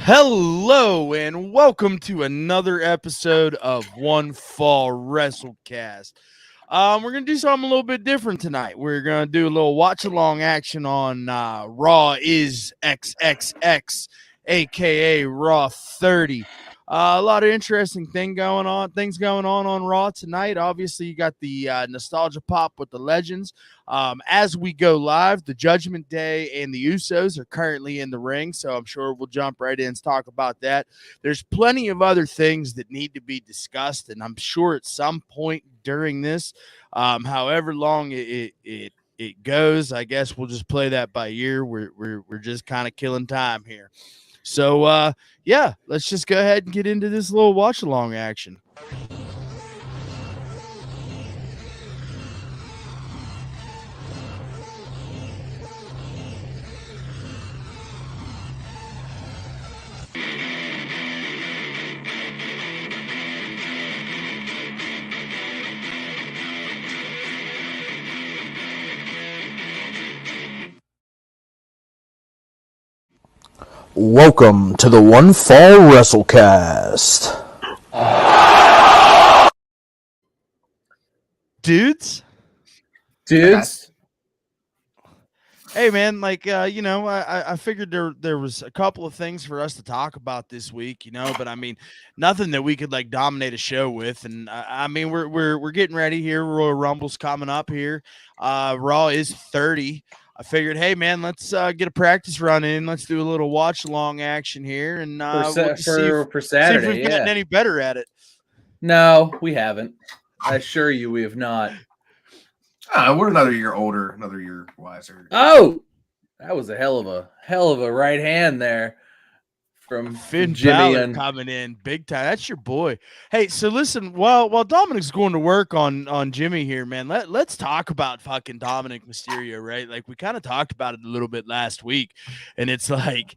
Hello and welcome to another episode of One Fall WrestleCast. We're gonna do something a little bit different tonight. We're gonna do a little watch along action on Raw is XXX, aka Raw 30. A lot of interesting things going on Raw tonight. Obviously, you got the nostalgia pop with the legends. As we go live, the Judgment Day and the Usos are currently in the ring, so I'm sure we'll jump right in and talk about that. There's plenty of other things that need to be discussed, and I'm sure at some point during this, however long it goes, I guess we'll just play that by ear. We're just kind of killing time here. So yeah, let's just go ahead and get into this little watch along action. Welcome to the One Fall WrestleCast. Dudes. Hey man, I figured there was a couple of things for us to talk about this week, but I mean, nothing that we could like dominate a show with, and I mean, we're getting ready here. Royal Rumble's coming up here. Raw is 30. I figured, hey man, let's get a practice run in. Let's do a little watch along action here, and we'll just see for if Saturday. we've gotten any better at it. No, we haven't. I assure you, we have not. We're another year older, another year wiser. Oh, that was a hell of a right hand there from Finn Jimmy Balor and coming in big time. That's your boy. Hey, so listen, while Dominic's going to work on Jimmy here, man, let's talk about fucking Dominic Mysterio, right? Like we kind of talked about it a little bit last week, and it's like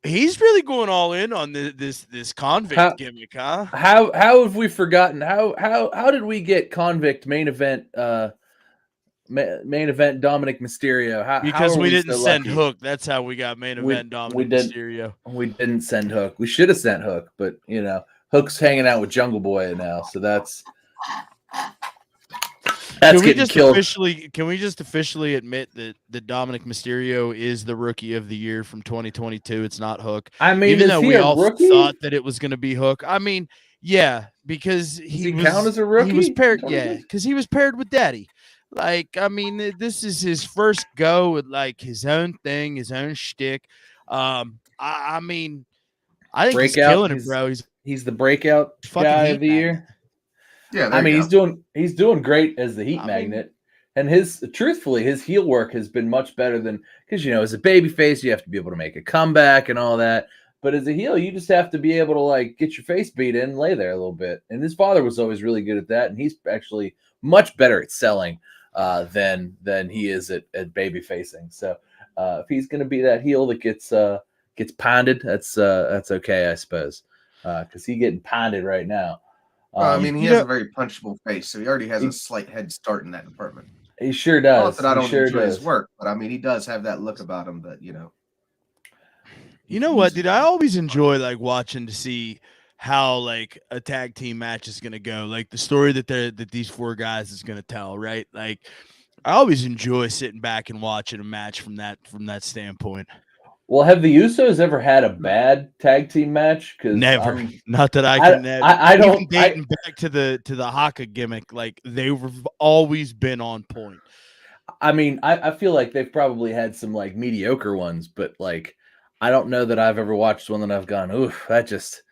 he's really going all in on this convict gimmick, huh? How have we forgotten? How did we get convict main event Dominic Mysterio? Because how we didn't so send lucky? Hook. That's how we got main event Dominic Mysterio. We didn't send Hook. We should have sent Hook, but Hook's hanging out with Jungle Boy now, so that's getting killed. Can we just officially admit that Dominic Mysterio is the rookie of the year from 2022? It's not Hook. I mean, even though we all rookie? thought that it was going to be Hook. I mean, yeah, because he count as a rookie? He was paired, yeah, because he was paired with Daddy. Like, I mean, this is his first go with like his own thing, his own shtick. I mean, I think he's killing it, bro. He's the breakout guy of the year. Yeah, I mean, he's doing great as the Heat Magnet, and truthfully, his heel work has been much better than because as a babyface, you have to be able to make a comeback and all that. But as a heel, you just have to be able to like get your face beat in, and lay there a little bit. And his father was always really good at that, and he's actually much better at selling than he is at baby facing. So if he's going to be that heel that gets pounded, that's okay, I suppose, because he's getting pounded right now. I mean, he has a very punchable face, so he already has a slight head start in that department. He sure does. Not that I don't enjoy his work, but I mean, he does have that look about him that You know what, dude? I always enjoy like watching to see how like a tag team match is gonna go, like the story that these four guys is gonna tell, right? Like I always enjoy sitting back and watching a match from that standpoint. Well, have the Usos ever had a bad tag team match? Because never, not that I can. I don't. Even dating back to the Haka gimmick, like they've always been on point. I mean, I feel like they've probably had some like mediocre ones, but like I don't know that I've ever watched one that I've gone, oof, that just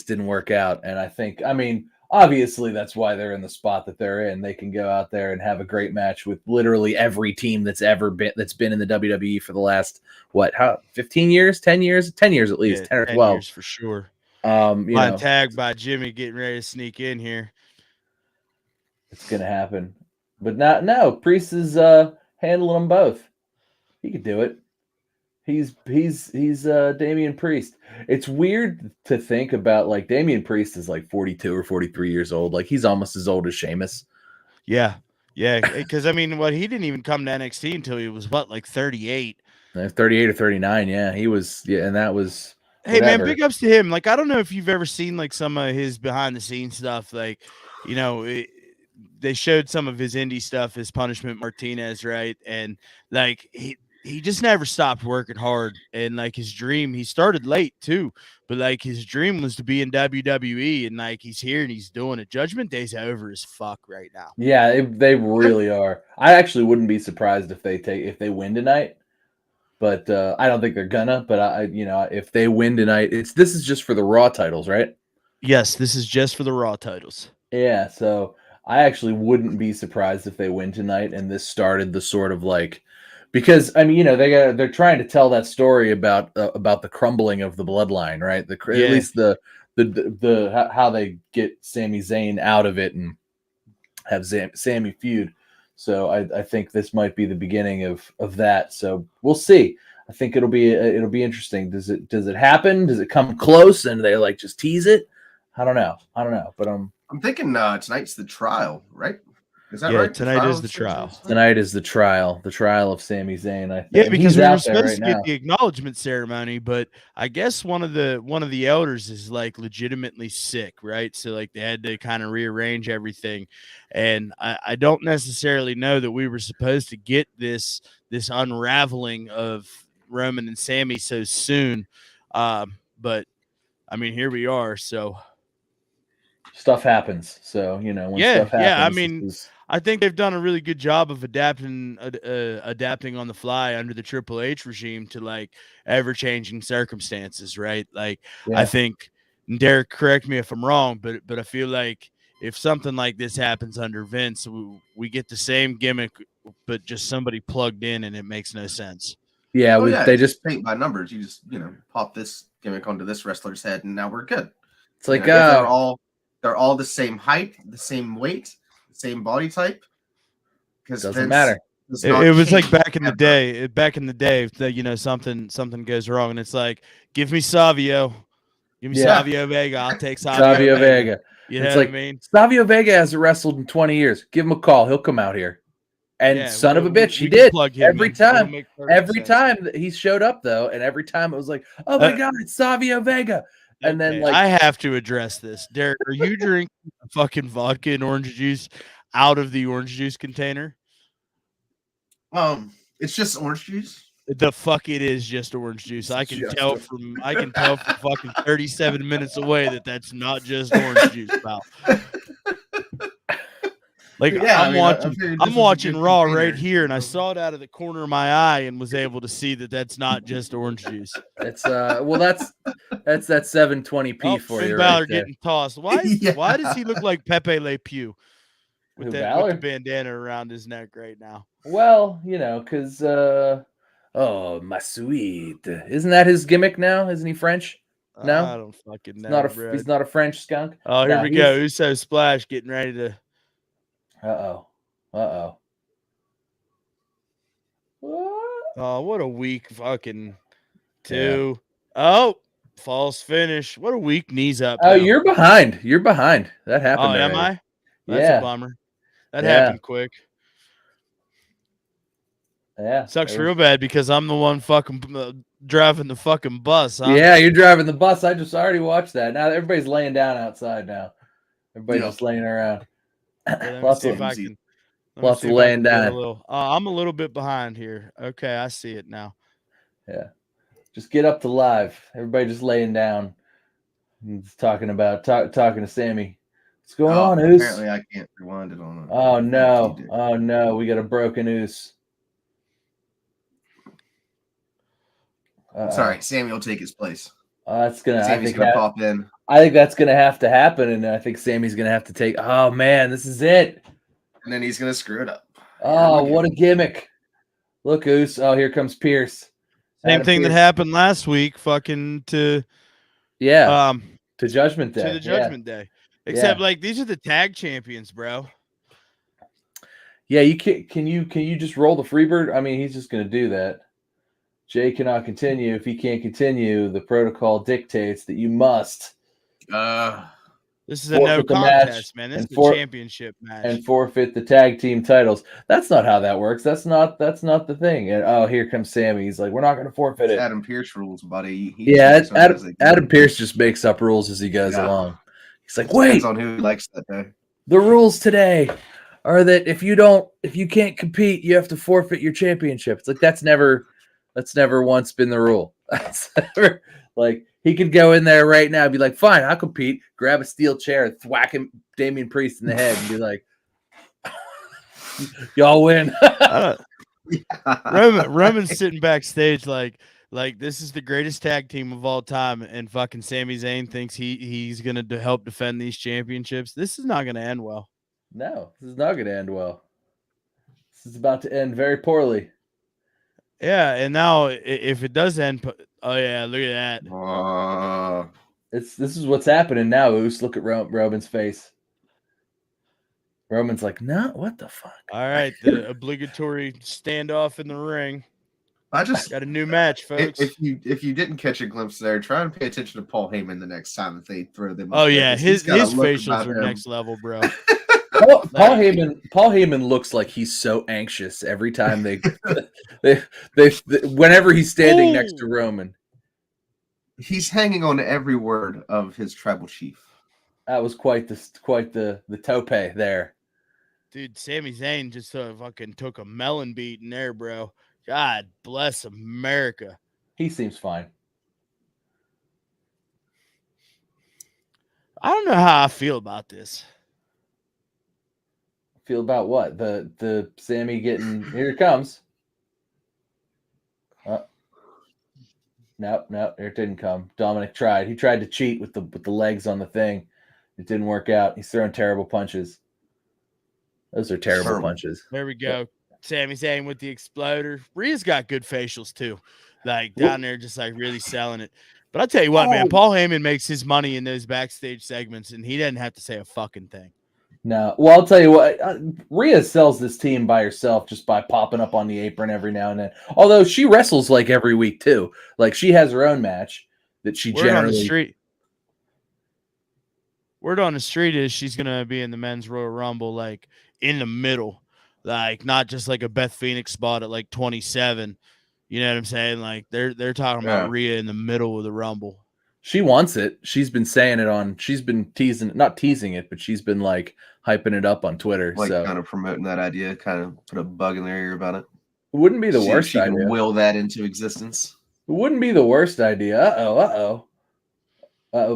didn't work out. And I think, I mean, obviously that's why they're in the spot that they're in. They can go out there and have a great match with literally every team that's been in the WWE for the last 15 years, 10 years, 10 years at least, 10 or 12 years for sure. Tagged by Jimmy getting ready to sneak in here. It's gonna happen, but no. Priest is handling them both. He could do it. He's Damian Priest. It's weird to think about like Damian Priest is like 42 or 43 years old. Like he's almost as old as Sheamus. Yeah, because I mean, he didn't even come to NXT until he was like 38. 38 or 39. Yeah, he was. Yeah, and that was Hey man, whatever. big ups to him. Like, I don't know if you've ever seen like some of his behind the scenes stuff. Like, they showed some of his indie stuff, his Punishment Martinez, right? And like he just never stopped working hard. And like his dream, he started late too, but like his dream was to be in WWE, and like he's here and he's doing it. Judgment Day's over as fuck right now. Yeah, they really are. I actually wouldn't be surprised if they win tonight. But I don't think they're gonna. But if they win tonight, this is just for the Raw titles, right? Yes, this is just for the Raw titles. Yeah. So I actually wouldn't be surprised if they win tonight, and this started the sort of like, because I mean, they're trying to tell that story about the crumbling of the bloodline, right? At least the how they get Sami Zayn out of it and have Sammy feud. So I think this might be the beginning of that. So we'll see. I think it'll be interesting. Does it happen? Does it come close and they like just tease it? I don't know. But I'm thinking tonight's the trial, right? Is that Yeah, right? tonight is the trial. Tonight is the trial of Sami Zayn. I think. Yeah, because he's we were out there supposed right to get now. the acknowledgement ceremony, but I guess one of the elders is like legitimately sick, right? So like they had to kind of rearrange everything, and I don't necessarily know that we were supposed to get this unraveling of Roman and Sammy so soon, but I mean here we are. So Stuff happens. So when stuff happens, I mean, I think they've done a really good job of adapting on the fly under the Triple H regime to like ever changing circumstances, right? Like I think, Derek, correct me if I'm wrong, but I feel like if something like this happens under Vince, we get the same gimmick, but just somebody plugged in, and it makes no sense. Yeah, they just paint by numbers. You just pop this gimmick onto this wrestler's head, and now we're good. It's like if they're all the same height, the same weight, the same body type. Because doesn't matter. It was like back in the day. Back in the day, that something goes wrong, and it's like, give me Savio, Savio Vega. I'll take Savio Vega. You know what I mean? Savio Vega hasn't wrestled in 20 years. Give him a call. He'll come out here. And son of a bitch, he did. Every time that he showed up, though, and every time it was like, oh my God, it's Savio Vega. And then I have to address this. Derek, are you drinking fucking vodka and orange juice out of the orange juice container? It's just orange juice. The fuck it is just orange juice. I can tell from fucking 37 minutes away that that's not just orange juice, pal. Like I'm watching Raw right here, and I saw it out of the corner of my eye and was able to see that that's not just orange juice. It's that's that 720p for Finn you. Balor right there. Getting tossed. Why does he look like Pepe Le Pew with the bandana around his neck right now? Well, because oh my sweet, isn't that his gimmick now? Isn't he French? No, I don't fucking know. He's not a French skunk. Oh, here we go. Uso Splash getting ready to. Uh-oh. Oh, what a weak fucking two. Yeah. Oh, false finish. What a weak knees up. Oh, you're behind. That happened. Oh, am I? That's a bummer. That happened quick. Yeah. Sucks real bad because I'm the one fucking driving the fucking bus. Huh? Yeah, you're driving the bus. I already watched that. Now everybody's laying down outside now. Everybody's just laying around. Lots of laying down. I'm a little bit behind here. Okay, I see it now. Yeah. Just get up to live. Everybody just laying down. Talking to Sammy. What's going on, Oos? Apparently I can't rewind it on. Oh no. We got a broken Oos. Sorry, Sammy will take his place. Sammy's gonna pop in. I think that's gonna have to happen, and I think Sammy's gonna have to take. Oh man, this is it. And then he's gonna screw it up. Oh, what a gimmick! Look, Oos. Oh, here comes Pierce. Same thing that happened last week. Fucking to Judgment Day. To the Judgment Day. Except like these are the tag champions, bro. Yeah, you can you just roll the Freebird? I mean, he's just gonna do that. Jay cannot continue. If he can't continue, the protocol dictates that you must. This is a no forfeit the match contest, man. This and is a championship match. and forfeit the tag team titles. That's not how that works. That's not the thing. And oh, here comes Sammy. He's like, we're not going to forfeit it. Adam Pearce rules, buddy. Adam Pearce just makes up rules as he goes along. He's like, wait, depends on who he likes that day. The rules today are that if you can't compete, you have to forfeit your championship. It's like that's never once been the rule. That's never, like, he could go in there right now and be like, fine, I'll compete, grab a steel chair and thwack him, Damian Priest in the head and be like, y'all win. Roman's sitting backstage like this is the greatest tag team of all time, and fucking Sami Zayn thinks he's gonna help defend these championships. This is not gonna end well. No, this is not gonna end well. This is about to end very poorly. Yeah, and now if it does end, oh yeah, look at that. This is what's happening now. Oos, look at Roman's face. Roman's like, no, what the fuck? All right, the obligatory standoff in the ring. I just got a new match, folks. If you didn't catch a glimpse there, try and pay attention to Paul Heyman the next time that they throw them. Oh yeah, his facials are next level, bro. Paul Heyman looks like he's so anxious every time they whenever he's standing next to Roman. He's hanging on to every word of his tribal chief. That was quite the tope there. Dude, Sami Zayn just fucking took a melon beat in there, bro. God bless America. He seems fine. I don't know how I feel about this. Feel about what? The Sammy getting here it comes. No, it didn't come. Dominic tried. He tried to cheat with the legs on the thing. It didn't work out. He's throwing terrible punches. Those are terrible punches. There we go. Sami Zayn with the exploder. Rhea's got good facials too. Like down there just like really selling it. But I'll tell you what, man, Paul Heyman makes his money in those backstage segments and he doesn't have to say a fucking thing. No. Well, I'll tell you what, Rhea sells this team by herself just by popping up on the apron every now and then. Although she wrestles like every week too. Like she has her own match that she generally. Word on the street is she's gonna be in the men's Royal Rumble, like in the middle, like not just like a Beth Phoenix spot at like 27. You know what I'm saying? Like they're talking about Rhea in the middle of the Rumble. She wants it. She's been saying it she's been not teasing it, but she's been like hyping it up on Twitter. Like kind of promoting that idea, kind of put a bug in their ear about it. It wouldn't be the worst idea. She can will that into existence. It wouldn't be the worst idea. Uh-oh.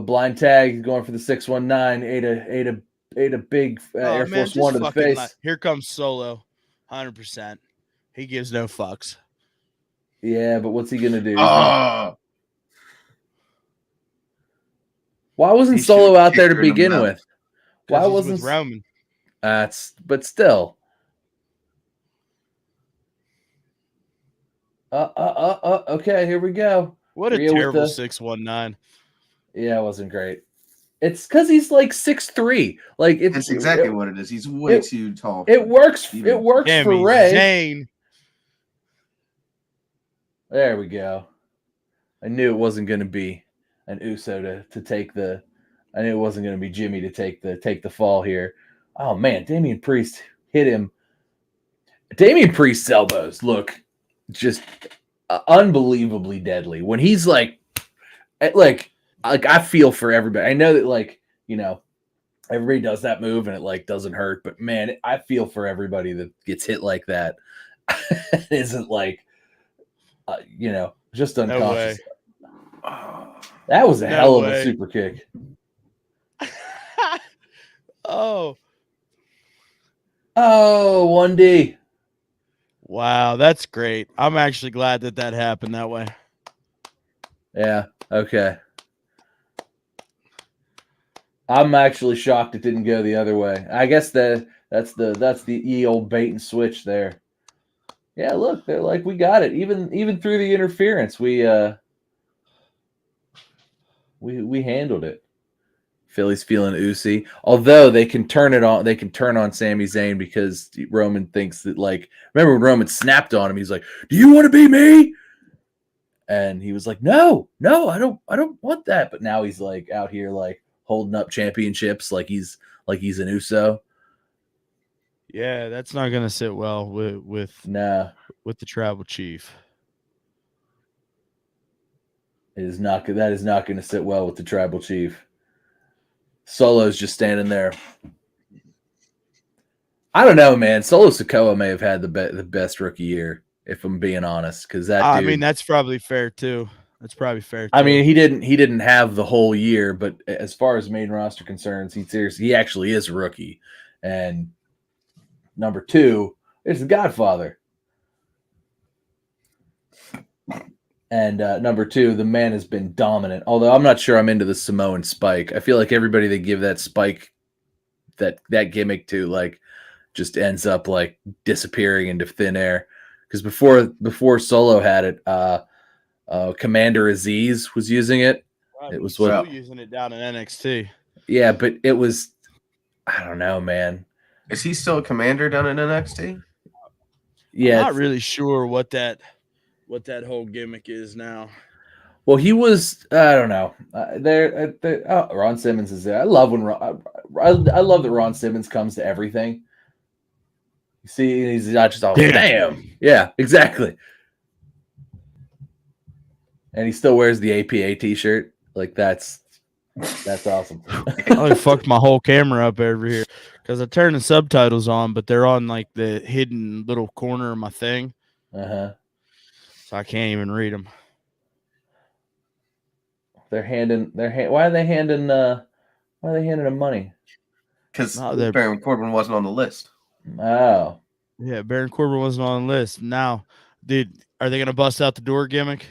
Blind tag going for the 619. Ate a big Air Force One to the face. Here comes Solo. 100%. He gives no fucks. Yeah, but what's he going to do? Why wasn't Solo out there to begin with? Why wasn't Roman? But still. Okay, here we go. What a terrible 619. Yeah, it wasn't great. It's because he's like 6'3". Like that's exactly what it is. He's way too tall. It works. It works for Ray. Zayn. There we go. I knew it wasn't going to be an Uso to take the. I knew it wasn't going to be Jimmy to take the fall here. Oh man, Damian Priest hit him. Damian Priest's elbows look just unbelievably deadly when he's like I feel for everybody. I know that everybody does that move and it like doesn't hurt, but man, I feel for everybody that gets hit like that. It isn't like just unconscious. No that was a hell of a super kick. Oh, 1D. Wow, that's great. I'm actually glad that happened that way. Yeah. Okay. I'm actually shocked it didn't go the other way. I guess that's the old bait and switch there. Yeah, look, they're like, we got it. Even through the interference, we handled it. Philly's feeling oozy. Although they can turn on Sami Zayn because Roman thinks that, like, remember when Roman snapped on him, he's like, "Do you want to be me?" And he was like, No, I don't want that. But now he's like out here like, holding up championships like he's an Uso. Yeah, that's not gonna sit well with Nah, the tribal chief. it is not. That is not going to sit well with the tribal chief. Solo's just standing there. I don't know, man. Solo Sikoa may have had the best rookie year, if I'm being honest, because that dude. I mean, that's probably fair too. That's probably fair too. I mean, he didn't have the whole year, but as far as main roster concerns, he actually is a rookie. And number 2 is the Godfather. And number 2, the man has been dominant. Although I'm not sure I'm into the Samoan Spike. I feel like everybody they give that Spike, that gimmick to, like, just ends up like disappearing into thin air. Because before Solo had it, Commander Aziz was using it. It was still using it down in NXT. Yeah, but it was, I don't know, man. Is he still a commander down in NXT? Yeah, I'm not really sure what that whole gimmick is now. Well, he was. I don't know. Ron Simmons is there. I love when I love that Ron Simmons comes to everything. You see, he's not just all damn. Yeah, exactly. And he still wears the APA T-shirt. Like that's awesome. I fucked my whole camera up over here because I turned the subtitles on, but they're on like the hidden little corner of my thing. So I can't even read them. Why are they handing him money? Because Baron Corbin wasn't on the list. Oh. Yeah, Baron Corbin wasn't on the list. Now, dude, are they gonna bust out the door gimmick?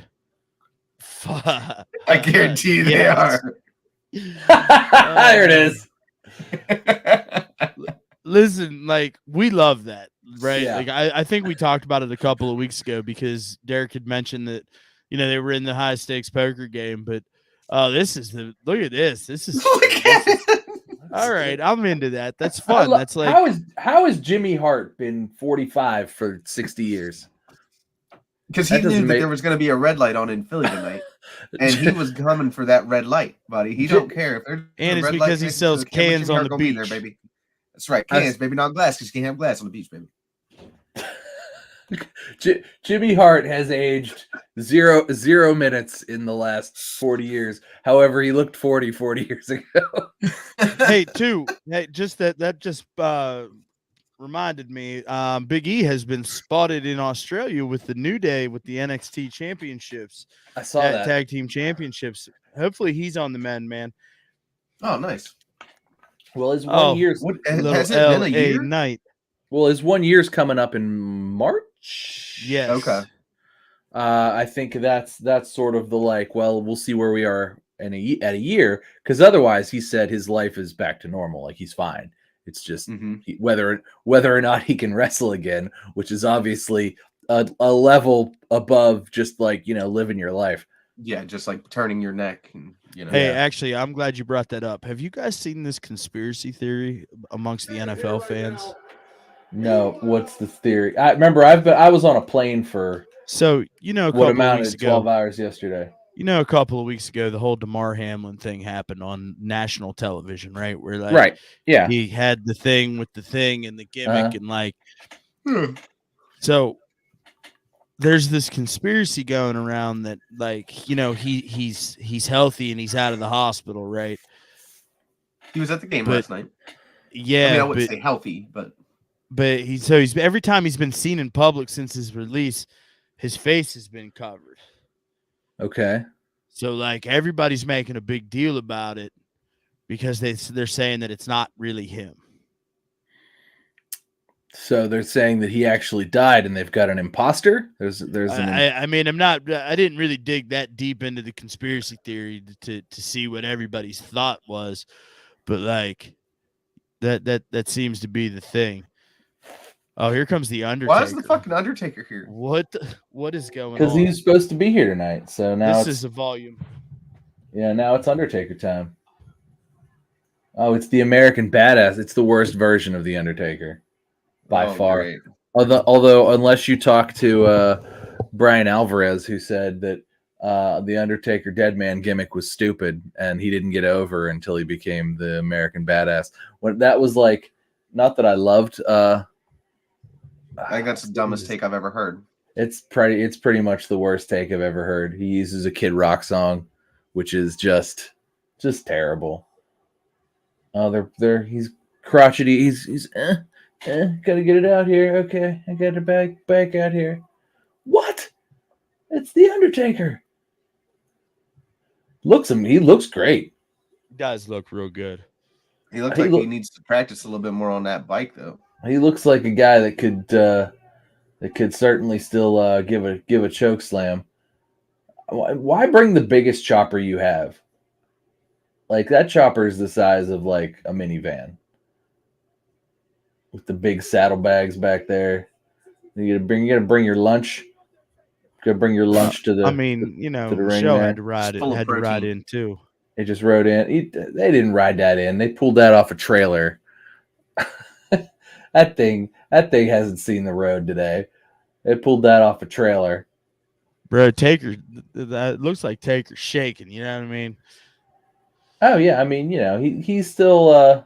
I guarantee you they are. There it is. Listen, like, we love that, right? Yeah. Like I think we talked about it a couple of weeks ago because Derek had mentioned that, they were in the high stakes poker game, but look at this. This is all right. I'm into that. That's fun. That's like how has Jimmy Hart been 45 for 60 years? Because he knew that there was going to be a red light on in Philly tonight, and he was coming for that red light, buddy. He don't care if there's and it's because he sells cans on the beach, there, baby. That's right, cans, baby, not glass, because you can't have glass on the beach, baby. Jimmy Hart has aged zero minutes in the last 40 years. However, he looked 40 years ago. Hey, just that just reminded me. Big E has been spotted in Australia with the New Day with the NXT championships. I saw that tag team championships. Hopefully, he's on the mend, man. Oh, nice. Well, his 1 year's has it been a year? Night. Well, his 1 year's coming up in March. Yes. Okay. I think that's sort of the like. Well, we'll see where we are at a year, because otherwise, he said his life is back to normal. Like he's fine. It's just whether or not he can wrestle again, which is obviously a level above just like living your life. Yeah, just like turning your neck. And, Hey, actually, I'm glad you brought that up. Have you guys seen this conspiracy theory amongst the NFL fans? No, what's the theory? I remember I was on a plane for a couple of weeks ago. 12 hours yesterday. A couple of weeks ago, the whole Damar Hamlin thing happened on national television, right? Where like, right, yeah, he had the thing with the thing and the gimmick, and like, so there's this conspiracy going around that like, he's healthy and he's out of the hospital, right? He was at the game last night. Yeah, I wouldn't say healthy, but he's every time he's been seen in public since his release, his face has been covered. Okay. So like everybody's making a big deal about it because they're saying that it's not really him. So they're saying that he actually died and they've got an imposter? I mean, I didn't really dig that deep into the conspiracy theory to see what everybody's thought was, but like that seems to be the thing. Oh, here comes the Undertaker. Why is the fucking Undertaker here? What is going on? Because he's supposed to be here tonight. So now this is a volume. Yeah, now it's Undertaker time. Oh, it's the American Badass. It's the worst version of the Undertaker, by far. Great. Although, unless you talk to Brian Alvarez, who said that the Undertaker dead man gimmick was stupid, and he didn't get over until he became the American Badass. When that was like, not that I loved. I think that's the dumbest take I've ever heard. It's pretty much the worst take I've ever heard. He uses a Kid Rock song, which is just terrible. He's crotchety. He's gotta get it out here. Okay, I got it back out here. What? It's the Undertaker. He looks great. He does look real good. He looks like he needs to practice a little bit more on that bike, though. He looks like a guy that could certainly still give a choke slam. Why bring the biggest chopper you have? Like, that chopper is the size of like a minivan with the big saddlebags back there. You gotta bring your lunch. You gotta bring your lunch to the. I mean, you know, the show ring had to ride it. Had to ride in too. They just rode in. They didn't ride that in. They pulled that off a trailer. That thing hasn't seen the road today. They pulled that off a trailer. Bro, Taker, that looks like Taker shaking. You know what I mean? Oh yeah, I mean, you know, he's still.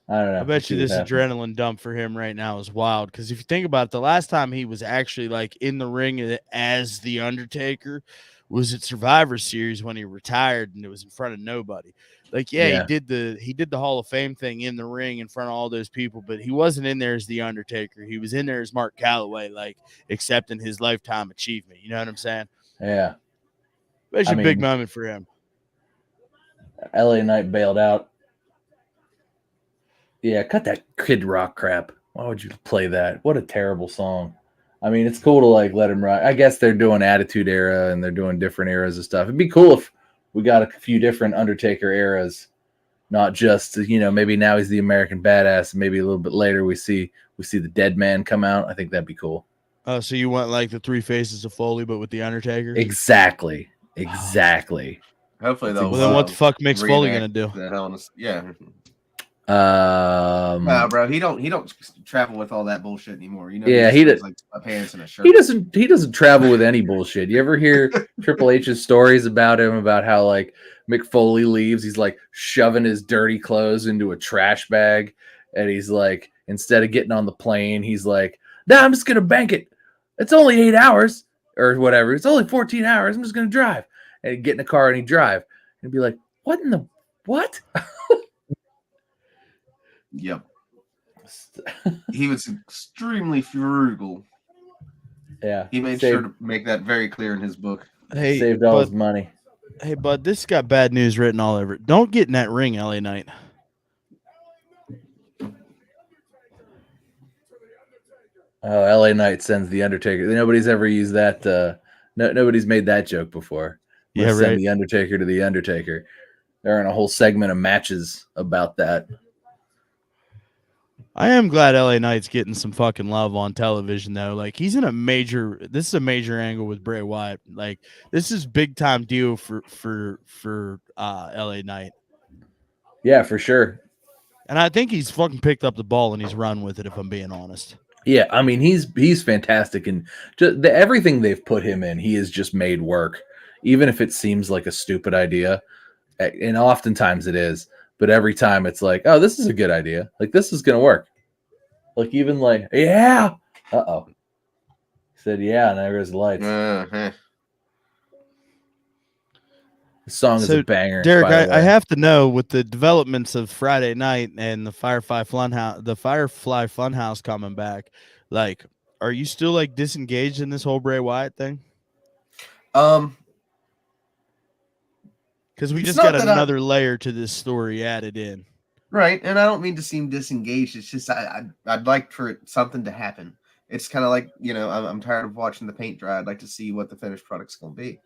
I don't know. I bet you this adrenaline dump for him right now is wild. Because if you think about it, the last time he was actually like in the ring as the Undertaker was at Survivor Series when he retired and it was in front of nobody. Like, yeah. he did the Hall of Fame thing in the ring in front of all those people, but he wasn't in there as the Undertaker. He was in there as Mark Calloway, like accepting his lifetime achievement. You know what I'm saying? Yeah. It's a big moment for him. LA Knight bailed out. Yeah, cut that Kid Rock crap. Why would you play that? What a terrible song. I mean, it's cool to like let him ride. I guess they're doing Attitude Era and they're doing different eras of stuff. It'd be cool if we got a few different Undertaker eras, not just, you know, maybe now he's the American Badass and maybe a little bit later we see the Dead Man come out. I think that'd be cool. Oh, so you want like the Three Faces of Foley, but with the Undertaker? Exactly. Hopefully, though. Well, then what the fuck makes Foley gonna do? Yeah. Nah, bro, he don't travel with all that bullshit anymore. You know, yeah, he does like a pants and a shirt. He doesn't travel with any bullshit. You ever hear Triple H's stories about him, about how like Mick Foley leaves, he's like shoving his dirty clothes into a trash bag, and he's like, instead of getting on the plane, he's like, "Nah, I'm just gonna bank it. It's only 8 hours or whatever. It's only 14 hours. I'm just gonna drive." And he'd get in the car and he'd drive and be like, "What in the what?" Yep. He was extremely frugal. Yeah. He made sure to make that very clear in his book. Hey, saved all his money. Hey, bud, this got bad news written all over it. Don't get in that ring, LA Knight. Oh, LA Knight sends the Undertaker. Nobody's ever used that. Nobody's made that joke before. Yeah, right. Send the Undertaker to the Undertaker. They're in a whole segment of matches about that. I am glad LA Knight's getting some fucking love on television, though. Like, this is a major angle with Bray Wyatt. Like, this is big time deal for LA Knight. Yeah, for sure. And I think he's fucking picked up the ball and he's run with it, if I'm being honest. Yeah, I mean, he's fantastic, and just everything they've put him in, he has just made work, even if it seems like a stupid idea, and oftentimes it is. But every time it's like, oh, this is a good idea. Like, this is going to work. Like, even like, yeah. Uh-oh. He said, yeah, and there goes the lights. The song is a banger. Derek, I have to know, with the developments of Friday night and the Firefly Funhouse coming back, like, are you still like disengaged in this whole Bray Wyatt thing? Because we just got another layer to this story added in. Right, and I don't mean to seem disengaged. It's just I'd like for something to happen. It's kind of like, you know, I'm tired of watching the paint dry. I'd like to see what the finished product's going to be.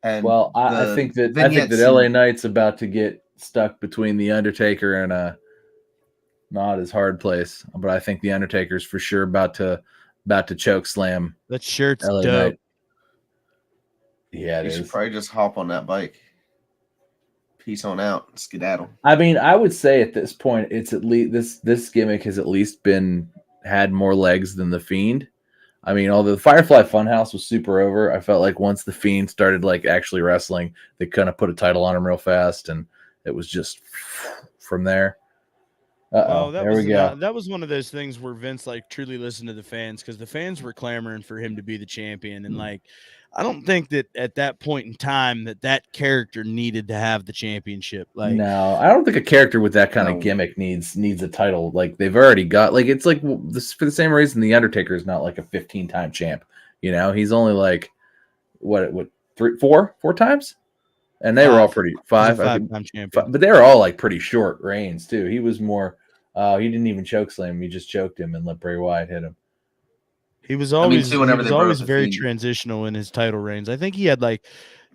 And well, I think that LA Knight's about to get stuck between the Undertaker and not his hard place. But I think the Undertaker's for sure about to choke slam. That shirt's LA dope. Knight. Yeah, you should probably just hop on that bike. Peace on out, skedaddle. I mean, I would say at this point, it's at least this gimmick has at least had more legs than the Fiend. I mean, although the Firefly Funhouse was super over, I felt like once the Fiend started like actually wrestling, they kind of put a title on him real fast, and it was just from there. Well, There we go. that was one of those things where Vince like truly listened to the fans because the fans were clamoring for him to be the champion, and like I don't think that at that point in time that character needed to have the championship. Like, No, I don't think a character with that kind of No. gimmick needs a title. Like they've already got. Like it's like this for the same reason the Undertaker is not like a 15-time champ. You know, he's only like what 4 times, and they were all pretty five. He's a 5-time champion. But they were all like pretty short reigns too. He was more. He didn't even choke slam him. He just choked him and let Bray Wyatt hit him. He was always too, whenever he was they brought always up the very Fiend. transitional in his title reigns. I think he had like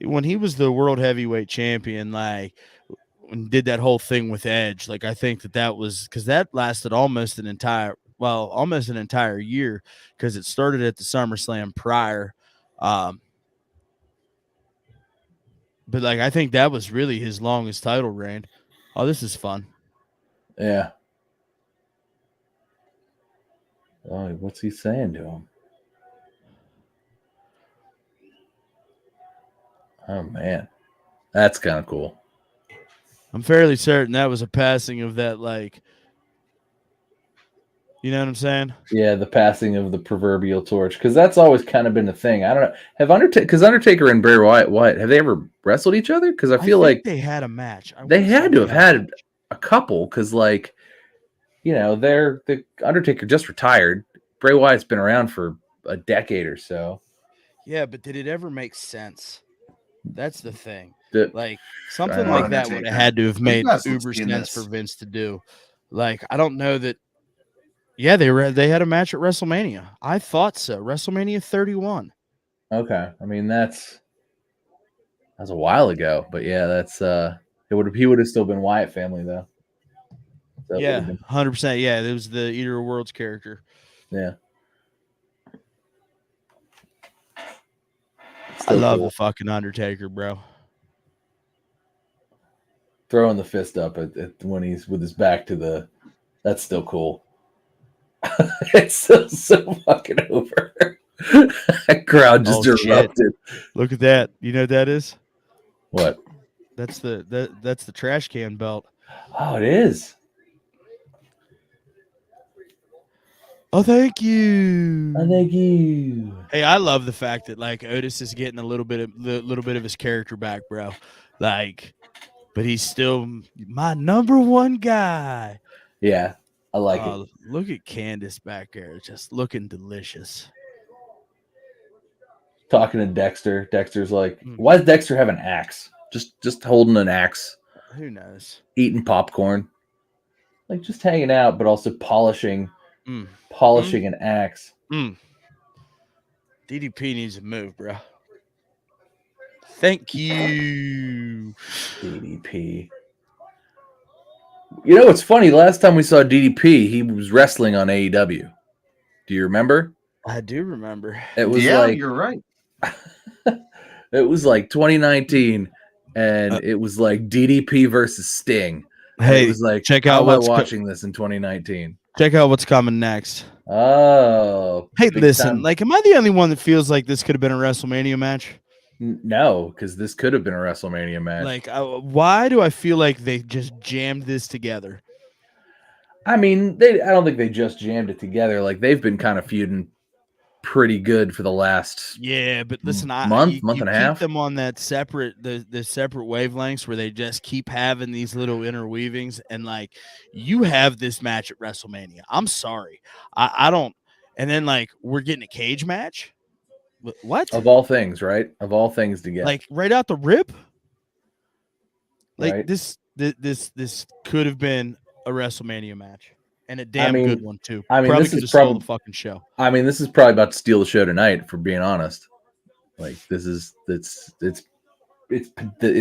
when he was the world heavyweight champion, like and did that whole thing with Edge. Like I think that was because that lasted almost an entire year because it started at the SummerSlam prior. But like I think that was really his longest title reign. Oh, this is fun. Yeah. Oh, what's he saying to him? Oh man, that's kind of cool. I'm fairly certain that was a passing of that, like, you know what I'm saying? Yeah, the passing of the proverbial torch, because that's always kind of been the thing. I don't know. Have Undertaker and Bray Wyatt have they ever wrestled each other? Because I feel like they had a match. they had to have had a couple. Because like, you know, the Undertaker just retired. Bray Wyatt's been around for a decade or so. Yeah, but did it ever make sense? That's the thing. The- Like something like that would have had to have made uber sense for Vince to do. Like I don't know that. Yeah, they had a match at WrestleMania. I thought so. WrestleMania 31. Okay, I mean that's a while ago, but yeah, that's he would have still been Wyatt family though. So Yeah, 100%. Yeah, it was the Eater of Worlds character. Yeah. I love the fucking Undertaker, bro. Throwing the fist up at when he's with his back to the. That's still cool. It's still so fucking over. That crowd just erupted. Look at that. You know what that is? What? That's the trash can belt. Oh, it is. Oh, thank you. Oh, thank you. Hey, I love the fact that like Otis is getting a little bit of his character back, bro. Like, but he's still my number one guy. Yeah, I like it. Look at Candace back there, just looking delicious. Talking to Dexter. Dexter's like, why does Dexter have an axe? Just holding an axe. Who knows? Eating popcorn. Like just hanging out, but also polishing an axe. DDP needs to move, bro. Thank you. DDP. You know, it's funny. Last time we saw DDP, he was wrestling on AEW. Do you remember? I do remember. It was you're right. It was like 2019, and it was like DDP versus Sting. Hey, it was like, check how out am I what's watching this in 2019? Check out what's coming next. Oh, hey, listen, time. like, am I the only one that feels like this could have been a WrestleMania match? No, because this could have been a WrestleMania match. Like, why do I feel like they just jammed this together? I mean, I don't think they just jammed it together. Like, they've been kind of feuding pretty good for the last but listen, month and a half. Keep them on that separate the separate wavelengths where they just keep having these little interweavings, and like you have this match at WrestleMania. I'm sorry, I don't. And then like we're getting a cage match. What of all things, right? Of all things to get like right out the rip. Like right? this could have been a WrestleMania match. And a damn good one too. I mean, probably this is probably the fucking show. I mean, this is probably about to steal the show tonight. For being honest, like this is the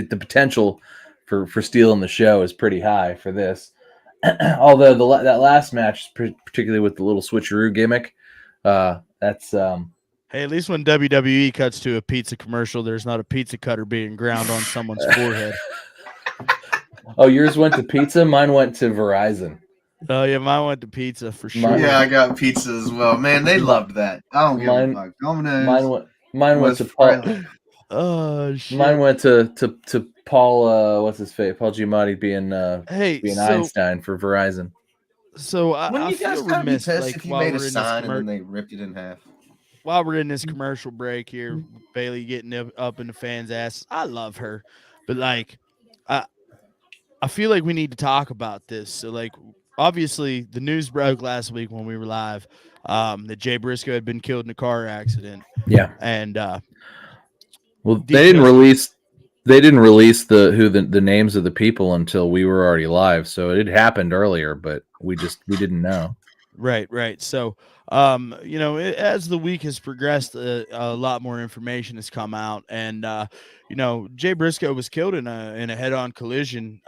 potential for stealing the show is pretty high for this. Although that last match, particularly with the little switcheroo gimmick, that's Hey, at least when WWE cuts to a pizza commercial, there's not a pizza cutter being ground on someone's forehead. Oh, yours went to pizza. Mine went to Verizon. Oh yeah, mine went to pizza for sure. Mine- Yeah, I got pizza as well. Man, they loved that. I don't give a Mine, fuck. Domino's mine went was to fry Paul. life. Oh shit. Mine went to Paul. What's his face? Paul Giamatti Hey, being so Einstein for Verizon. Wouldn't I you guys feel kind of be remiss, pissed like if you made a sign and then commercial. they ripped it in half? While we're in this commercial break here, Bailey getting up in the fans' ass. I love her, but like, I I feel like we need to talk about this. So like, obviously, the news broke last week when we were live, that Jay Briscoe had been killed in a car accident, Yeah. and Well, details were they didn't release the names of the people until we were already live. So it had happened earlier, but we didn't know. right. So, as the week has progressed, a lot more information has come out, and Jay Briscoe was killed in a head-on collision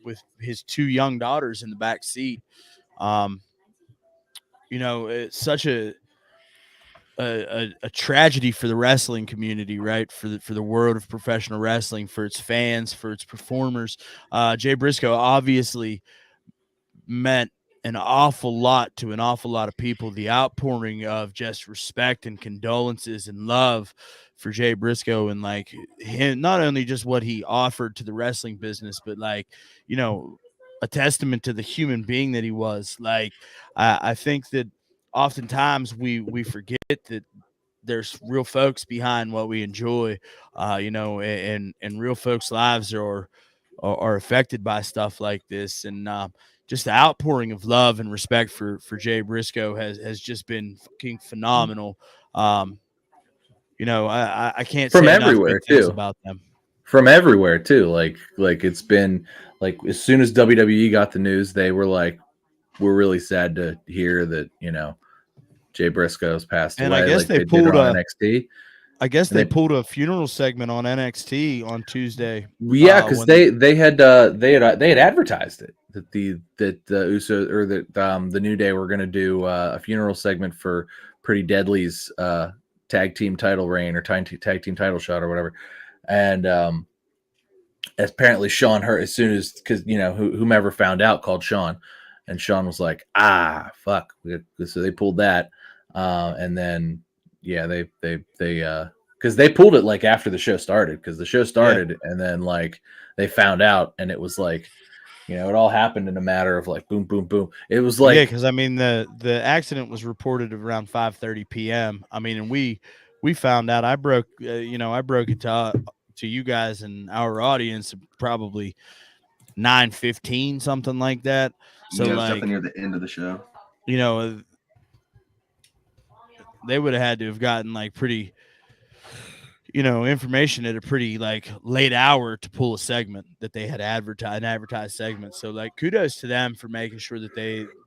with his two young daughters in the back seat. Um, it's such a tragedy for the wrestling community, right? For the world of professional wrestling, for its fans, for its performers. Jay Briscoe obviously meant an awful lot to an awful lot of people. The outpouring of just respect and condolences and love for Jay Briscoe, and like him, not only just what he offered to the wrestling business, but like, a testament to the human being that he was. Like, I think that oftentimes we forget that there's real folks behind what we enjoy, and real folks' lives are affected by stuff like this. And just the outpouring of love and respect for Jay Briscoe has just been fucking phenomenal. I can't From say enough everywhere good things too. about them. From everywhere too. Like it's been like as soon as WWE got the news, they were like, "We're really sad to hear that Jay Briscoe's passed And I away." guess Like they they did pulled on a NXT, I guess and they they pulled a funeral segment on NXT on Tuesday. yeah, because When the they had advertised it that the Uso or that the New Day were going to do a funeral segment for Pretty Deadly's tag team title reign or tag team title shot or whatever, and apparently Sean heard as soon as because whomever found out called Sean, and Sean was like, fuck, so they pulled that, and then yeah they because they pulled it like after the show started because the show started and then like they found out and it was like it all happened in a matter of like boom boom boom. It was Yeah, like because I mean the accident was reported around 5:30 p.m. I mean, and we found out. I broke it to you guys and our audience probably 9:15, something like that. So Yeah, it was definitely like, near the end of the show. they would have had to have gotten like pretty information at a pretty like late hour to pull a segment that they had advertised segment. So like kudos to them for making sure that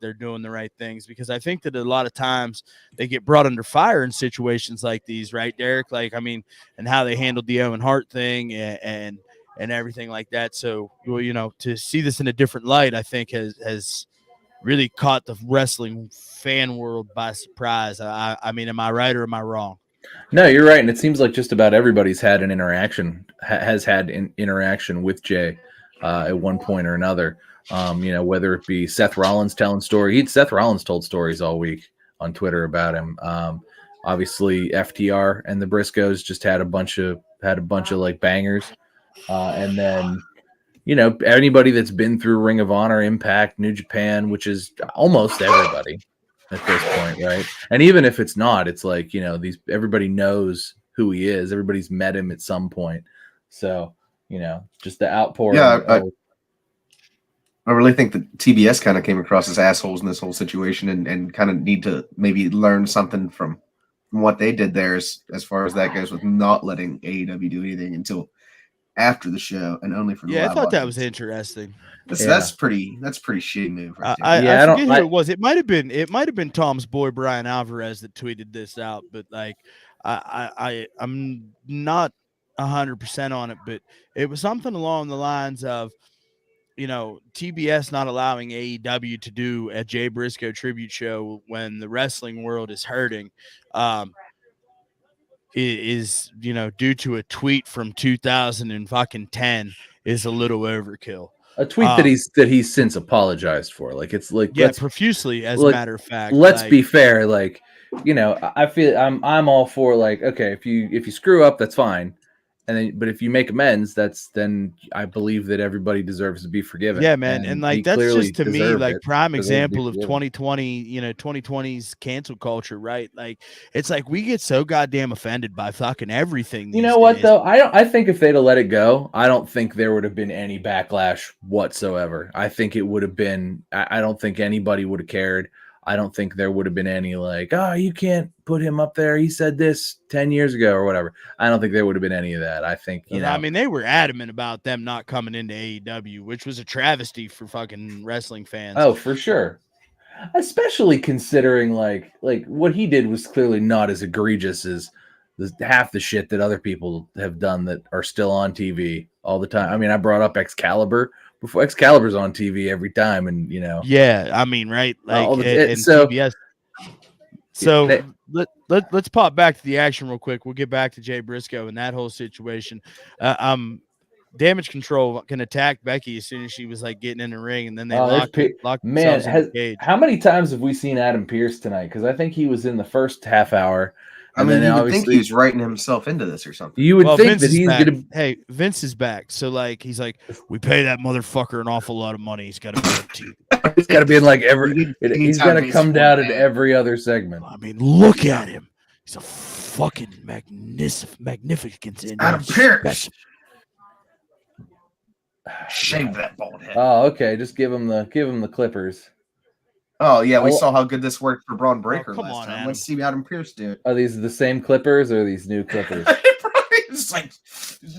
they're doing the right things, because I think that a lot of times they get brought under fire in situations like these, right, Derek? Like, I mean, and how they handled the Owen Hart thing and everything like that. So, to see this in a different light, I think has really caught the wrestling fan world by surprise. I mean, am I right or am I wrong? no, you're right, and it seems like just about everybody's had an interaction has had an interaction with Jay at one point or another. Whether it be Seth Rollins telling stories. Seth Rollins told stories all week on Twitter about him. Obviously, FTR and the Briscoes just had a bunch of like bangers, and then anybody that's been through Ring of Honor, Impact, New Japan, which is almost everybody at this point, right? And even if it's not, it's like everybody knows who he is. Everybody's met him at some point. So just the outpouring. Yeah, I really think that TBS kind of came across as assholes in this whole situation, and kind of need to maybe learn something from what they did there as far as that goes, with not letting AEW do anything until after the show and only for the Yeah, I live thought that was audience. interesting. That's pretty shitty move right there. I Yeah, I don't. forget who it was. It might have been Tom's boy Brian Alvarez that tweeted this out, but like I'm not 100% on it, but it was something along the lines of TBS not allowing AEW to do a Jay Briscoe tribute show when the wrestling world is hurting. Is due to a tweet from 2010 is a little overkill. A tweet that he's since apologized for. Like it's like profusely as a matter of fact. Let's be fair. Like, I feel I'm all for like, okay, if you screw up, that's fine. But if you make amends, then I believe that everybody deserves to be forgiven. Yeah, man. And like, that's just to me, like prime example of 2020, 2020's cancel culture, right? Like, it's like we get so goddamn offended by fucking everything. You know what though? I think if they'd have let it go, I don't think there would have been any backlash whatsoever. I think it would have been, I don't think anybody would have cared. I don't think there would have been any like, oh, you can't put him up there. He said this 10 years ago or whatever. I don't think there would have been any of that. I think, I mean, they were adamant about them not coming into AEW, which was a travesty for fucking wrestling fans. Oh, for sure. Especially considering like what he did was clearly not as egregious as half the shit that other people have done that are still on TV all the time. I mean, I brought up Excalibur. Before Excalibur's on TV every time, and yeah, I mean, right, like so TBS. So let's pop back to the action real quick. We'll get back to Jay Briscoe and that whole situation. Damage Control can attack Becky as soon as she was like getting in the ring, and then they locked themselves in the cage. How many times have we seen Adam Pearce tonight? Because I think he was in the first half hour. I mean, you would think he's writing himself into this or something. You would think that he's gonna. Hey, Vince is back, so like he's like, we pay that motherfucker an awful lot of money. He's got to be on TV. He's got to be in like he's got to come down in every other segment. I mean, look at him. He's a fucking magnificent. Adam Pearce. Shave that bald head. Oh, okay. Just give him the clippers. Oh yeah, we saw how good this worked for Braun Breaker last time. Adam. Let's see Adam Pearce do it. Are these the same clippers or are these new clippers? It's like,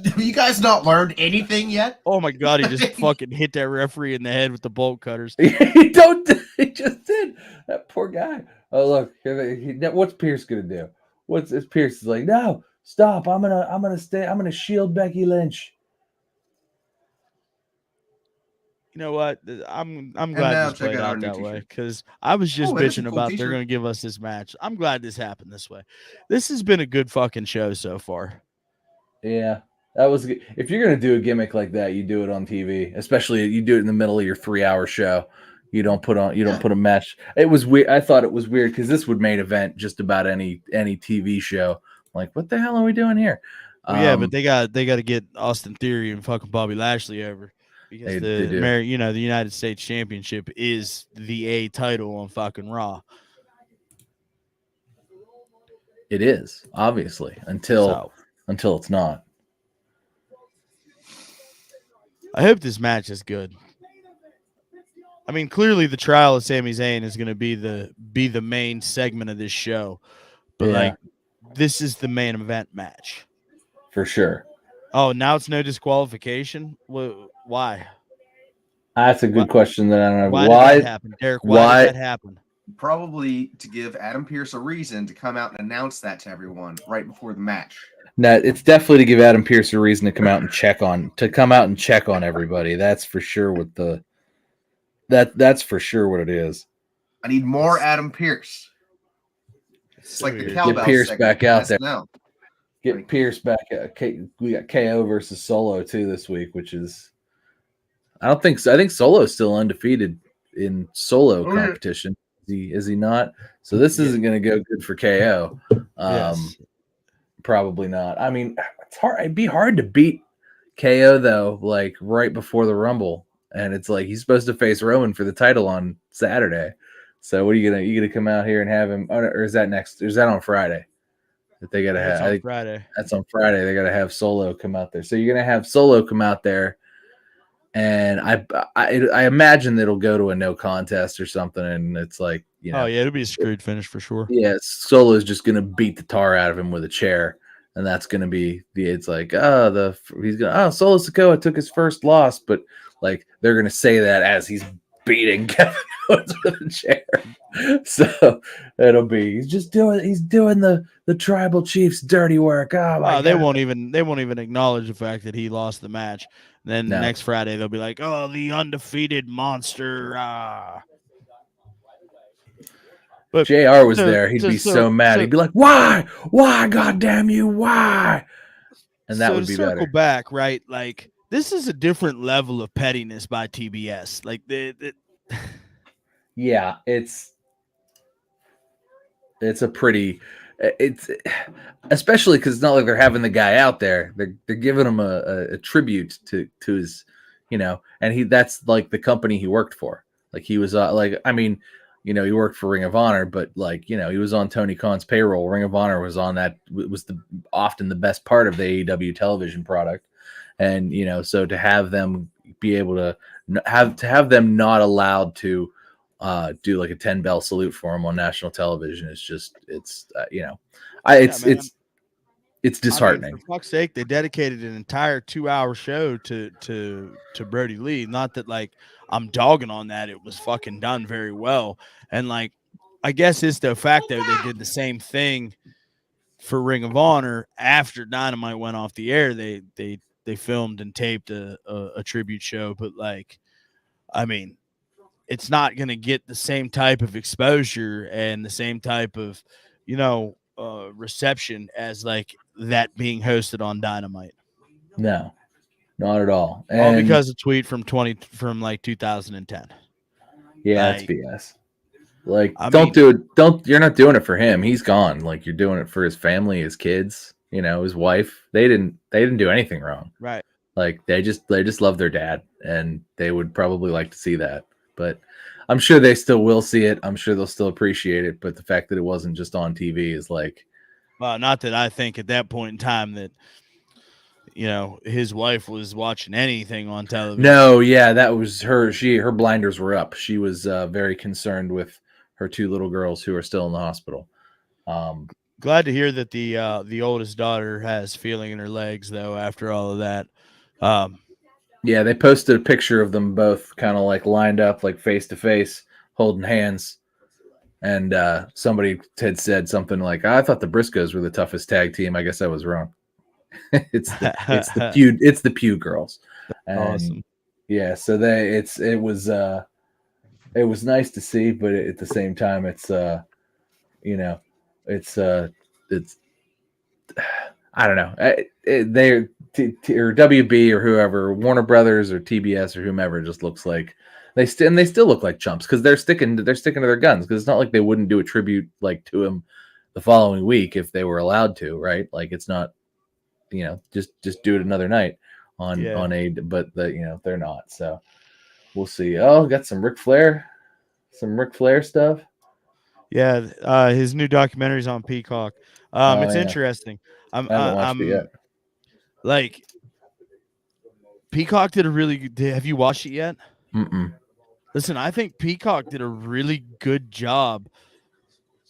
have you guys not learned anything yet? Oh my god, he just fucking hit that referee in the head with the bolt cutters. He just did. That poor guy. Oh look, what's Pearce gonna do? Pearce is like, no, stop. I'm gonna shield Becky Lynch. You know what? I'm glad this played out that way because I was just bitching about they're going to give us this match. I'm glad this happened this way. This has been a good fucking show so far. Yeah, that was good. If you're going to do a gimmick like that, you do it on TV, especially you do it in the middle of your 3-hour show. You don't put a match. It was weird. I thought it was weird because this would main event just about any TV show. Like, what the hell are we doing here? Well, yeah, but they got to get Austin Theory and fucking Bobby Lashley over. Because the United States Championship is the A title on fucking Raw. It is, obviously, until it's not. I hope this match is good. I mean, clearly the trial of Sami Zayn is going to be the main segment of this show. But like this is the main event match. For sure. Oh, now it's no disqualification? Why? That's a good question that I don't know. Why did that happen, Derek? Why did that happen? Probably to give Adam Pearce a reason to come out and announce that to everyone right before the match. No, it's definitely to give Adam Pearce a reason to come out and check on everybody. That's for sure that's for sure what it is. I need more Adam Pearce. It's like the cowbell. Get Pearce back out there. Now. Get Pearce back. We got KO versus Solo too this week, which is I think Solo is still undefeated in solo competition. Is he not? So this isn't going to go good for KO. Yes. Probably not. I mean, it's hard. It'd be hard to beat KO though, like right before the Rumble, and it's like he's supposed to face Roman for the title on Saturday. So what are you gonna come out here and have him? Or is that next? Or is that on Friday? That they gotta have. I think Friday. That's on Friday. They gotta have Solo come out there. So you're gonna have Solo come out there, and I imagine that it'll go to a no contest or something, and it's like Oh yeah, it'll be a screwed finish for sure. Yeah, Solo's just gonna beat the tar out of him with a chair, and that's gonna be it's like Solo Sikoa took his first loss, but like they're gonna say that as he's beating Kevin Owens with a chair. So it'll be he's doing the tribal chief's dirty work. Oh my God. They won't even acknowledge the fact that he lost the match. Then next Friday they'll be like, oh, the undefeated monster. But JR was there. He'd be so mad. He'd be like, why? God damn you, why? And that would be circle better. Back, right? Like this is a different level of pettiness by TBS. Like Yeah, it's a pretty it's especially because it's not like they're having the guy out there. They're giving him a tribute to his, and that's like the company he worked for. Like he was like, I mean, he worked for Ring of Honor, but like, he was on Tony Khan's payroll. Ring of Honor was on that, was often the best part of the AEW television product. And, so to have them be able to have them not allowed to do like a 10 bell salute for him on national television is just, it's it's disheartening. I mean, for fuck's sake, they dedicated an entire 2-hour show to Brody Lee. Not that like I'm dogging on that; it was fucking done very well. And like, I guess it's the fact that they did the same thing for Ring of Honor after Dynamite went off the air. They filmed and taped a tribute show, but like, I mean, it's not going to get the same type of exposure and the same type of, reception as like that being hosted on Dynamite. No, not at all. And all because a tweet from 2010. Yeah, like, it's BS. Like, do it. You're not doing it for him. He's gone. Like, you're doing it for his family, his kids, his wife. They didn't do anything wrong. Right. Like, they just love their dad, and they would probably like to see that. But I'm sure they still will see it. I'm sure they'll still appreciate it. But the fact that it wasn't just on TV is like, well, not that I think at that point in time that his wife was watching anything on television. No, yeah, that was her. Her blinders were up. She was very concerned with her 2 little girls who are still in the hospital. Glad to hear that the oldest daughter has feeling in her legs, though. After all of that, yeah, they posted a picture of them both kind of like lined up, like face to face, holding hands. And somebody had said something like, "I thought the Briscoes were the toughest tag team. I guess I was wrong." it's the Pew girls. And, awesome. Yeah, so it was nice to see, but at the same time, it's I don't know. They're or WB or whoever, Warner Brothers or TBS or whomever, just looks like they still look like chumps because they're sticking to their guns, because it's not like they wouldn't do a tribute like to him the following week if they were allowed to, right? Like, it's not, just do it another night on but they're not. So we'll see. Oh, got some Ric Flair stuff. Yeah, his new documentary's on Peacock. It's interesting. I haven't watched it yet. Like, Peacock did a really good. Have you watched it yet? Mm-mm. Listen, I think Peacock did a really good job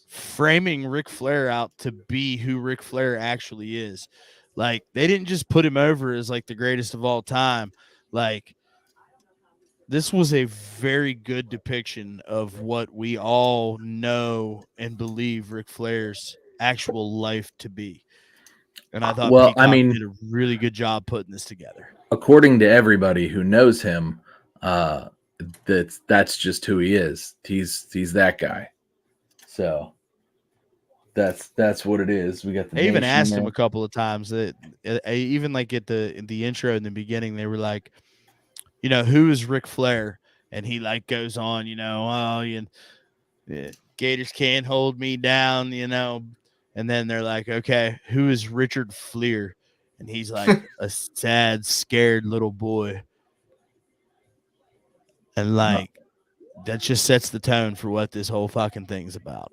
framing Ric Flair out to be who Ric Flair actually is. Like, they didn't just put him over as like the greatest of all time. Like, this was a very good depiction of what we all know and believe Ric Flair's actual life to be. And I thought Peacock did a really good job putting this together. According to everybody who knows him, that's just who he is. He's that guy. So that's what it is. We got the. They even asked him a couple of times that even like at the intro in the beginning, they were like, who is Ric Flair? And he like goes on, Gators can't hold me down, And then they're like, okay, who is Richard Fleer? And he's like a sad, scared little boy. And like, that just sets the tone for what this whole fucking thing's about.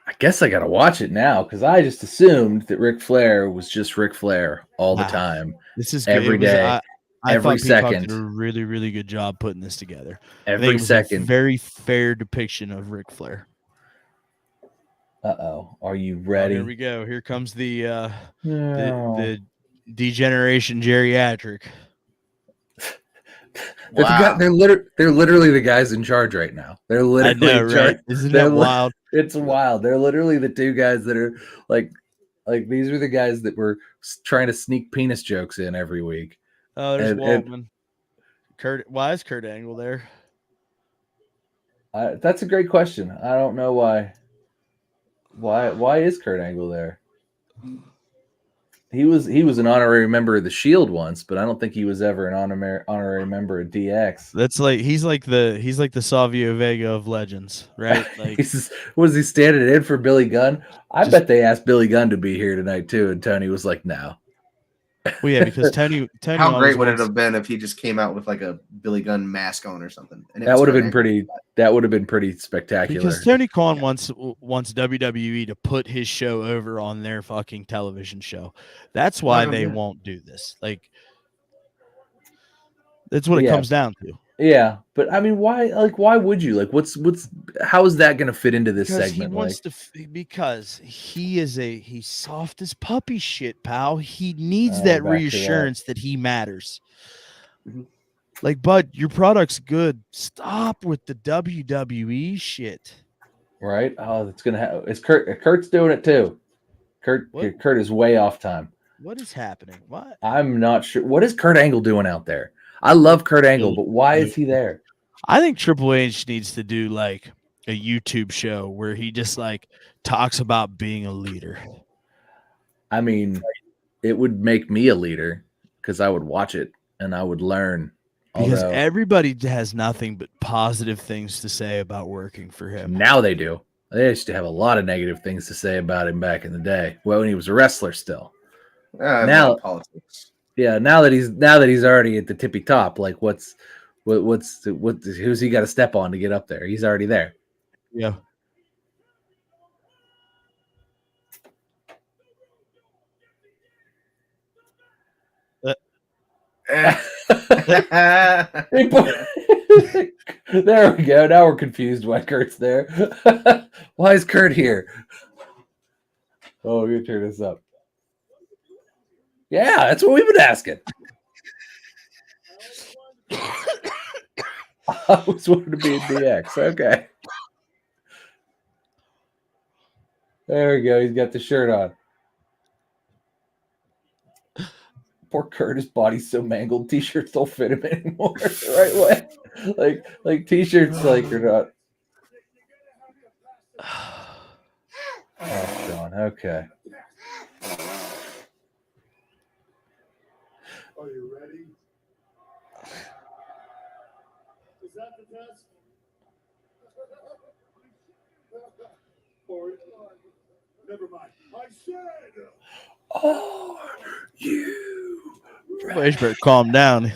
I guess I got to watch it now, because I just assumed that Ric Flair was just Ric Flair all the time. This is every day. I every thought Peacock second. did a really, really good job putting this together. Every second. A very fair depiction of Ric Flair. Uh-oh. Are you ready? Here we go. Here comes the degeneration geriatric. Wow. They're literally the guys in charge right now. They're literally I know, right? Isn't that wild? It's wild. They're literally the 2 guys that are like these are the guys that were trying to sneak penis jokes in every week. Oh, there's Waltman. Why is Kurt Angle there? That's a great question. I don't know why. Why is Kurt Angle there? He was an honorary member of the Shield once, but I don't think he was ever an honorary member of DX. That's like he's like the Savio Vega of Legends, right? Like Was he standing in for Billy Gunn? I bet they asked Billy Gunn to be here tonight too, and Tony was like, "No." Well, yeah, because Tony How great would it wants, have been if he just came out with like a Billy Gunn mask on or something? And That would have been pretty. That would have been pretty spectacular. because Tony Khan wants WWE to put his show over on their fucking television show. That's why they won't do this. Like, that's what it comes down to. Yeah, but I mean, why? Like, why would you? Like, how is that going to fit into this Because segment? he wants to. Because he's soft as puppy shit, pal. He needs that reassurance that he matters. Mhm. Like, bud, your product's good. Stop with the WWE shit. Right? Oh, that's gonna happen. It's Kurt. Kurt's doing it too. Kurt is way off time. What is happening? What? I'm not sure. What is Kurt Angle doing out there? I love Kurt Angle, but why is he there? I think Triple H needs to do like a YouTube show where he just like talks about being a leader. I mean, it would make me a leader because I would watch it and I would learn. Because everybody has nothing but positive things to say about working for him. Now they do. They used to have a lot of negative things to say about him back in the day. Well, when he was a wrestler still. Now politics. Yeah, now that he's already at the tippy top, like who's he got to step on to get up there? He's already there. Yeah. There we go. Now we're confused why Kurt's there. Why is Kurt here? Oh, we're gonna turn this up. Yeah, that's what we've been asking. I was wanting to be in DX. Okay. There we go. He's got the shirt on. Poor Kurt, his body's so mangled. T-shirts don't fit him anymore the right way. Like T-shirts, like are not. Oh, John. Okay. Are you ready? Is that the test? Or never mind. I said. Are you? Wait, better calm down.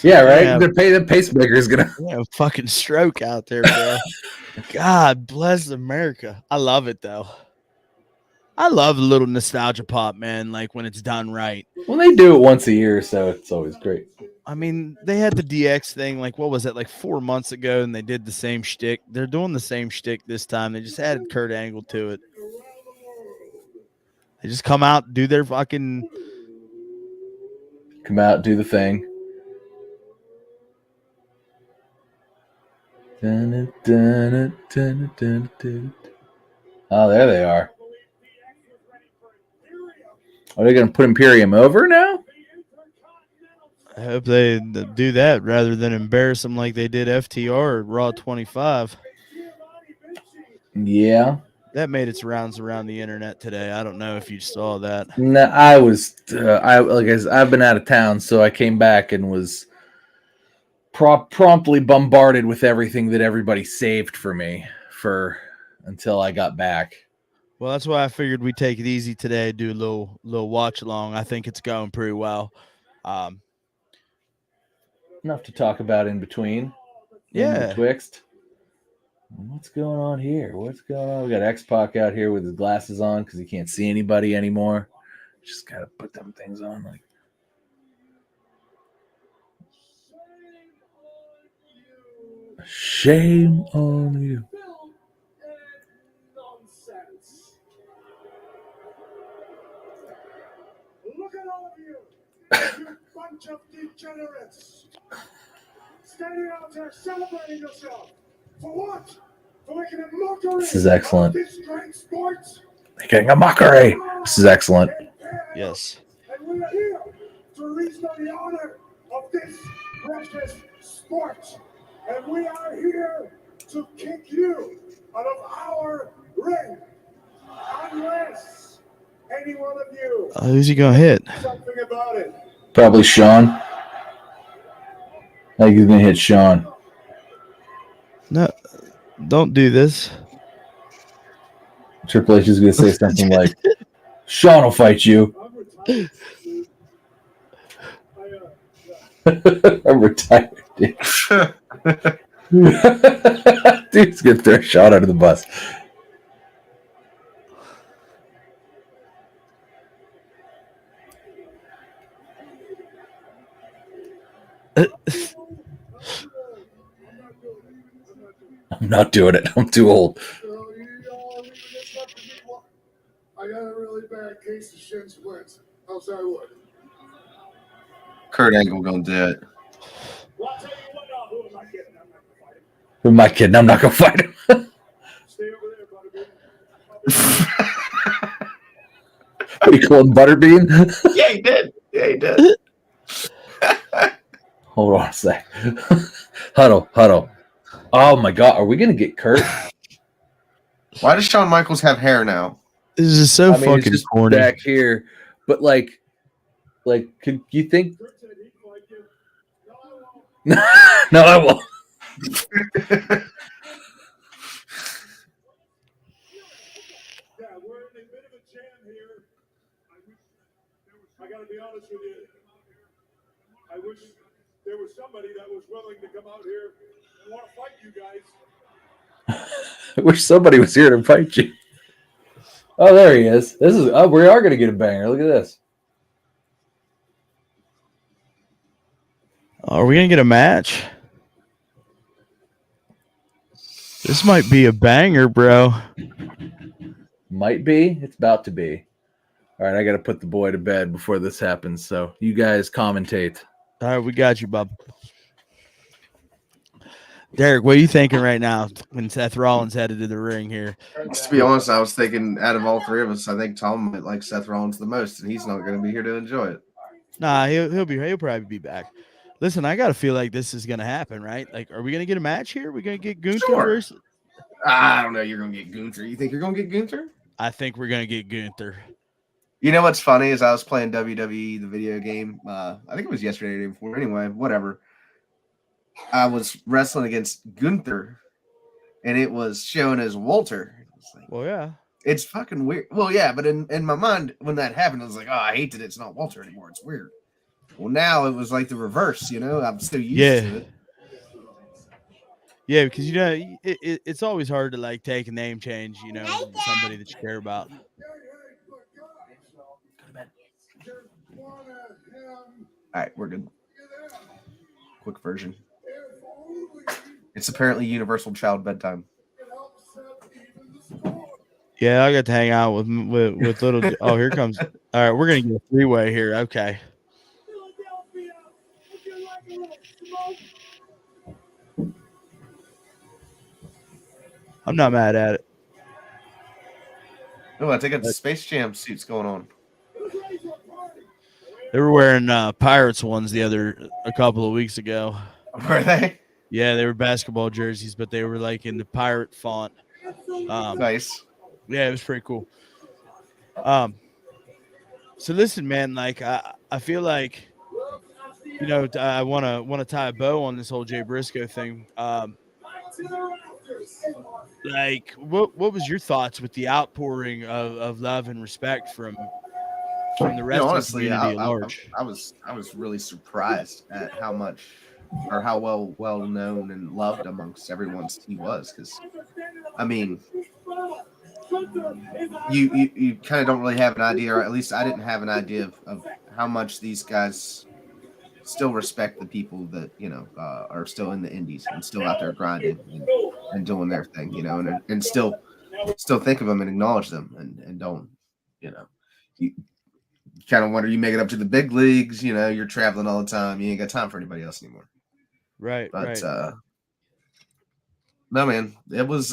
Yeah, right. Yeah. The pacemaker is gonna a fucking stroke out there, bro. God bless America. I love it though. I love a little nostalgia pop, man. Like when it's done right. Well, they do it once a year, so it's always great. I mean, they had the DX thing, like what was it, like 4 months ago, and they did the same shtick. They're doing the same shtick this time. They just added Kurt Angle to it. They just come out, do their fucking do the thing. Oh, there they are. Are they going to put Imperium over now? I hope they do that rather than embarrass them like they did FTR at Raw 25. Yeah. That made its rounds around the internet today. I don't know if you saw that. No, I've been out of town, so I came back and was promptly bombarded with everything that everybody saved for me until I got back. Well, that's why I figured we'd take it easy today, do a little watch along. I think it's going pretty well. Enough to talk about in between. Yeah. Betwixt. What's going on here? What's going on? We got X-Pac out here with his glasses on because he can't see anybody anymore. Just gotta put them things on. Like, shame on you. Look at all of you, you bunch of degenerates. Standing out there celebrating yourself. For what? For making a mockery. This is excellent. This great sport. Making a mockery. This is excellent. Yes. And we are here to restore the honor of this precious sport. And we are here to kick you out of our ring. Unless a any one of you. Who's he gonna hit? Something about it. Probably Sean. I think he's gonna hit Sean. No, don't do this. Triple H is gonna say something like, "Sean will fight you." I'm retired. I'm retired, dude. Dude's gonna throw Sean under the bus. I'm not doing it. I'm too old. I got a really bad case of shin splints. Else I would. Kurt Angle gonna do it. Well, I'll tell you what, who am I kidding? I'm not gonna fight him. Who am I kidding? I'm not gonna fight him. Stay over there, Butterbean. What do you call him, Butterbean? Yeah, he did. Yeah, he did. Hold on a sec. Huddle. Oh my God, are we gonna get Kurt? Why does Shawn Michaels have hair now? This is so I mean, fucking it's just corny. back here, but like, could you think? Kurt said he'd fight you. No, I won't. No, I won't. Yeah, we're in a bit of a jam here. I gotta be honest with you. I wish there was somebody that was willing to come out here and want to fight you guys. I wish somebody was here to fight you. Oh, there he is. This is. Oh, we are gonna get a banger. Look at this. Are we gonna get a match? This might be a banger, bro. Might be. It's about to be. All right, I got to put the boy to bed before this happens. So you guys commentate. All right, we got you, bub. Derek, what are you thinking right now when Seth Rollins headed to the ring here? To be honest, I was thinking out of all three of us, I think Tom might like Seth Rollins the most, and he's not going to be here to enjoy it. Nah, he'll probably be back. Listen, I gotta feel like this is gonna happen, right? Like, are we gonna get a match here? Are we gonna get Gunther Sure. versus? I don't know. You're going to get Gunther. You think you're going to get Gunther? I think we're gonna get Gunther. You know what's funny is I was playing WWE, the video game. I think it was yesterday or the day before. Anyway, whatever. I was wrestling against Gunther, and it was showing as Walter. Like, Well, yeah. it's fucking weird. Well, yeah, but in my mind, when that happened, I was like, oh, I hate that it's not Walter anymore. It's weird. Well, now it was like the reverse, you know? I'm still used to it. Yeah, because, you know, it's always hard to, like, take a name change, you know, somebody that you care about. All right, we're good. Quick version. It's apparently universal child bedtime. Yeah, I got to hang out with little. Oh, here comes. All right, we're gonna get a three-way here. Okay. I'm not mad at it. Oh, I think it's Space Jam suits going on. They were wearing Pirates ones a couple of weeks ago. Were they? Yeah, they were basketball jerseys, but they were like in the pirate font. Nice. Yeah, it was pretty cool. So listen, man, like I feel like, you know, I want to tie a bow on this whole Jay Briscoe thing. Like, what was your thoughts with the outpouring of love and respect from the wrestling honestly, community at large? I was really surprised at how much or how well known and loved amongst everyone he was, because I mean, you kind of don't really have an idea, or at least I didn't have an idea of how much these guys still respect the people that, you know, are still in the indies and still out there grinding and doing their thing, you know, and still think of them and acknowledge them and don't, you know, you kind of wonder, you make it up to the big leagues, you know, you're traveling all the time, you ain't got time for anybody else anymore. Right. But no, man, it was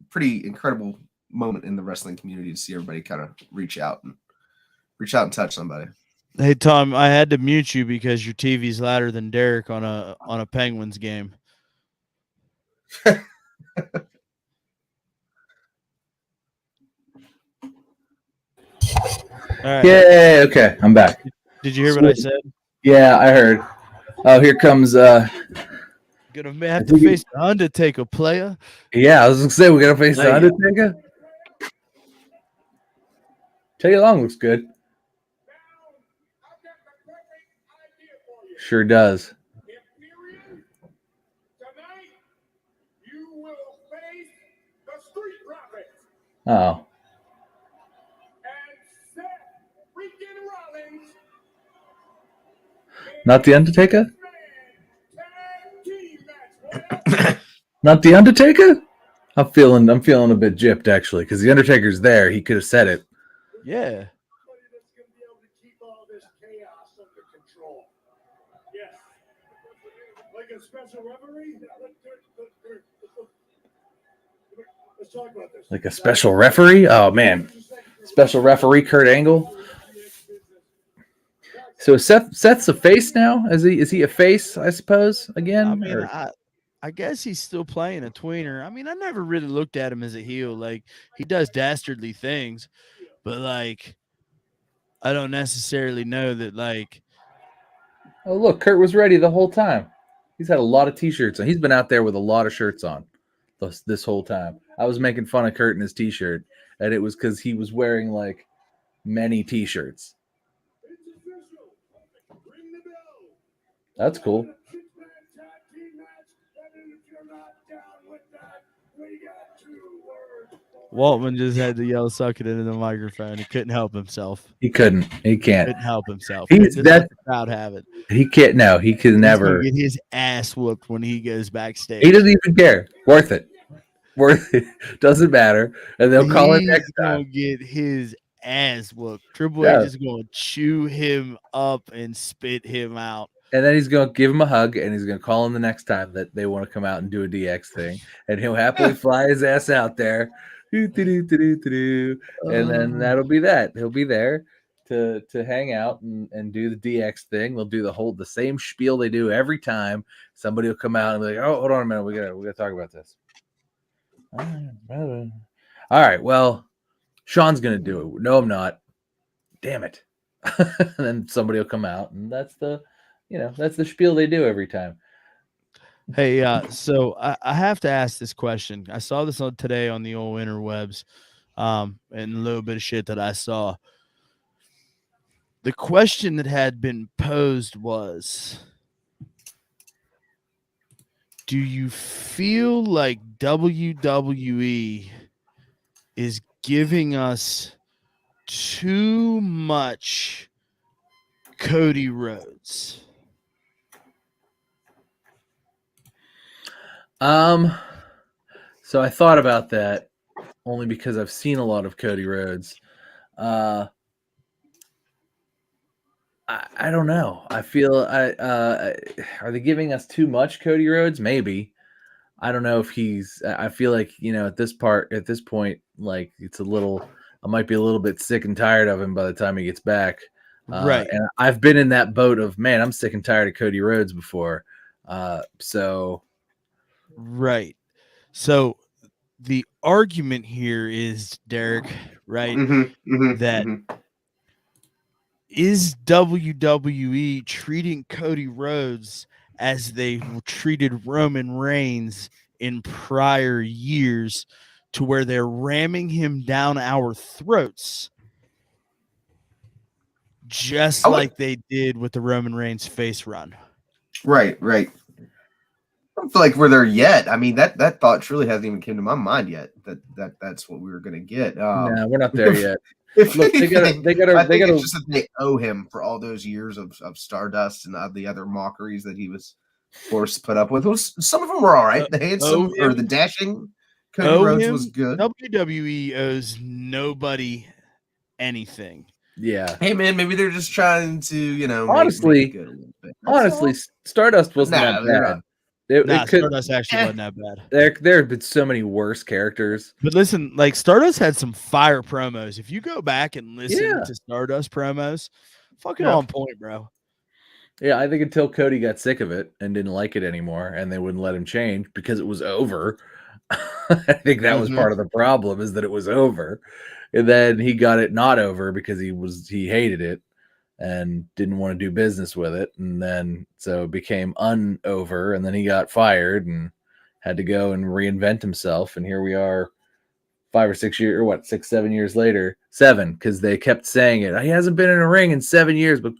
pretty incredible moment in the wrestling community to see everybody kind of reach out and touch somebody. Hey Tom, I had to mute you because your TV's louder than Derek on a Penguins game. All right. Yay! Okay, I'm back. Did you hear what I said? Yeah, I heard. Oh, here comes. Gonna have to think face the Undertaker, player. Yeah, I was gonna say we're gonna face the Hey, Undertaker. Teddy Long looks good. Sure does. Imperium, tonight you will face the Street Profits Oh, and Seth freaking Rollins. not the Undertaker. Tag team match. Not the Undertaker. I'm feeling a bit gypped actually because the Undertaker's there. He could have said it. yeah. Somebody that's going to be able to keep all this chaos under control. Yes. Like a special referee? Let's talk about this. Like a special referee. Oh man, special referee Kurt Angle. So Seth's a face now. Is he a face? I suppose again. I mean, Or- I guess he's still playing a tweener. I mean, I never really looked at him as a heel. Like, he does dastardly things, but like, I don't necessarily know that. Like, oh look, Kurt was ready the whole time. He's had a lot of T-shirts on. He's been out there with a lot of shirts on this whole time. I was making fun of Kurt in his T-shirt, and it was because he was wearing like many T-shirts. That's cool. Waltman just had to yell, "Suck it" into the microphone. He couldn't help himself. He couldn't. He can't. Couldn't help himself. He's Just that. let the crowd have it. He can't. No, he can He's never. gonna get his ass whooped when he goes backstage. He doesn't even care. Worth it. Worth it. Doesn't matter. And they'll call it next Gonna time. get his ass whooped. Triple Yeah. H is gonna chew him up and spit him out. And then he's going to give him a hug, and he's going to call him the next time that they want to come out and do a DX thing. And he'll happily fly his ass out there. And then that'll be that. He'll be there to hang out and do the DX thing. They'll do the same spiel they do every time. Somebody will come out and be like, "Oh, hold on a minute. We gotta talk about this." All right. Well, Sean's going to do it. No, I'm not. Damn it. And then somebody will come out, and that's the spiel they do every time. Hey, so I have to ask this question. I saw this today on the old interwebs, and a little bit of shit that I saw. The question that had been posed was, do you feel like WWE is giving us too much Cody Rhodes? So I thought about that only because I've seen a lot of Cody Rhodes. I don't know. I feel are they giving us too much Cody Rhodes? Maybe. I don't know if I feel like, at this point, like I might be a little bit sick and tired of him by the time he gets back. Right. And I've been in that boat of, man, I'm sick and tired of Cody Rhodes before. Right. So the argument here is, Derek, right, that is WWE treating Cody Rhodes as they treated Roman Reigns in prior years, to where they're ramming him down our throats, just like they did with the Roman Reigns face run. Right. I don't feel like we're there yet. I mean, that thought truly hasn't even came to my mind yet. That's what we were gonna get. No, we're not there yet. If Look, they gotta. it's just that they owe him for all those years of Stardust and the other mockeries that he was forced to put up with. Some of them were all right. The handsome or the dashing Cody Rhodes was good. WWE owes nobody anything. Yeah. Hey man, maybe they're just trying to, honestly, make it good a little bit. That's all. Stardust wasn't that bad. Stardust actually wasn't that bad. There have been so many worse characters. But listen, like, Stardust had some fire promos. If you go back and listen to Stardust promos, fucking on point, bro. Yeah, I think until Cody got sick of it and didn't like it anymore, and they wouldn't let him change because it was over. I think that was part of the problem, is that it was over. And then he got it not over because he hated it and didn't want to do business with it. And then so it became unover, and then he got fired and had to go and reinvent himself. And here we are 5 or 6 years, or what, 6, 7 years later, 7, because they kept saying it. He hasn't been in a ring in 7 years, but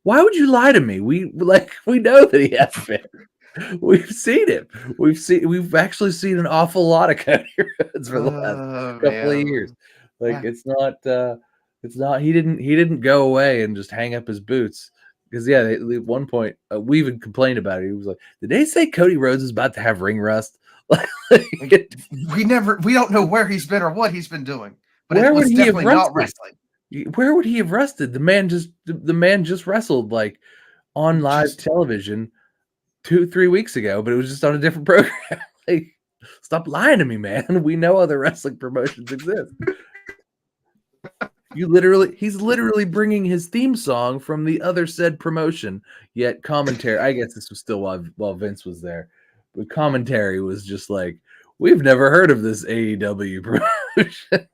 why would you lie to me? We know that he has been. We've seen him. We've actually seen an awful lot of Cody Rhodes for the last couple of years. Like it's not he didn't go away and just hang up his boots. Because at one point we even complained about it. He was like, did they say Cody Rhodes is about to have ring rust? We don't know where he's been or what he's been doing. But where it was would he have definitely not rested? wrestling. Where would he have rested? The man just wrestled like on live television 2-3 weeks ago, but it was just on a different program. Like, stop lying to me, man. We know other wrestling promotions exist. He's literally bringing his theme song from the other said promotion, yet commentary. I guess this was still while Vince was there, but commentary was just like, we've never heard of this AEW promotion.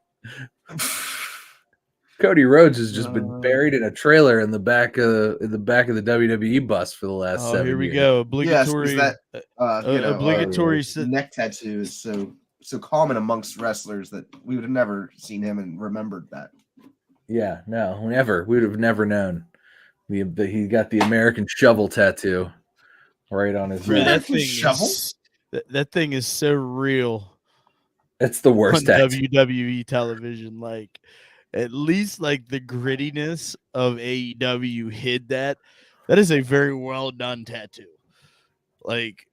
Cody Rhodes has just been buried in a trailer in the back of the WWE bus for the last 7 years. Here we go. Obligatory. Yes, obligatory neck tattoo is so common amongst wrestlers that we would have never seen him and remembered that. Yeah, no, never. We would have never known. He got the American shovel tattoo right on his neck. That thing that thing is so real. It's the worst on tattoo. WWE television. Like, at least like the grittiness of AEW hid that. That is a very well done tattoo. Like,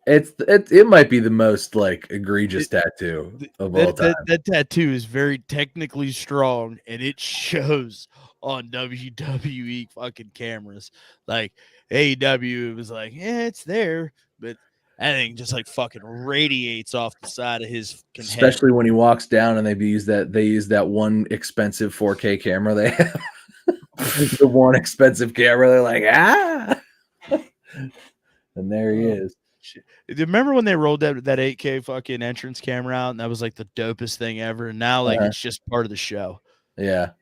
it might be the most like egregious tattoo of all time. That tattoo is very technically strong, and it shows on WWE fucking cameras. Like, AEW was like, yeah, it's there, but that thing just like fucking radiates off the side of his Especially head. when he walks down and they use that one expensive 4K camera they have. The one expensive camera, they're like, and there he is. Remember when they rolled that 8K fucking entrance camera out, and that was like the dopest thing ever, and now like it's just part of the show. Yeah,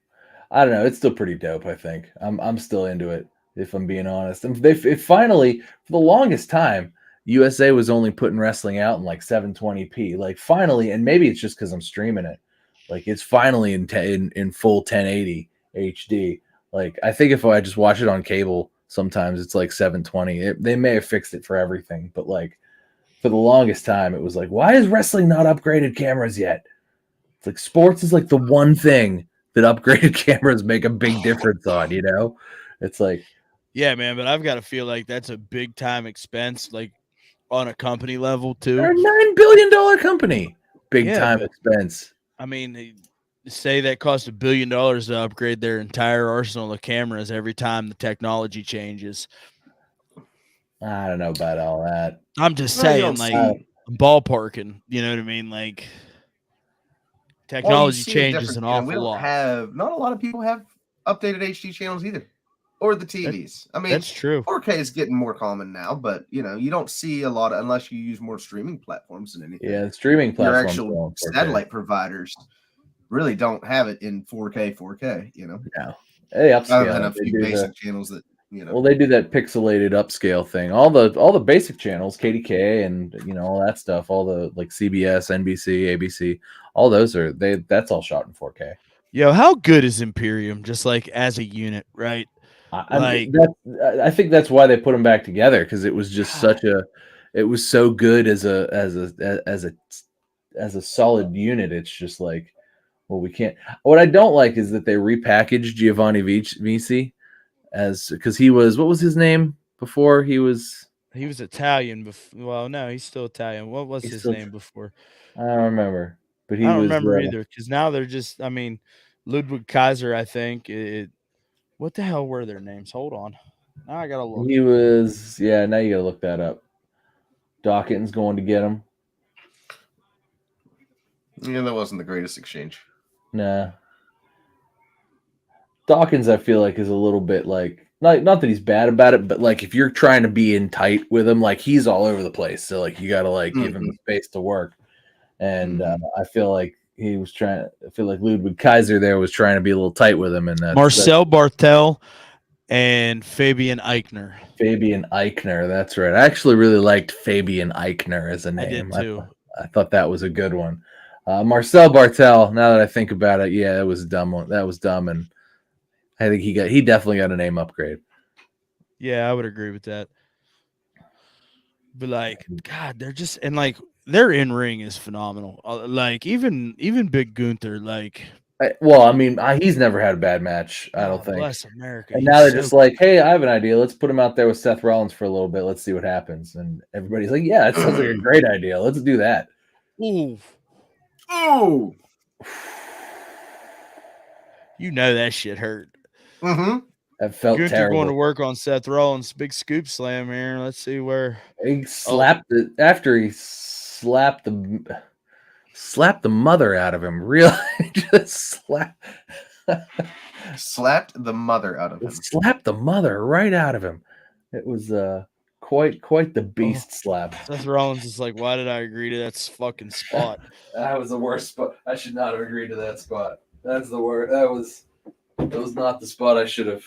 I don't know, it's still pretty dope. I think I'm still into it, if I'm being honest. And it finally, for the longest time, USA was only putting wrestling out in like 720p. Like, finally, and maybe it's just because I'm streaming it, like it's finally in full 1080 HD. Like, I think if I just watch it on cable, sometimes it's like 720. They may have fixed it for everything, but like for the longest time, it was like, why is wrestling not upgraded cameras yet? It's like sports is like the one thing that upgraded cameras make a big difference on, you know? It's like, yeah, man, but I've got to feel like that's a big time expense, like on a company level too. They're a $9 billion company. Big time expense. I mean, say that cost $1 billion to upgrade their entire arsenal of cameras every time the technology changes. I don't know about all that. I'm just saying, like, ballparking. You know what I mean? Like, technology changes an awful lot. Not a lot of people have updated HD channels either, or the TVs. I mean, that's true. 4K is getting more common now, but you don't see a lot unless you use more streaming platforms than anything. Yeah, streaming platforms. Your actual satellite providers really don't have it in 4K. No, they upscale. Other than a few basic channels that. Well, they do that pixelated upscale thing. All the basic channels, KDK and all that stuff, all the like CBS, NBC, ABC, all those that's all shot in 4K. Yo, how good is Imperium just like as a unit, right? I think that's why they put them back together, because it was just it was so good as a solid unit. It's just like, well, we can't. What I don't like is that they repackaged Giovanni Vici because he was, what was his name before? He was Italian before. Well, no, he's still Italian. What was his name before? I don't remember, but I don't remember either, because now they're just, I mean, Ludwig Kaiser, I think. What the hell were their names? Hold on. Now I gotta look. He was, now you gotta look that up. Dawkins going to get him. Yeah, that wasn't the greatest exchange. Nah. Dawkins, I feel like, is a little bit like, not that he's bad about it, but like if you're trying to be in tight with him, like he's all over the place. So like you got to like give him the space to work. And I feel like he was trying. I feel like Ludwig Kaiser there was trying to be a little tight with him, and Marcel Barthel and Fabian Eichner. Fabian Eichner. That's right. I actually really liked Fabian Eichner as a name. I did too. I thought that was a good one. Marcel Bartel. Now that I think about it, yeah, that was a dumb one. That was dumb, and I think he definitely got a name upgrade. Yeah, I would agree with that. But like, God, they're just and like their in ring is phenomenal. Like even Big Gunther, like. He's never had a bad match. I don't think. Bless America. And now they're just like, hey, I have an idea. Let's put him out there with Seth Rollins for a little bit. Let's see what happens. And everybody's like, yeah, it sounds like a great idea. Let's do that. Ooh. Oh. You know that shit hurt. Mm-hmm. That felt Gunther terrible. going to work on Seth Rollins. Big scoop slam here. Let's see where He slapped it after he slapped the mother out of him. Really, just Slapped the mother out of him. Slapped the mother right out of him. It was quite the beast slap. Seth Rollins is like, why did I agree to that fucking spot? That was the worst spot. I should not have agreed to that spot. That's the worst. That was not the spot I should have.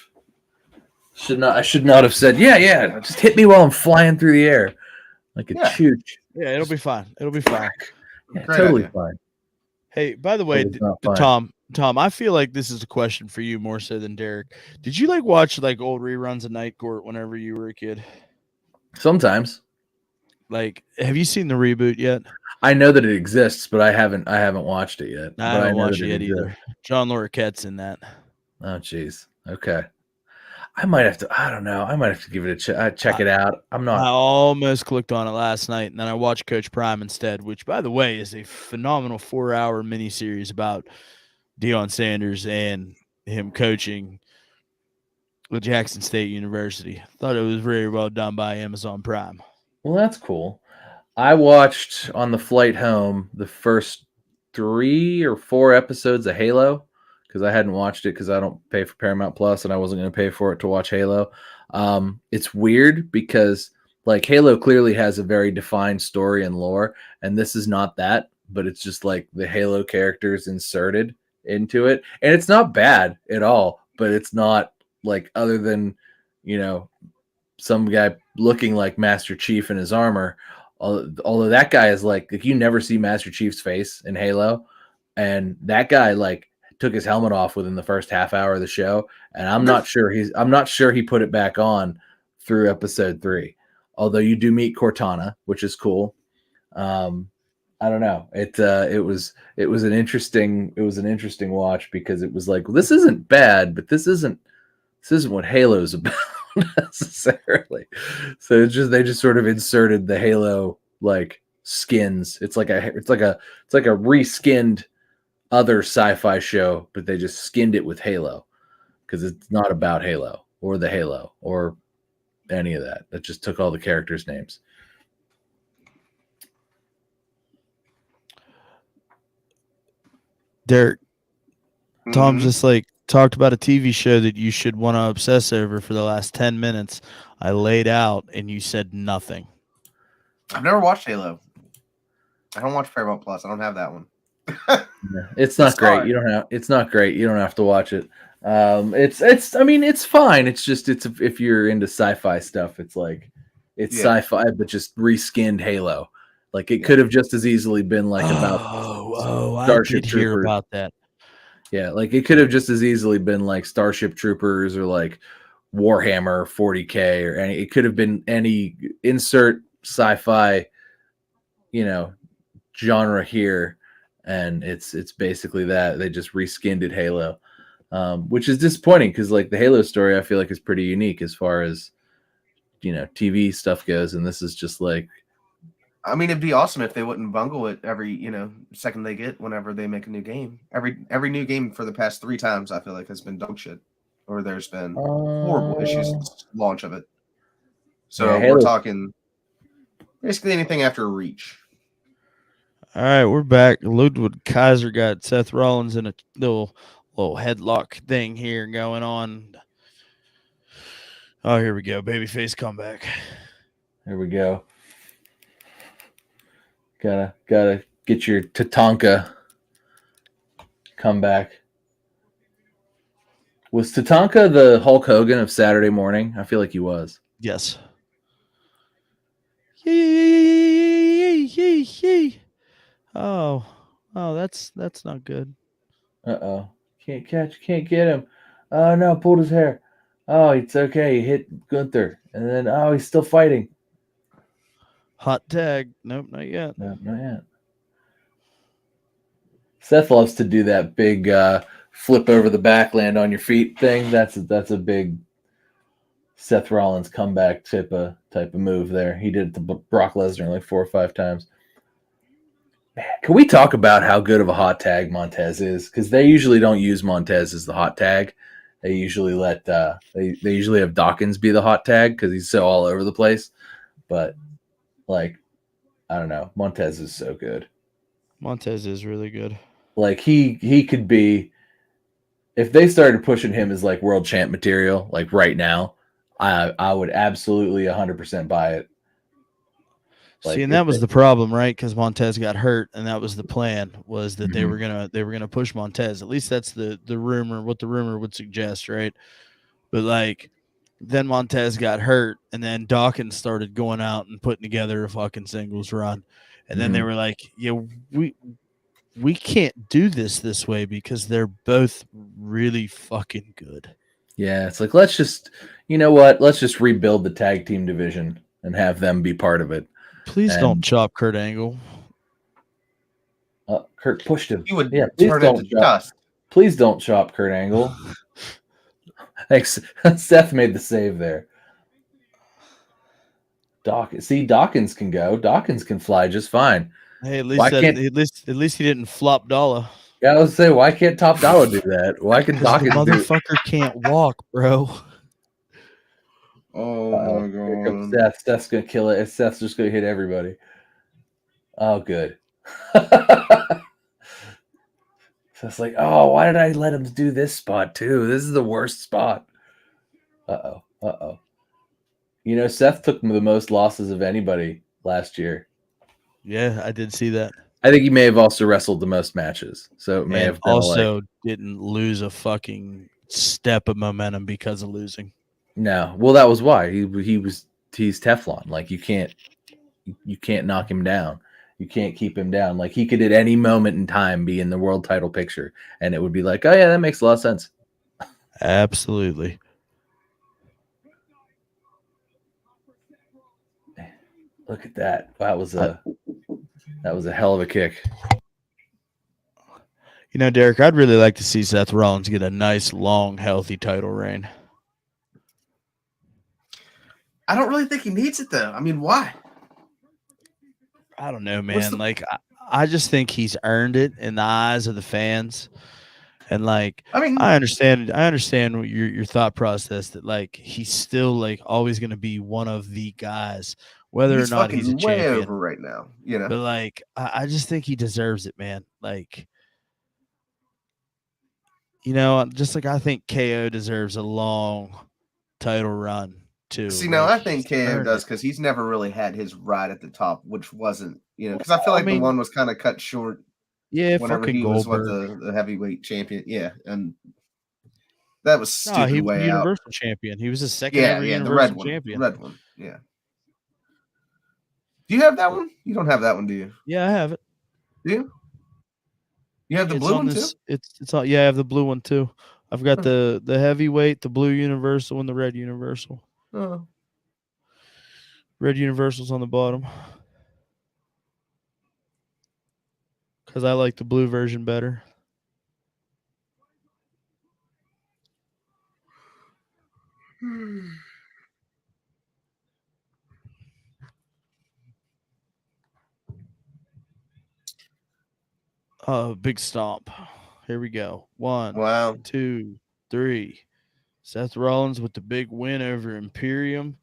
I should not have said, yeah, just hit me while I'm flying through the air like a chooch. Yeah, it'll be fine. It'll be fine. Yeah, totally fine. Hey, by the way, Tom, I feel like this is a question for you more so than Derek. Did you watch old reruns of Night Court whenever you were a kid? Sometimes. Have you seen the reboot yet? I know that it exists, but I haven't watched it yet. I haven't watched it yet either. John Larroquette's in that. Oh, jeez. Okay. I might have to. I don't know. I might have to give it a check it out. I almost clicked on it last night, and then I watched Coach Prime instead, which, by the way, is a phenomenal 4-hour miniseries about Deion Sanders and him coaching with Jackson State University. Thought it was very well done by Amazon Prime. Well, that's cool. I watched on the flight home the first 3 or 4 episodes of Halo, because I hadn't watched it because I don't pay for Paramount Plus and I wasn't going to pay for it to watch Halo. It's weird because Halo clearly has a very defined story and lore, and this is not that, but it's just the Halo characters inserted into it. And it's not bad at all, but it's not other than, some guy looking like Master Chief in his armor. Although that guy is you never see Master Chief's face in Halo, and that guy took his helmet off within the first half hour of the show, and I'm not sure he put it back on through episode 3. Although you do meet Cortana, which is cool. I don't know. It was an interesting watch because it was this isn't bad, but this isn't what Halo's about necessarily. So it's just they just sort of inserted the Halo skins. It's like a reskinned other sci-fi show, but they just skinned it with Halo because it's not about Halo or the Halo or any of that. That just took all the characters' names. Derek, Tom just talked about a TV show that you should want to obsess over for the last 10 minutes. I laid out and you said nothing. I've never watched Halo. I don't watch Paramount Plus. I don't have that one. It's not great. It's not great. You don't have to watch it. It's fine. It's just if you're into sci-fi stuff, it's sci-fi, but just reskinned Halo. It could have just as easily been about Starship Troopers. Hear about that. Yeah, it could have just as easily been Starship Troopers or Warhammer 40K or any. It could have been any insert sci-fi, genre here, and it's basically that they just reskinned it Halo, which is disappointing because the Halo story I feel is pretty unique as far as TV stuff goes, and this is just it'd be awesome if they wouldn't bungle it every, second they get whenever they make a new game. Every new game for the past 3 times I feel has been dog shit, or there's been horrible issues since launch of it. So we're talking basically anything after Reach. All right, we're back. Ludwig Kaiser got Seth Rollins in a little headlock thing here going on. Oh, here we go. Babyface comeback. Here we go. Gotta get your Tatanka. comeback. Was Tatanka the Hulk Hogan of Saturday morning? I feel like he was. Yes. Yee. Oh, that's not good. Uh-oh. Can't catch, can't get him. Oh, no, pulled his hair. Oh, it's okay. He hit Gunther. And then, he's still fighting. Hot tag. Nope, not yet. No, not yet. Seth loves to do that big flip over the back, land on your feet thing. That's a big Seth Rollins comeback type of move there. He did it to Brock Lesnar like 4 or 5 times. Man, can we talk about how good of a hot tag Montez is? Because they usually don't use Montez as the hot tag. They usually let they usually have Dawkins be the hot tag because he's so all over the place. But like, I don't know, Montez is so good. Montez is really good. Like he could be, if they started pushing him as like world champ material, like right now, I would absolutely 100% buy it. See, and that was the problem, right? Because Montez got hurt, and that was the plan, was that they were gonna push Montez. At least that's the rumor, what the rumor would suggest, right? But like, then Montez got hurt, and then Dawkins started going out and putting together a fucking singles run, and then they were like, "Yeah, we can't do this way because they're both really fucking good." Yeah, it's like, let's just, you know what? Let's just rebuild the tag team division and have them be part of it. Please don't chop Kurt Angle. Kurt pushed him. He would please turn don't into chop. dust. Please don't chop Kurt Angle. Thanks. Seth made the save there. Dawkins can go. Dawkins can fly just fine. Hey, at least he didn't flop Dollar. Yeah, I was say, why can't Top Dollar do that? Why can Dawkins the motherfucker can't walk, bro? Oh my god! Here comes Seth. Seth's gonna kill it. Seth's just gonna hit everybody. Oh, good. Seth's like, oh, why did I let him do this spot too? This is the worst spot. Uh-oh. You know, Seth took the most losses of anybody last year. Yeah, I did see that. I think he may have also wrestled the most matches. So it may have been also didn't lose a fucking step of momentum because of losing. No. Well, that was why. He's Teflon. Like you can't knock him down. You can't keep him down. Like he could at any moment in time be in the world title picture and it would be like, oh yeah, that makes a lot of sense. Absolutely. Look at that. That was a hell of a kick. You know, Derek, I'd really like to see Seth Rollins get a nice, long, healthy title reign. I don't really think he needs it, though. I mean, why? I don't know, man. I just think he's earned it in the eyes of the fans. And like, I mean, I understand your thought process that like he's still like always going to be one of the guys, whether or not he's a champion. Way over right now, you know. But like, I just think he deserves it, man. Like, you know, just like I think KO deserves a long title run too. See, now I think KO does because he's never really had his ride at the top, which wasn't, you know, because I feel like the one was kind of cut short. Yeah, whenever he was the heavyweight champion, yeah, and that was stupid. No, he was way the Universal out. champion. He was the second ever Universal champion. Red one, yeah. Do you have that one? You don't have that one, do you? Yeah, I have it. Do you? You have the blue one too? It's all, yeah, I have the blue one too. I've got the heavyweight, the blue Universal, and the red Universal. Oh. Red Universal's on the bottom. Because I like the blue version better. Oh, big stomp. Here we go. 1, 2, 3. Seth Rollins with the big win over Imperium.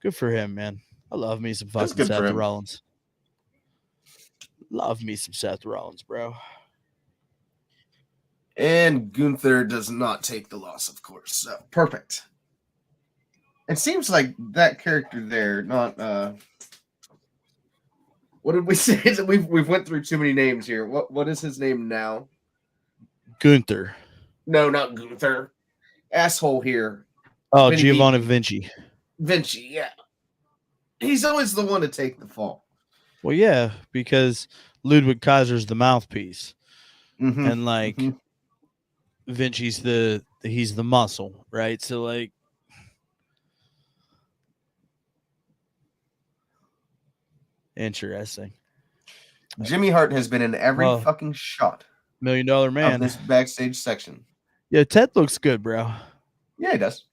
Good for him, man. I love me some fucking Seth Rollins. Love me some Seth Rollins, bro. And Gunther does not take the loss, of course. So perfect. It seems like that character there, not what did we say? We've went through too many names here. What is his name now? Gunther. No, not Gunther. Asshole here. Oh, Vinny Giovanni Vinci. Vinci. Vinci, yeah. He's always the one to take the fall. Well, yeah, because Ludwig Kaiser's the mouthpiece, Mm-hmm. and like Vinci's he's the muscle, right? So like, interesting. Jimmy Hart has been in every fucking shot $1 Million Man of this backstage section. Yeah, Ted looks good, bro. Yeah, he does.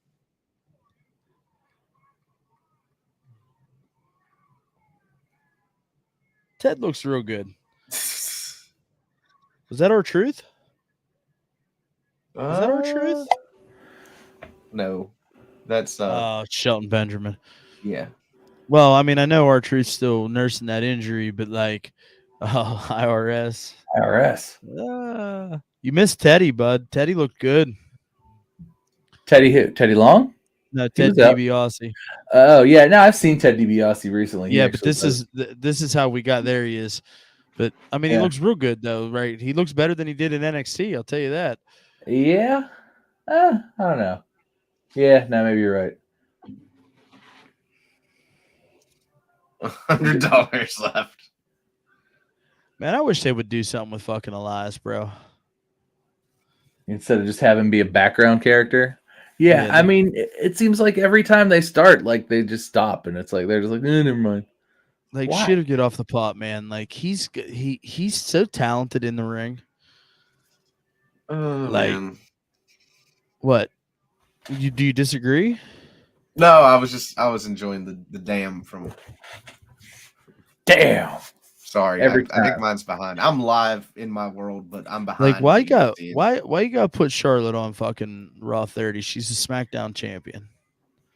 Ted looks real good. Was that our truth? Is that our truth? No. That's Shelton Benjamin. Yeah. Well, I mean, I know our truth's still nursing that injury, but like IRS. You missed Teddy, bud. Teddy looked good. Teddy who? Teddy Long? No, Ted DiBiase. Oh yeah, no, I've seen Ted DiBiase recently. Yeah, but this is how we got there. He is, but I mean, he looks real good though, right? He looks better than he did in NXT. I'll tell you that. Yeah, I don't know. Yeah, no, maybe you're right. $100 left. Man, I wish they would do something with fucking Elias, bro. Instead of just having him be a background character. Yeah, I mean, it seems like every time they start, like they just stop, and it's like they're just like, never mind. Like, shit, get off the pot, man. Like he's so talented in the ring. Like, man. What? Do you disagree? No, I was enjoying the damn from. Damn. Sorry, I think mine's behind. I'm live in my world, but I'm behind. Like, why you got to put Charlotte on fucking Raw 30? She's a SmackDown champion.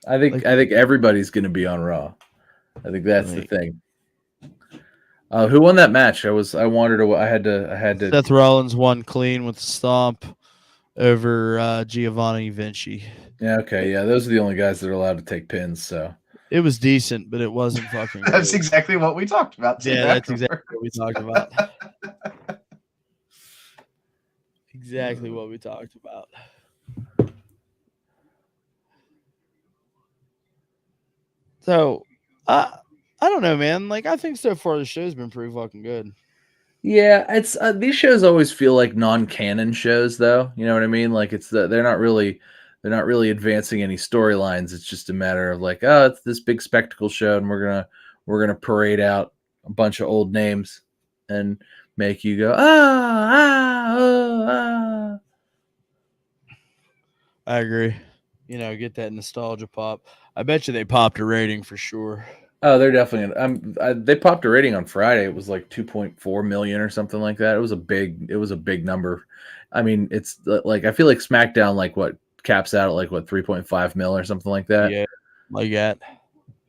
I think everybody's gonna be on Raw. I think that's the thing. Who won that match? I had to. Seth Rollins won clean with the stomp over Giovanni Vinci. Yeah, okay, yeah, those are the only guys that are allowed to take pins. So it was decent, but it wasn't fucking. That's good. Exactly what we talked about. Yeah, that's exactly what we talked about. Exactly what we talked about. So, I don't know, man. Like, I think so far the show's been pretty fucking good. Yeah, it's these shows always feel like non-canon shows, though. You know what I mean? Like they're not really advancing any storylines. It's just a matter of like, oh, it's this big spectacle show, and we're gonna parade out a bunch of old names and make you go ah. I agree. You know, get that nostalgia pop. I bet you they popped a rating for sure. Oh, they're definitely. They popped a rating on Friday. It was like 2.4 million or something like that. It was a big number. I mean, it's like I feel like SmackDown caps out at 3.5 mil or something like that. Yeah, like that.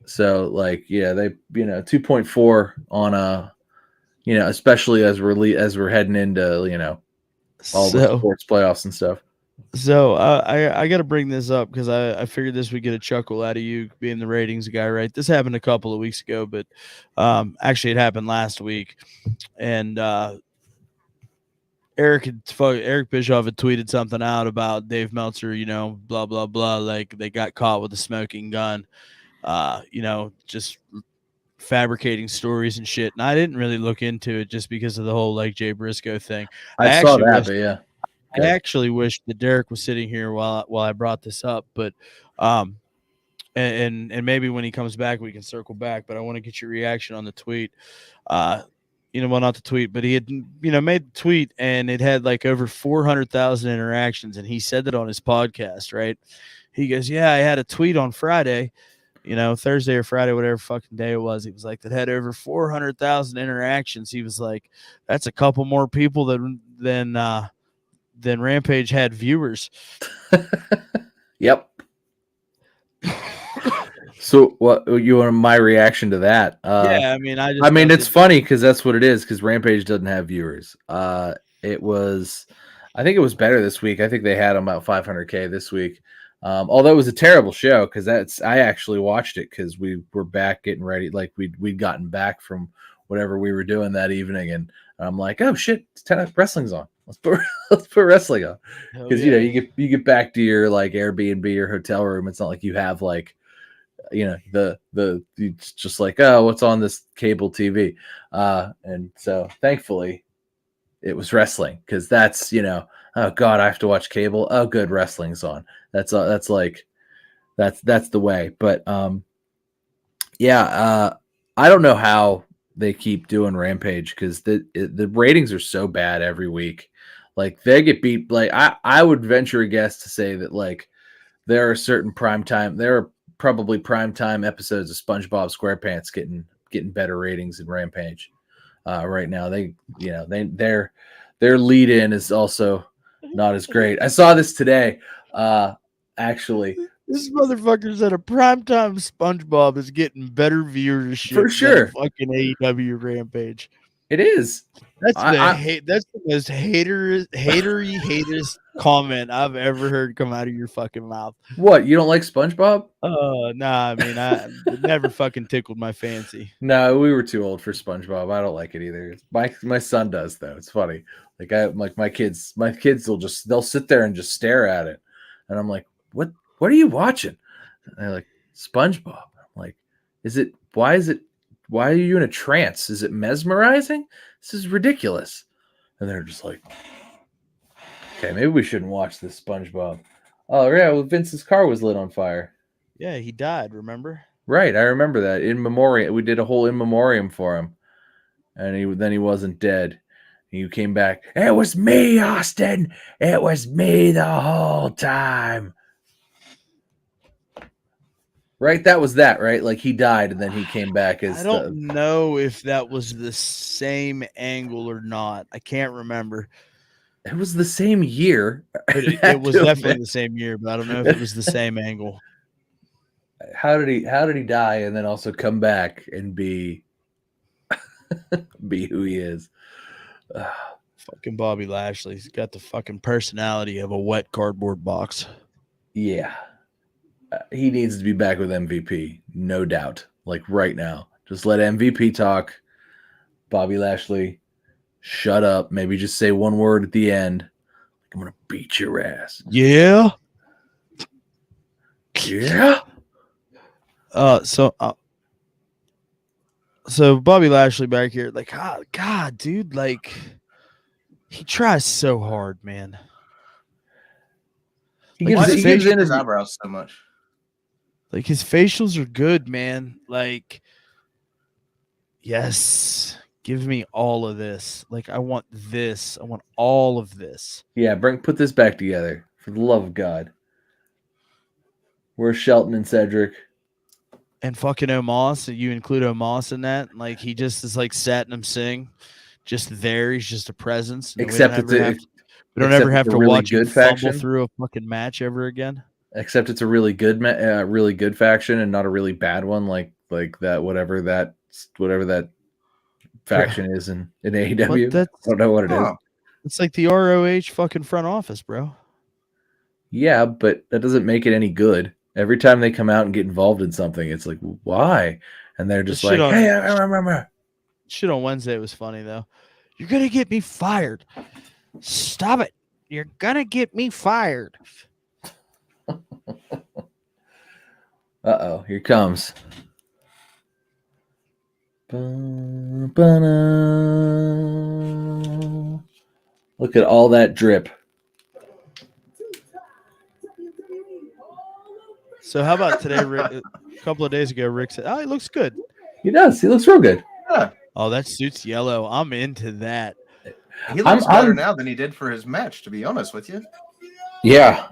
So like, yeah, they 2.4 on especially as we're heading into all the sports playoffs and stuff. So I got to bring this up because I figured this would get a chuckle out of you being the ratings guy, right? This happened a couple of weeks ago, but actually it happened last week, and Eric Bischoff had tweeted something out about Dave Meltzer, blah blah blah, like they got caught with a smoking gun, just fabricating stories and shit. And I didn't really look into it just because of the whole like Jay Briscoe thing. I saw that, but yeah. I actually wish that Derek was sitting here while I brought this up, but and maybe when he comes back we can circle back. But I want to get your reaction on the tweet. Well, not the tweet, but he had made the tweet and it had like over 400,000 interactions, and he said that on his podcast, right? He goes, "Yeah, I had a tweet on Friday, Thursday or Friday, whatever fucking day it was." He was like, that had over 400,000 interactions. He was like, that's a couple more people than Rampage had viewers. Yep. So what you want my reaction to that? Yeah, I mean it's funny because that's what it is, because Rampage doesn't have viewers. I think it was better this week. I think they had about 500K this week. Although it was a terrible show, because I actually watched it because we were back getting ready, like we'd gotten back from whatever we were doing that evening, and I'm like, oh shit, 10 wrestling's on. let's put wrestling on, Hell because yeah. you get back to your like Airbnb or hotel room. It's not like you have like it's just like, oh, what's on this cable TV, and so thankfully it was wrestling, because that's oh god, I have to watch cable. Oh good, wrestling's on. That's like that's the way. But I don't know how they keep doing Rampage, because the ratings are so bad every week. Like they get beat. Like I would venture a guess to say that like there are probably primetime episodes of SpongeBob SquarePants getting better ratings than Rampage right now. Their lead in is also not as great. I saw this today. Actually, This motherfucker's at a primetime SpongeBob is getting better viewership for sure, than fucking AEW Rampage. it is. That's I that's the most haters comment I've ever heard come out of your fucking mouth. What, you don't like SpongeBob? Nah, I mean, it never fucking tickled my fancy. No, we were too old for SpongeBob. I don't like it either. My son does though. It's funny. Like my kids they'll sit there and just stare at it, and I'm like, what are you watching? And they're like, SpongeBob. I'm like, why are you in a trance? Is it mesmerizing? This is ridiculous. And they're just like, okay, maybe we shouldn't watch this SpongeBob. Oh yeah, well, Vince's car was lit on fire. Yeah, he died, remember? Right, I remember that. In memoriam, we did a whole in memoriam for him, and he wasn't dead. You came back. It was me, Austin. It was me the whole time. Right, that was that. Right, like he died and then he came back as. I don't know if that was the same angle or not. I can't remember. It was the same year. It was definitely the same year, but I don't know if it was the same angle. How did he die and then also come back and be who he is? Fucking Bobby Lashley's got the fucking personality of a wet cardboard box. Yeah. He needs to be back with MVP, no doubt. Like right now. Just let MVP talk. Bobby Lashley, shut up. Maybe just say one word at the end. I'm going to beat your ass. Yeah? Yeah? So Bobby Lashley back here, like, oh, God, dude, like, he tries so hard, man. He Like, gives in his eyebrows so much. Like, his facials are good, man. Like, yes, give me all of this. Like, I want this. I want all of this. Yeah, put this back together. For the love of God. Where's Shelton and Cedric? And fucking Omos, you include Omos in that? Like, he just is like setting him sing. Just there. He's just a presence. Except we don't ever have to really watch him good faction. fumble through a fucking match ever again. Except it's a really good faction and not a really bad one, like that whatever that faction is in AEW. I don't know what it is. It's like the ROH fucking front office, bro. Yeah, but that doesn't make it any good. Every time they come out and get involved in something, it's like, why? And they're just like, hey, I remember. Shit on Wednesday was funny, though. You're going to get me fired. Stop it. You're going to get me fired. Uh-oh, here it comes. Look at all that drip. So how about today, Rick? A couple of days ago, Rick said, oh, he looks good. He does. He looks real good. Yeah. Oh, that suit's yellow. I'm into that. He looks better now than he did for his match, to be honest with you. Yeah.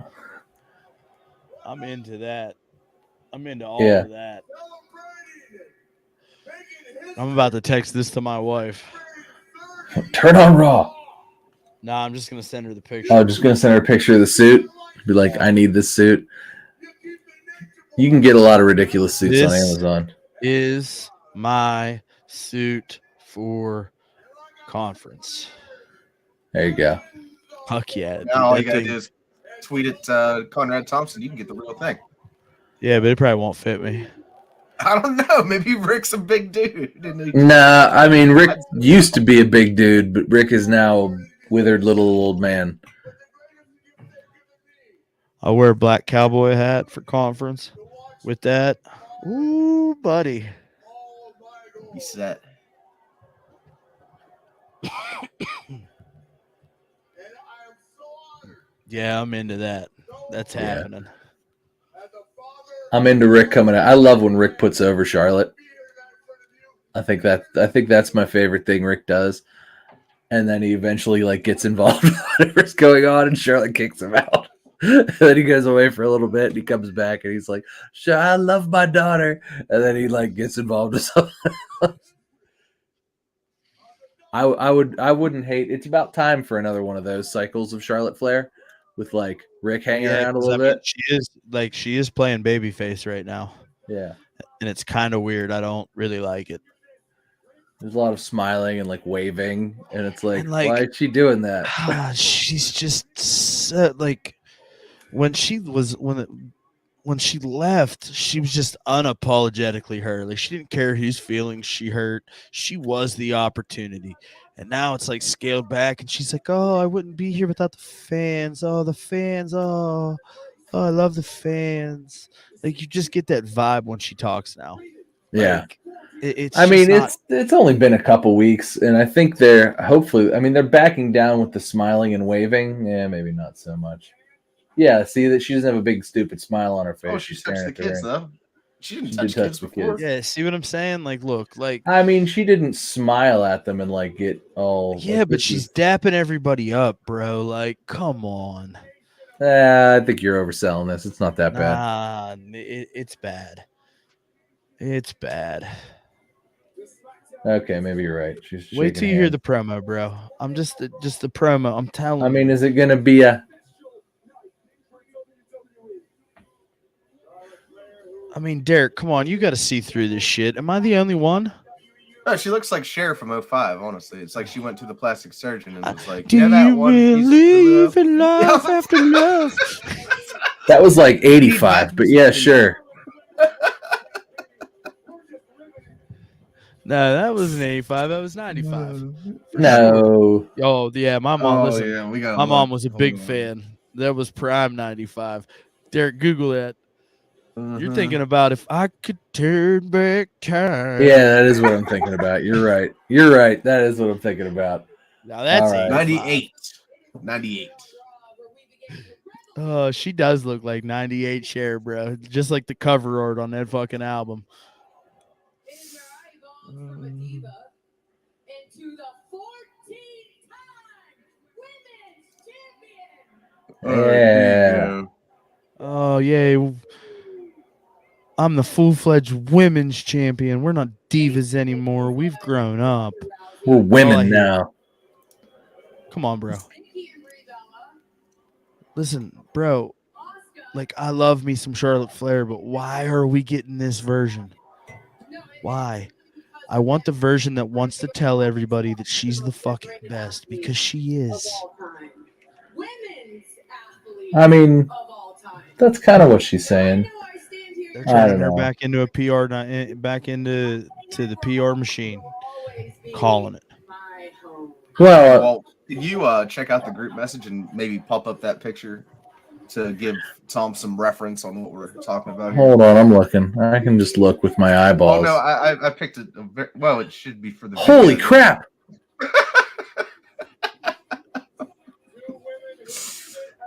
I'm into that. I'm into all of that. I'm about to text this to my wife. Turn on Raw. Nah, I'm just going to send her the picture. Oh, just going to send her a picture of the suit. Be like, I need this suit. You can get a lot of ridiculous suits on Amazon. Is my suit for conference. There you go. Fuck yeah. Now all you got to do is tweet at Conrad Thompson. You can get the real thing. Yeah, but it probably won't fit me. I don't know. Maybe Rick's a big dude. Nah, I mean, Rick used to be a big dude, but Rick is now withered little old man. I wear a black cowboy hat for conference with that. Ooh, buddy. Be set. Yeah, I'm into that. That's Yeah. happening. I'm into Rick coming out. I love when Rick puts over Charlotte. I think that's my favorite thing Rick does. And then he eventually like gets involved with whatever's going on, and Charlotte kicks him out. And then he goes away for a little bit, and he comes back, and he's like, "I love my daughter," and then he like gets involved with something else. I wouldn't hate. It's about time for another one of those cycles of Charlotte Flair, with like Rick hanging around a 'cause, little I mean, bit. she is playing babyface right now, Yeah, and it's kind of weird. I don't really like it. there's a lot of smiling and like waving, and it's like, And, like, why is she doing that? She's just like when she left, she was just unapologetically her. Like she didn't care whose feelings she hurt. She was the opportunity. And now it's like scaled back, and she's like, "Oh, I wouldn't be here without the fans. Oh, the fans. Oh, I love the fans." Like you just get that vibe when she talks now. Yeah. Like, it's. I mean, just not- it's only been a couple weeks, and I think they're hopefully. I mean, they're backing down with the smiling and waving. Yeah, maybe not so much. Yeah, see that she doesn't have a big stupid smile on her face. Oh, she touched the kids though. She didn't She touch did touch kids the before. kids. Yeah, see what I'm saying? Like, look, like. I mean, she didn't smile at them and like get all. Yeah, like, but this she's is- dapping everybody up, bro. Like, come on. I think you're overselling this. It's not that bad. Nah, it's bad. It's bad. Okay, maybe you're right. She's Wait shaking till you hear hands. the promo, bro. I'm just the promo. I'm telling I mean, you. is it gonna be a? I mean, Derek, come on. You got to see through this shit. Am I the only one? No, she looks like Cher from 05, honestly. It's like she went to the plastic surgeon and was like, Do yeah, that you one piece of believe glue." in love after love? That was like Need 85, but yeah, matches. sure. No, that wasn't 85. That was 95. No. Oh, yeah. My mom, Oh, listen, yeah, we got my mom was a big fan. That was prime 95. Derek, Google that. You're thinking about if I could turn back time. Yeah, that is what I'm thinking about. You're right. You're right. That is what I'm thinking about. Now that's All right. 98. 98. Oh, she does look like 98 Cher, bro. Just like the cover art on that fucking album. Yeah. Oh, yeah. I'm the full-fledged women's champion. We're not divas anymore. We've grown up. We're Oh, I women hear- now. Come on, bro. Listen, bro. Like, I love me some Charlotte Flair, but why are we getting this version? Why? I want the version that wants to tell everybody that she's the fucking best, because she is. I mean, that's kind of what she's saying. They're I turning don't her know. back into a PR, back into the PR machine, calling it. Well, Can you check out the group message and maybe pop up that picture to give Tom some reference on what we're talking about here? hold on. I'm looking. I can just look with my Oh eyeballs. no, I picked it. Well, it should be for the. Holy video. crap.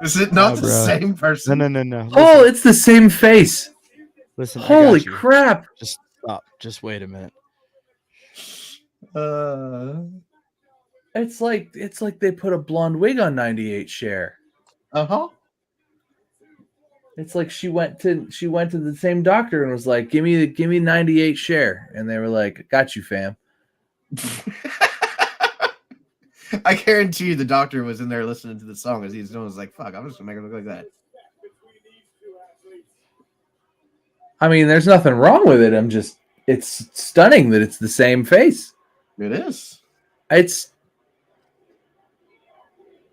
Is it not Nah, the bro. same person? No. Oh, it's the same face. Listen, I Holy got you. crap. Just stop. Just wait a minute. It's like they put a blonde wig on 98 Cher. Uh-huh. It's like she went to the same doctor and was like, give me 98 Cher. And they were like, got you, fam. I guarantee you the doctor was in there listening to the song as he's doing. Was like, fuck, I'm just gonna make it look like that. I mean, there's nothing wrong with it. It's stunning that it's the same face. It is. It's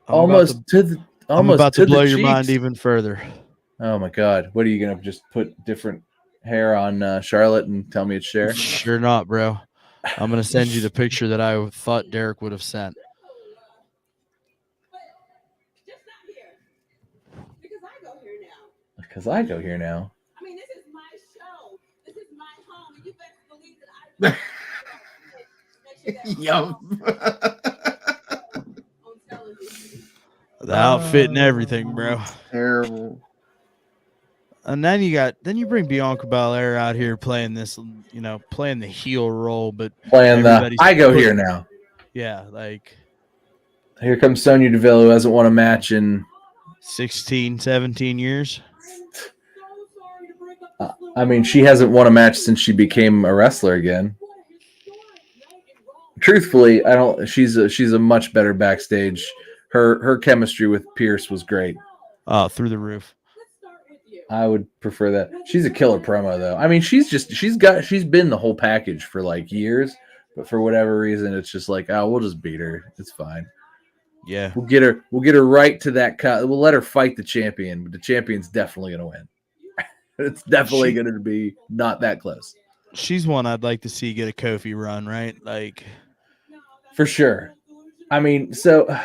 I'm about almost about to the blow your cheeks. mind even further. Oh my god! What are you gonna just put different hair on Charlotte and tell me it's Cher? Sure not, bro. I'm gonna send you the picture that I thought Derek would have sent. Because I go here now. I mean, this is my show. This is my home, and you best believe that I make sure that Yum. on television. The outfit and everything, bro. Terrible. And then you bring Bianca Belair out here playing this, playing the heel role, but Playing the everybody's I go putting- here now. Yeah, like Here comes Sonya Deville, who hasn't won a match in 16, 17 years. I mean, she hasn't won a match since she became a wrestler again. Truthfully, I don't. She's a much better backstage. Her chemistry with Pierce was great. Oh, through the roof. I would prefer that. She's a killer promo though. I mean, she's been the whole package for like years, but for whatever reason, it's just like, oh, we'll just beat her. It's fine. Yeah. We'll get her right to that cut. We'll let her fight the champion, but the champion's definitely gonna win. It's definitely gonna be not that close. She's one I'd like to see get a Kofi run, right? Like For sure. I mean, so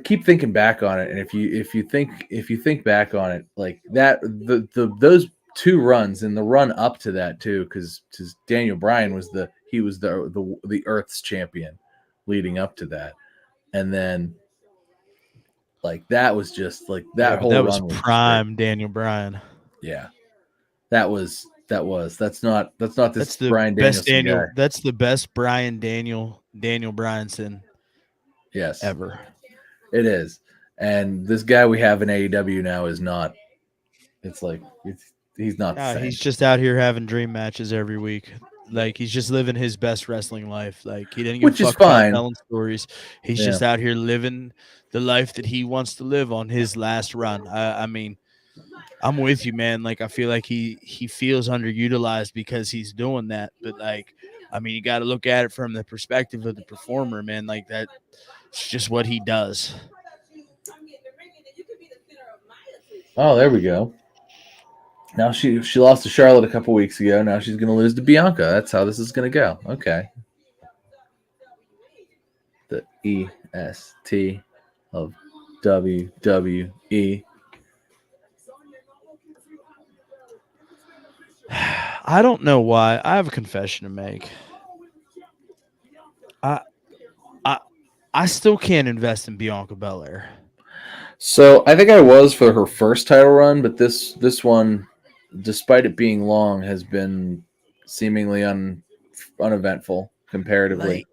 keep thinking back on it, and if you think back on it, like that, those two runs and the run up to that too, because Daniel Bryan was the Earth's champion leading up to that, and then like that was just like that whole that was run was prime great. Daniel Bryan. Yeah, that's not this That's the Bryan best Danielson Daniel. guy. That's the best Daniel Bryanson Yes, ever. it is. And this guy we have in AEW now is not. It's like he's not. The same. He's just out here having dream matches every week. Like he's just living his best wrestling life. Like he didn't give Which a is fuck about fine. telling stories. He's just out here living the life that he wants to live on his last run. I mean, I'm with you, man. Like I feel like he feels underutilized because he's doing that. But like, I mean, you got to look at it from the perspective of the performer, man. Like that's just what he does. Oh, there we go. Now she lost to Charlotte a couple weeks ago. Now she's going to lose to Bianca. That's how this is going to go. Okay. The EST of WWE. I don't know why. I have a confession to make. I still can't invest in Bianca Belair. So I think I was for her first title run, but this one, despite it being long, has been seemingly uneventful comparatively.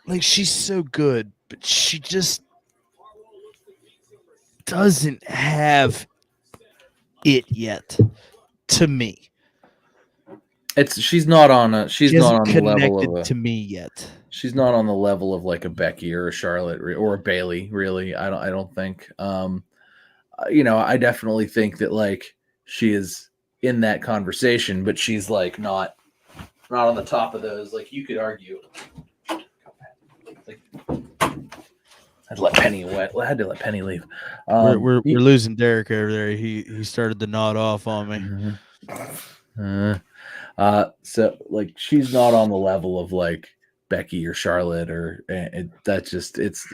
Like she's so good, but she just doesn't have it yet. To me, She's not on the level of to me yet. She's not on the level of like a Becky or a Charlotte or a Bailey, really. I don't think. I definitely think that like she is in that conversation, but she's like not on the top of those. Like you could argue. Like, I had to let Penny leave. We're losing Derek over there. He started to nod off on me. So like she's not on the level of like Becky or Charlotte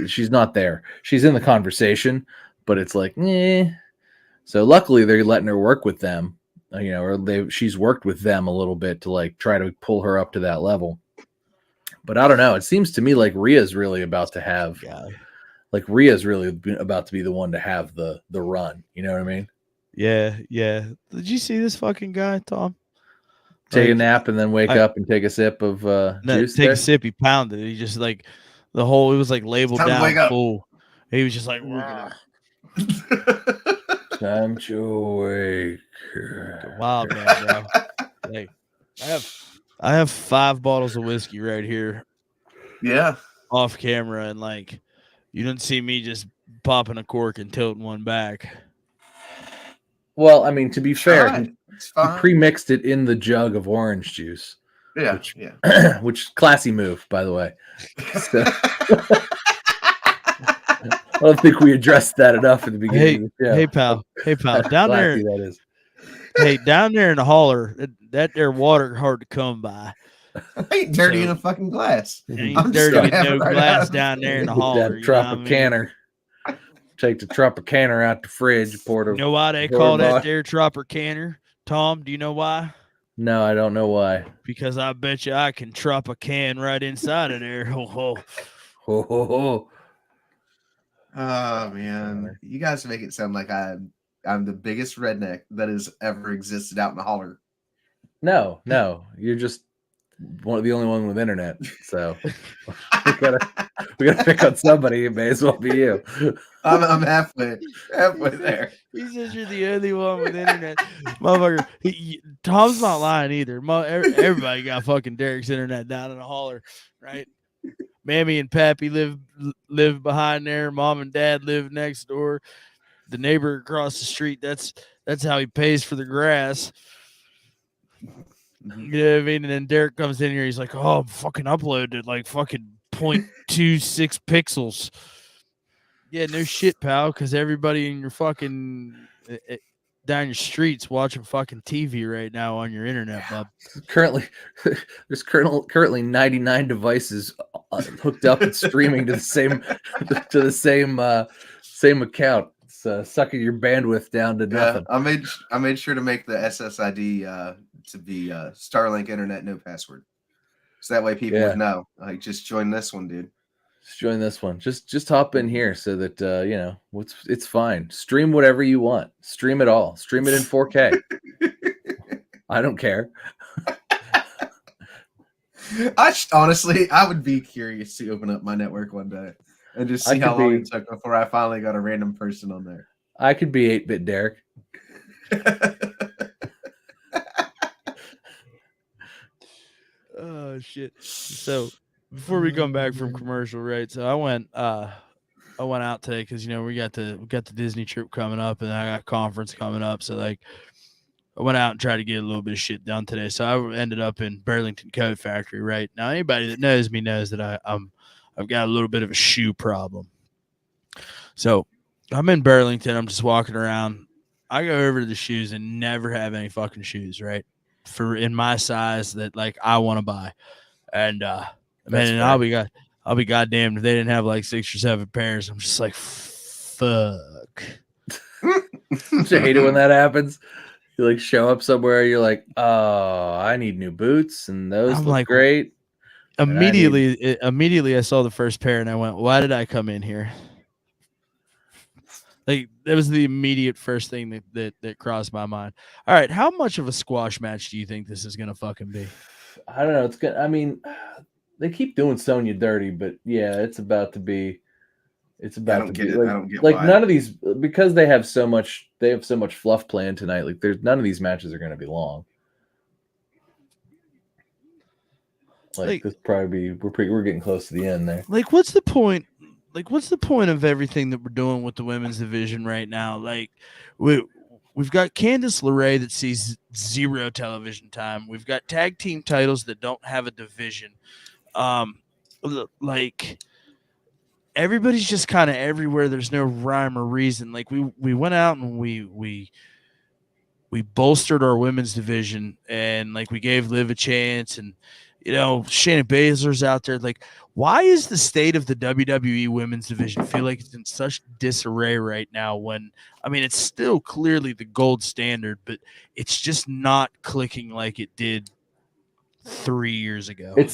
she's not there. She's in the conversation, but it's like, So luckily they're letting her work with them, she's worked with them a little bit to like try to pull her up to that level. But I don't know. It seems to me like Rhea's really about to have, Rhea's really about to be the one to have the run. You know what I mean? Yeah. Did you see this fucking guy, Tom? Take a nap and then wake up and take a sip of juice. Take a sip. He pounded it. He just like it was like labeled down full. He was just like, time to wake. Wild man, bro. Like, I have 5 bottles of whiskey right here. Yeah. Off camera, and like you didn't see me just popping a cork and tilting one back. Well, I mean, to be fair, he pre-mixed it in the jug of orange juice. Yeah, which classy move, by the way. So, I don't think we addressed that enough at the beginning. Hey, pal. Down there, that is. Hey, down there in the holler, that there water hard to come by. Ain't dirty in a fucking glass. Ain't dirty with no glass down there in the holler. That Tropicana. Take the Tropicana out the fridge, You know why they call that there Tropper Canner? Tom, do you know why? No, I don't know why. Because I bet you I can drop a can right inside of there. Ho ho. Ho, ho, ho. Oh man, you guys make it sound like I'm the biggest redneck that has ever existed out in the holler. No, you're just the only one with internet. So we gotta pick on somebody. It may as well be you. I'm halfway there. He says you're the only one with internet, motherfucker. Tom's not lying either. Everybody got fucking Derek's internet down in the holler, right? Mammy and Pappy live behind there. Mom and Dad live next door. The neighbor across the street, that's how he pays for the grass. You know what I mean? And then Derek comes in here. He's like, "Oh, I'm fucking uploaded like fucking 0.26 pixels." Yeah, no shit, pal. Because everybody in your fucking down your streets watching fucking TV right now on your internet, bub. Currently, there's currently 99 devices hooked up and streaming to the same account. It's sucking your bandwidth down to nothing. I made sure to make the SSID to be Starlink Internet no password, so that way people would know. Like, just join this one, dude. Just join this one. Just hop in here so that it's fine. Stream whatever you want. Stream it all. Stream it in 4K. I don't care. Honestly, I would be curious to open up my network one day and just see how long it took before I finally got a random person on there. I could be 8-bit Derek. Oh shit. So before we come back from commercial, right? So I went out today because we got the Disney trip coming up, and I got conference coming up. So like, I went out and tried to get a little bit of shit done today. So I ended up in Burlington Coat Factory. Right now, anybody that knows me knows that I've got a little bit of a shoe problem. So I'm in Burlington. I'm just walking around. I go over to the shoes and never have any fucking shoes, right? For in my size that like I want to buy, and man, I'll be goddamned if they didn't have like 6 or 7 pairs. I'm just like, fuck. Don't you hate it when that happens? You like show up somewhere, you're like, oh, I need new boots, and those look like, great. Immediately, I saw the first pair, and I went, "Why did I come in here?" Like, that was the immediate first thing that crossed my mind. All right, how much of a squash match do you think this is gonna fucking be? I don't know. It's good. I mean, they keep doing Sonya dirty, but yeah, it's about to be. It's about to be. I don't get like why. None of these, because they have so much fluff planned tonight. Like, there's none of these matches are going to be long. Like this probably we're getting close to the end there. Like, what's the point? Like, what's the point of everything that we're doing with the women's division right now? Like, we've got Candice LeRae that sees 0 television time. We've got tag team titles that don't have a division. Like, everybody's just kind of everywhere. There's no rhyme or reason. Like, we went out and we bolstered our women's division, and like we gave Liv a chance, and Shayna Baszler's out there. Like, why is the state of the WWE women's division feel like it's in such disarray right now when, I mean, it's still clearly the gold standard, but it's just not clicking like it did 3 years ago? It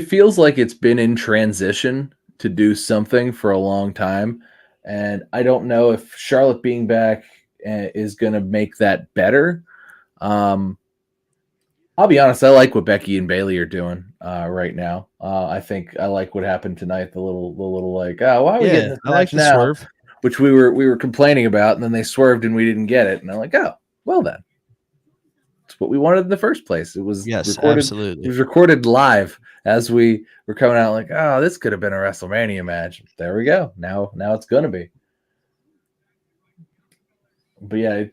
feels like it's been in transition to do something for a long time, and I don't know if Charlotte being back is going to make that better. I'll be honest, I like what Becky and Bayley are doing right now. I think I like what happened tonight. The little like, why are we getting this match like the now? swerve. Which we were complaining about, and then they swerved and we didn't get it. And I'm like, oh, well then. It's what we wanted in the first place. It was recorded, absolutely. It was recorded live as we were coming out like, oh, this could have been a WrestleMania match. There we go. Now it's gonna be. But yeah,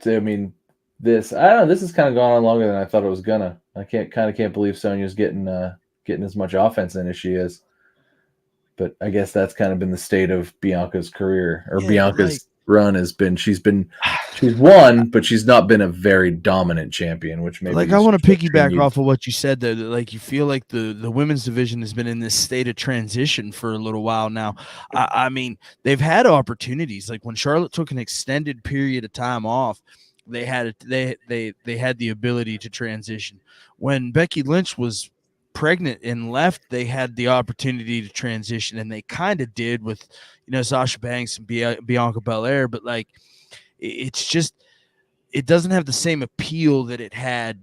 this has kind of gone on longer than I thought it was gonna. I can't believe Sonya's getting as much offense in as she is. But I guess that's kind of been the state of Bianca's career, or Bianca's run has been. She's been She's won, but she's not been a very dominant champion, which maybe Like, I want to piggyback off of what you said, though. That, like, you feel like the women's division has been in this state of transition for a little while now. I mean, they've had opportunities. Like when Charlotte took an extended period of time off, they had the ability to transition. When Becky Lynch was pregnant and left, they had the opportunity to transition, and they kind of did with, Sasha Banks and Bianca Belair. But like, it's just, it doesn't have the same appeal that it had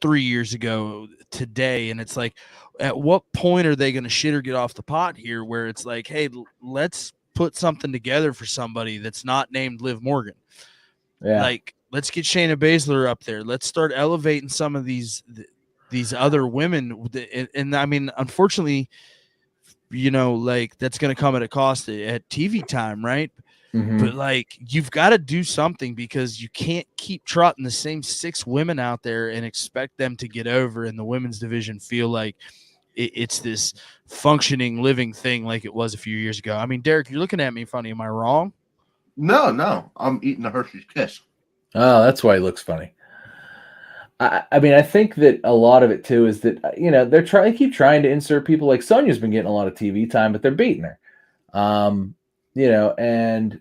3 years ago today. And it's like, at what point are they going to shit or get off the pot here, where it's like, hey, let's put something together for somebody that's not named Liv Morgan. Yeah. Like, let's get Shayna Baszler up there. Let's start elevating some of these other women. And I mean, unfortunately, like, that's going to come at a cost at TV time, right? Mm-hmm. But like, you've got to do something, because you can't keep trotting the same 6 women out there and expect them to get over in the women's division feel like it's this functioning, living thing like it was a few years ago. I mean, Derek, you're looking at me funny. Am I wrong? No, I'm eating a Hershey's Kiss. Oh, that's why he looks funny. I mean, I think that a lot of it too is that they keep trying to insert people. Like Sonya's been getting a lot of TV time, but they're beating her. And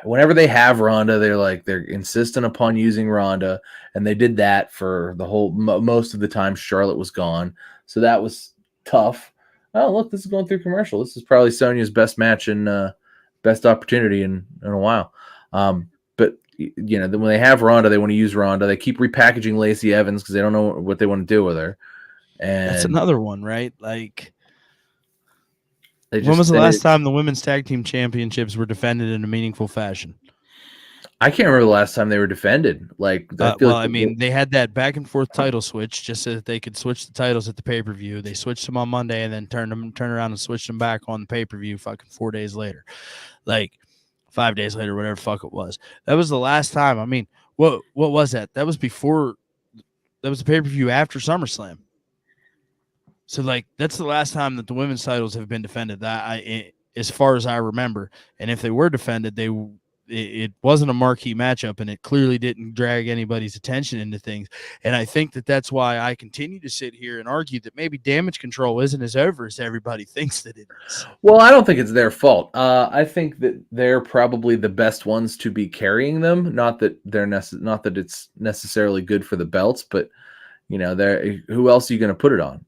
whenever they have Ronda, they're insistent upon using Ronda, and they did that for the whole most of the time Charlotte was gone. So that was tough. Oh, look, this is going through commercial. This is probably Sonya's best match and best opportunity in a while. But then when they have Ronda, they want to use Ronda. They keep repackaging Lacey Evans because they don't know what they want to do with her. And that's another one, right? Like, when was the last time the women's tag team championships were defended in a meaningful fashion? I can't remember the last time they were defended. They had that back and forth title switch just so that they could switch the titles at the pay-per-view. They switched them on Monday and then turn around and switched them back on the pay-per-view fucking 4 days later. Like 5 days later, whatever the fuck it was. That was the last time. I mean, what was that? That was the pay-per-view after SummerSlam. So, like, that's the last time that the women's titles have been defended, as far as I remember. And if they were defended, it wasn't a marquee matchup, and it clearly didn't drag anybody's attention into things. And I think that that's why I continue to sit here and argue that maybe Damage Control isn't as over as everybody thinks that it is. Well, I don't think it's their fault. I think that they're probably the best ones to be carrying them. Not that not that it's necessarily good for the belts, but who else are you going to put it on?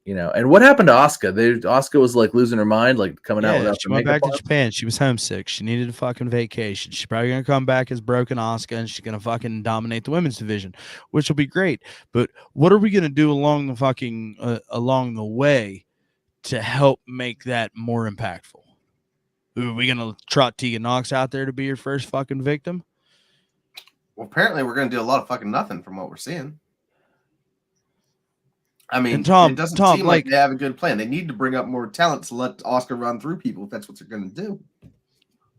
And what happened to Asuka? Asuka was like losing her mind, like coming out without she went back to Japan. She was homesick. She needed a fucking vacation. She's probably going to come back as broken Asuka, and she's going to fucking dominate the women's division, which will be great. But what are we going to do along the way to help make that more impactful? Are we going to trot Tegan Nox out there to be your first fucking victim? Well, apparently we're going to do a lot of fucking nothing from what we're seeing. I mean, it doesn't seem like they have a good plan. They need to bring up more talent to let Asuka run through people if that's what they're going to do.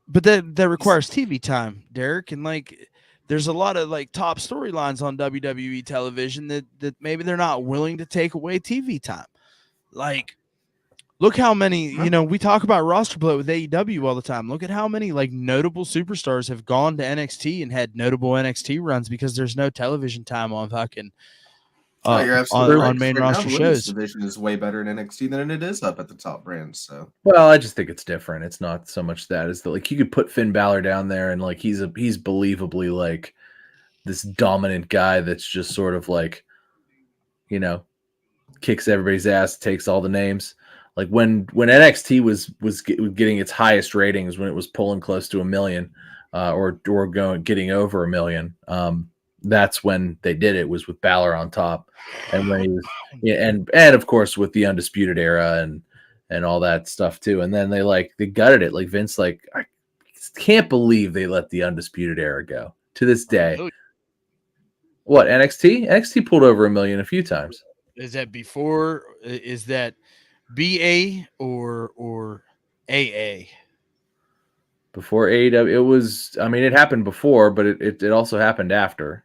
But that requires TV time, Derek. And like, there's a lot of like top storylines on WWE television that maybe they're not willing to take away TV time. Like, look how many, we talk about roster bloat with AEW all the time. Look at how many like notable superstars have gone to NXT and had notable NXT runs because there's no television time on fucking you're absolutely right. On main roster shows. The division is way better in NXT than it is up at the top brands. So, well, I just think it's different. It's not so much that is that like you could put Finn Balor down there and like he's believably like this dominant guy that's just sort of like, kicks everybody's ass, takes all the names. Like when NXT was getting its highest ratings when it was pulling close to 1 million, or getting over 1 million. That's when they did it, was with Balor on top, and when he was, and of course with the Undisputed Era and all that stuff too. And then they gutted it. Like Vince, I can't believe they let the Undisputed Era go to this day. What, NXT? NXT pulled over 1 million a few times. Is that before? Is that BA or AA? Before AEW, it was. I mean, it happened before, but it also happened after.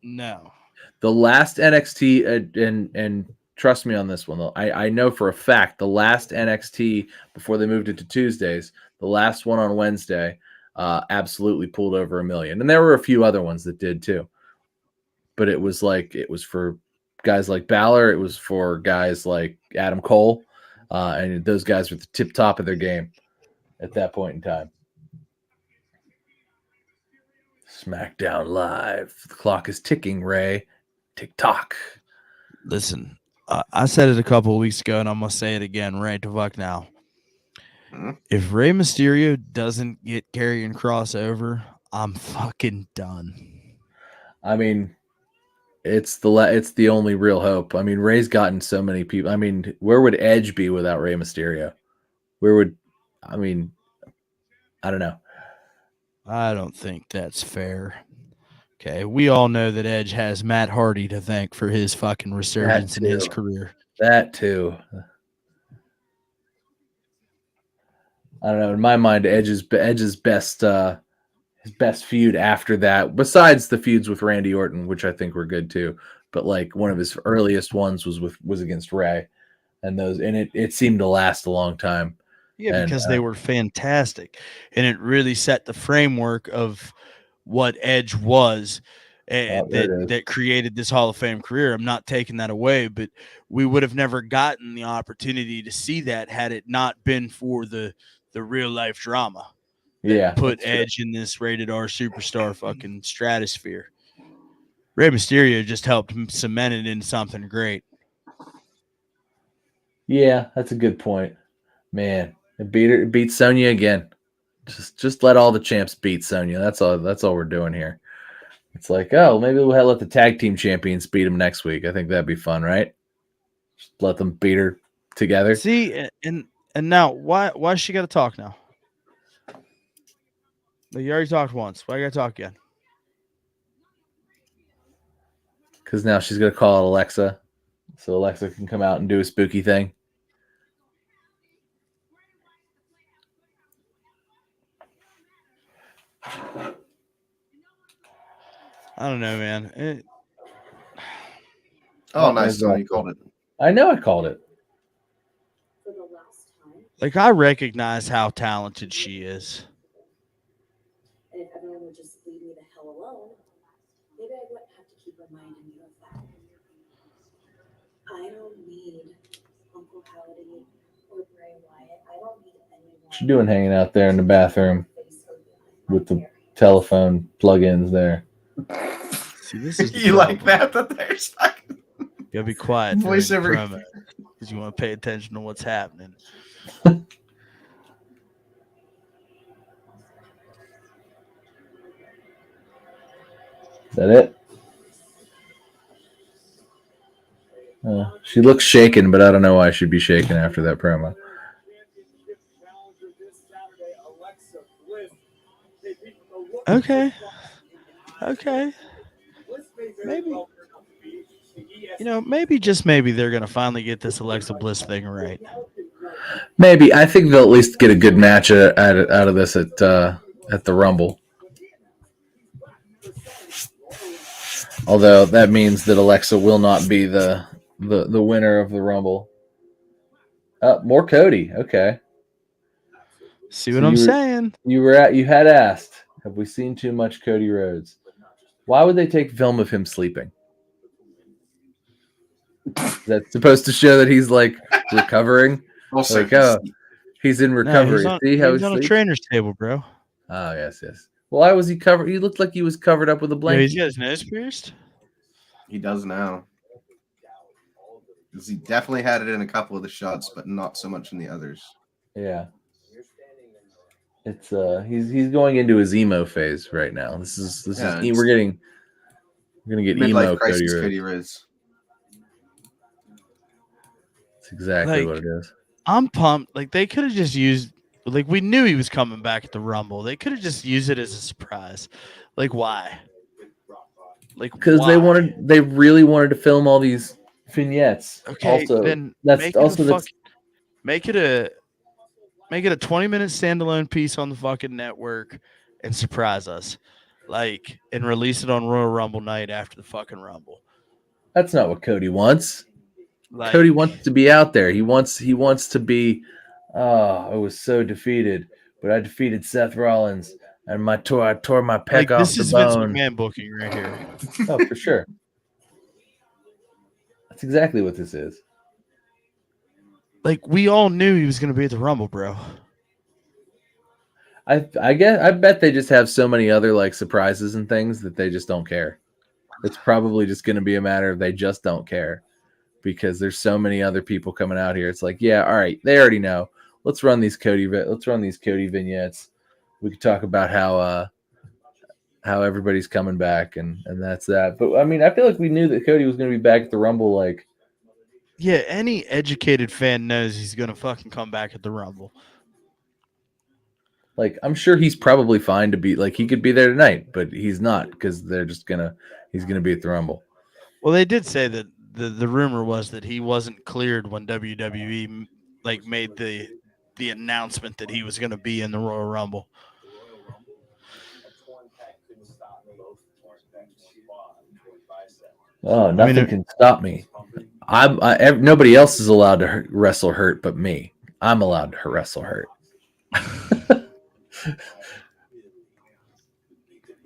No. The last NXT, and trust me on this one, though, I know for a fact the last NXT before they moved it to Tuesdays, the last one on Wednesday, absolutely pulled over 1 million. And there were a few other ones that did too. But it was for guys like Balor. It was for guys like Adam Cole. And those guys were the tip top of their game at that point in time. SmackDown Live. The clock is ticking, Ray. Tick tock. Listen, I said it a couple of weeks ago, and I'm going to say it again right the fuck now. If Rey Mysterio doesn't get Karrion Kross over, I'm fucking done. I mean, it's the only real hope. I mean, Ray's gotten so many people. I mean, where would Edge be without Rey Mysterio? I don't know. I don't think that's fair. Okay, we all know that Edge has Matt Hardy to thank for his fucking resurgence in his career. That too. I don't know. In my mind, Edge's best his best feud after that, besides the feuds with Randy Orton, which I think were good too. But like one of his earliest ones was against Ray, and it seemed to last a long time. Yeah, because they were fantastic, and it really set the framework of what Edge was, that created this Hall of Fame career. I'm not taking that away, but we would have never gotten the opportunity to see that had it not been for the real life drama. Put Edge in this rated R superstar fucking stratosphere. Rey Mysterio just helped cement it into something great. Yeah, that's a good point, man. It beat Sonya again. Just let all the champs beat Sonya. That's all we're doing here. It's like, oh, maybe we'll let the tag team champions beat them next week. I think that'd be fun, right? Just let them beat her together. See, and now why she got to talk now? You already talked once. Why you got to talk again? Because now she's gonna call it Alexa, so Alexa can come out and do a spooky thing. I don't know, man. Nice. So you called it. I know I called it. Like, I recognize how talented she is. And if everyone would just leave me the hell alone, maybe I wouldn't have to keep reminding you of that. I don't need Uncle Howdy or Bray Wyatt. I don't need anyone. What you doing hanging out there in the bathroom with the telephone plugins there? See, this is you like that they're stuck. You gotta be quiet Voiceover. because you want to pay attention to what's happening. Is that it? She looks shaken, but I don't know why she'd be shaken after that promo. Okay. Maybe just maybe they're gonna finally get this Alexa Bliss thing right. Maybe. I think they'll at least get a good match out of this at the Rumble. Although that means that Alexa will not be the winner of the Rumble. More Cody. Okay. See what I'm saying? You had asked, have we seen too much Cody Rhodes? Why would they take film of him sleeping? Is that supposed to show that he's like recovering? Also, he's in recovery. No, See how he's on a trainer's table, bro. Oh, yes. Why was he covered? He looked like he was covered up with a blanket. Yeah, he's got his nose pierced. He does now. He definitely had it in a couple of the shots, but not so much in the others. Yeah. It's he's going into his emo phase right now. We're gonna get midlife emo crisis Cody Rhodes. That's exactly what it is. I'm pumped. Like, they could have just used, like, we knew he was coming back at the Rumble. They could have just used it as a surprise. Like, why? Like, because they really wanted to film all these vignettes. Okay, also, then make it a 20-minute standalone piece on the fucking network and surprise us, like, and release it on Royal Rumble night after the fucking Rumble. That's not what Cody wants. Like, Cody wants to be out there. He wants to be. Oh, I was so defeated, but I defeated Seth Rollins. And I tore my pec Like, off this the is Vince bone. McMahon booking right here. Oh, for sure. That's exactly what this is. Like, we all knew he was going to be at the Rumble, bro. I bet they just have so many other like surprises and things that they just don't care. It's probably just going to be a matter of they just don't care because there's so many other people coming out here. It's like, yeah, all right, they already know. Let's run these Cody vignettes. We could talk about how everybody's coming back and that's that. But I mean, I feel like we knew that Cody was going to be back at the Rumble. Like, Yeah, any educated fan knows he's going to fucking come back at the Rumble. Like, I'm sure he's probably fine to be like he could be there tonight, but he's not because he's gonna be at the Rumble. Well, they did say that the rumor was that he wasn't cleared when WWE like made the announcement that he was going to be in the Royal Rumble. Oh, nothing can stop me. Nobody else is allowed to wrestle hurt but me. I'm allowed to wrestle hurt.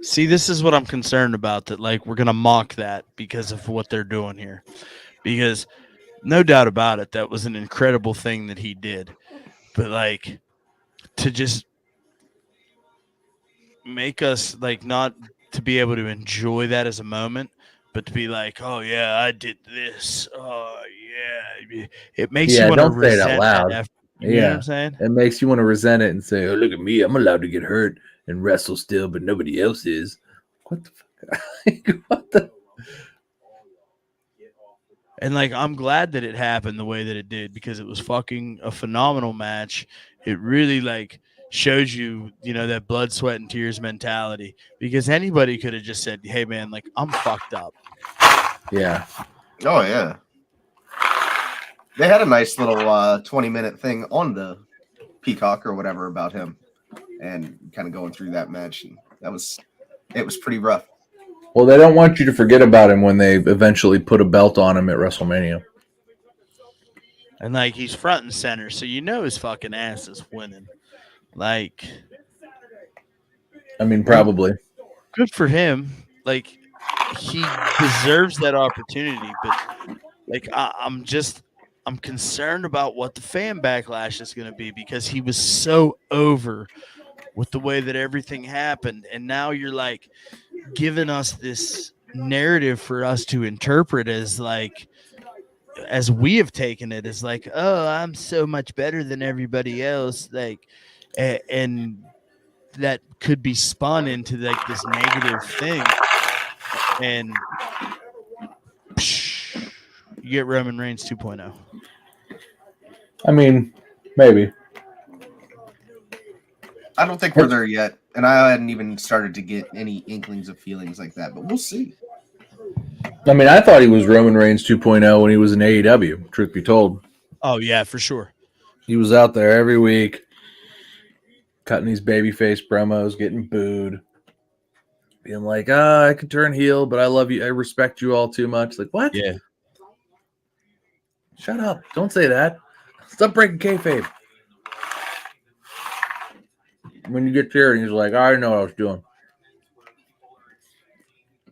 See, this is what I'm concerned about, that like we're going to mock that because of what they're doing here. Because no doubt about it, that was an incredible thing that he did. But like to just make us like not to be able to enjoy that as a moment, but to be like, oh yeah, I did this. Oh yeah. It makes you want to don't say it out resent loud. that after, you know what I'm saying? It makes you want to resent it and say, "Oh, look at me! I'm allowed to get hurt and wrestle still, but nobody else is." What the fuck? What the? And like, I'm glad that it happened the way that it did because it was fucking a phenomenal match. It really like shows you, you know, that blood, sweat, and tears mentality. Because anybody could have just said, "Hey, man, like I'm fucked up." Yeah. Oh yeah. They had a nice little 20-minute thing on the Peacock or whatever about him, and kind of going through that match, and it was pretty rough. Well, they don't want you to forget about him when they eventually put a belt on him at WrestleMania. And like he's front and center, so you know his fucking ass is winning. Like, I mean, probably. good for him. Like, he deserves that opportunity, but like I'm concerned about what the fan backlash is going to be because he was so over with the way that everything happened, and now you're like giving us this narrative for us to interpret as like, as we have taken it as like, oh, I'm so much better than everybody else, like, and that could be spun into like this negative thing, and you get Roman Reigns 2.0. I mean, maybe. I don't think we're there yet, and I hadn't even started to get any inklings of feelings like that, but we'll see. I mean, I thought he was Roman Reigns 2.0 when he was in AEW, truth be told. Oh, yeah, for sure. He was out there every week, cutting these babyface promos, getting booed, being like, I can turn heel, but I love you. I respect you all too much. Like, what? Yeah. Shut up. Don't say that. Stop breaking kayfabe. When you get there and he's like, I already know what I was doing.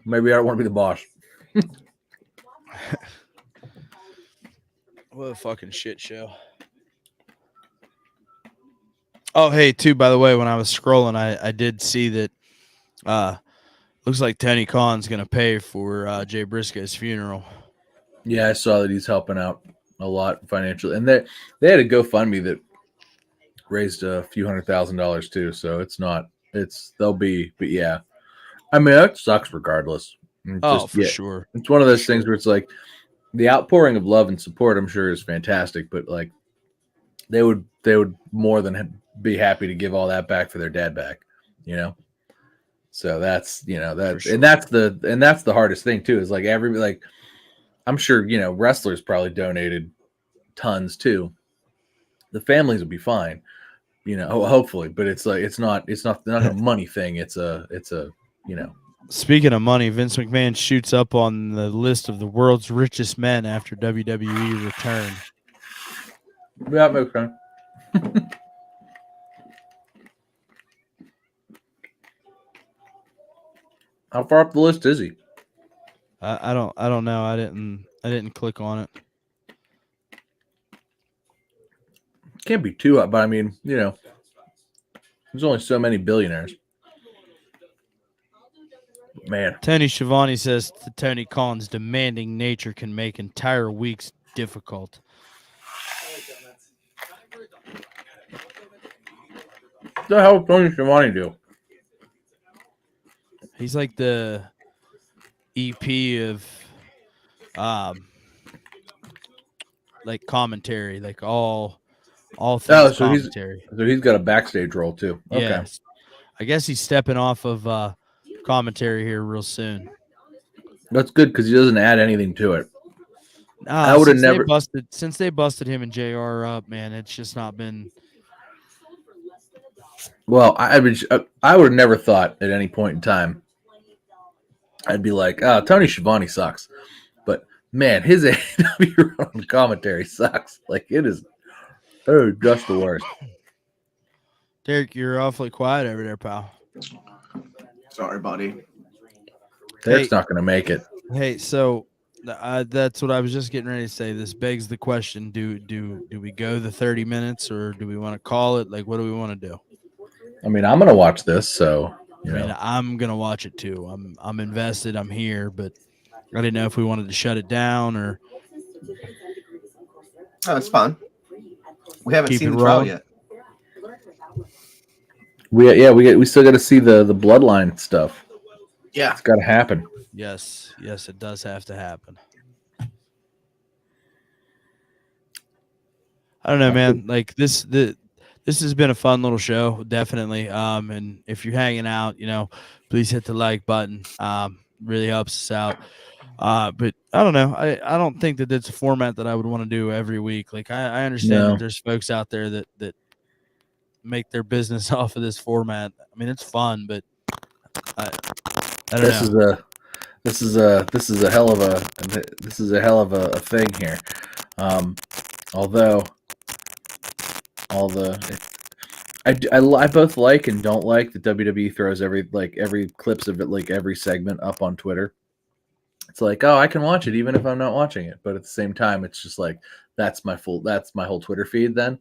Maybe I don't want to be the boss. What a fucking shit show. Oh, hey, too, by the way, when I was scrolling, I did see that looks like Tony Khan's going to pay for Jay Briscoe's funeral. Yeah, I saw that he's helping out a lot financially. And they had a GoFundMe that raised a few $100,000 too. So they'll be, but yeah. I mean, that sucks regardless. Sure. It's one of those things where it's like the outpouring of love and support, I'm sure, is fantastic, but like they would more than be happy to give all that back for their dad back, you know? So that's, you know, that, sure. and that's the hardest thing too, is like I'm sure, you know, wrestlers probably donated tons too. The families will be fine, you know, hopefully, but it's like, it's not a money thing. It's a, you know. Speaking of money, Vince McMahon shoots up on the list of the world's richest men after WWE return. Yeah, okay. How far up the list is he? I don't know. I didn't click on it. Can't be too up, but I mean, there's only so many billionaires. Man, Tony Schiavone says Tony Khan's demanding nature can make entire weeks difficult. what the hell does Tony Schiavone do? He's like the EP of like commentary, like all things Oh, so commentary. he's got a backstage role too. Okay. Yes. I guess he's stepping off of commentary here real soon. That's good because he doesn't add anything to it. I would've never- since they busted him and JR up, man. It's just not been. Well, I would have never thought at any point in time I'd be like, oh, Tony Schiavone sucks. But man, his AEW run commentary sucks. Like it is just the worst. Derek, you're awfully quiet over there, pal. Sorry, buddy. Derek's not going to make it. Hey, so that's what I was just getting ready to say. This begs the question: Do we go the 30 minutes, or do we want to call it? Like, what do we want to do? I mean, I'm going to watch this, so I mean, I'm gonna watch it too. I'm invested. I'm here, but I didn't know if we wanted to shut it down or. Oh, it's fun. We haven't Keep seen it the trial rolling. yet. we still got to see the bloodline stuff. Yeah. It's got to happen. Yes, it does have to happen. I don't know, man. Like this has been a fun little show, definitely. And if you're hanging out, please hit the like button. Really helps us out. But I don't know. I don't think that it's a format that I would want to do every week. Like I understand that there's folks out there that make their business off of this format. I mean, it's fun, but I don't know. This is a hell of a thing here. Although I both like and don't like that WWE throws every clips of it, like every segment up on Twitter. It's like, oh, I can watch it even if I'm not watching it, but at the same time, it's just like that's my whole Twitter feed then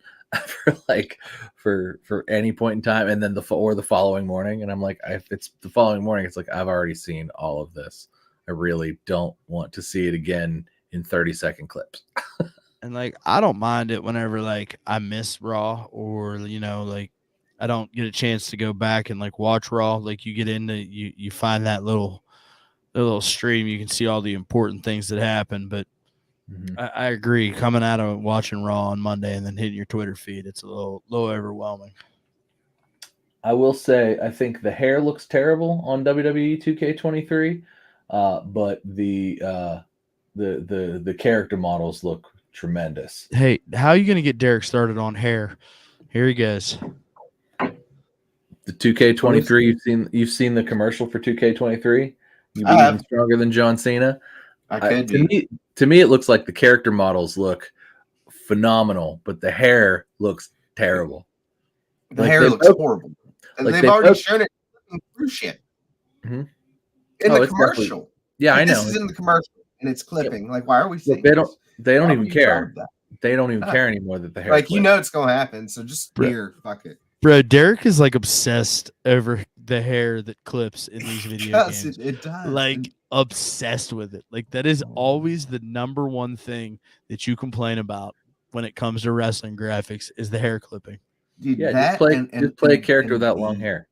for any point in time, and then the following morning, and I'm like, if it's the following morning, it's like I've already seen all of this. I really don't want to see it again in 30-second clips. And like I don't mind it whenever like I miss Raw or like I don't get a chance to go back and like watch Raw. Like you get into you find that little stream, you can see all the important things that happen. But I agree, coming out of watching Raw on Monday and then hitting your Twitter feed, it's a little overwhelming. I will say I think the hair looks terrible on WWE 2K23, but the character models look tremendous. Hey, how are you going to get Derek started on hair? Here he goes. The 2K23, you've seen the commercial for 2K23? You'd be even stronger than John Cena. To me, it looks like the character models look phenomenal, but the hair looks terrible. The hair looks horrible. And they've already shown it through shit. Mm-hmm. In the commercial. Yeah, I know. This is in the commercial, and it's clipping. Like, why are we seeing They don't even care. They don't even care anymore that the hair. Like, it's going to happen, so just fuck it. Bro, Derek is like obsessed over the hair that clips in these video games. It does. Like obsessed with it. Like that is always the number one thing that you complain about when it comes to wrestling graphics is the hair clipping. Dude, just play a character without long hair.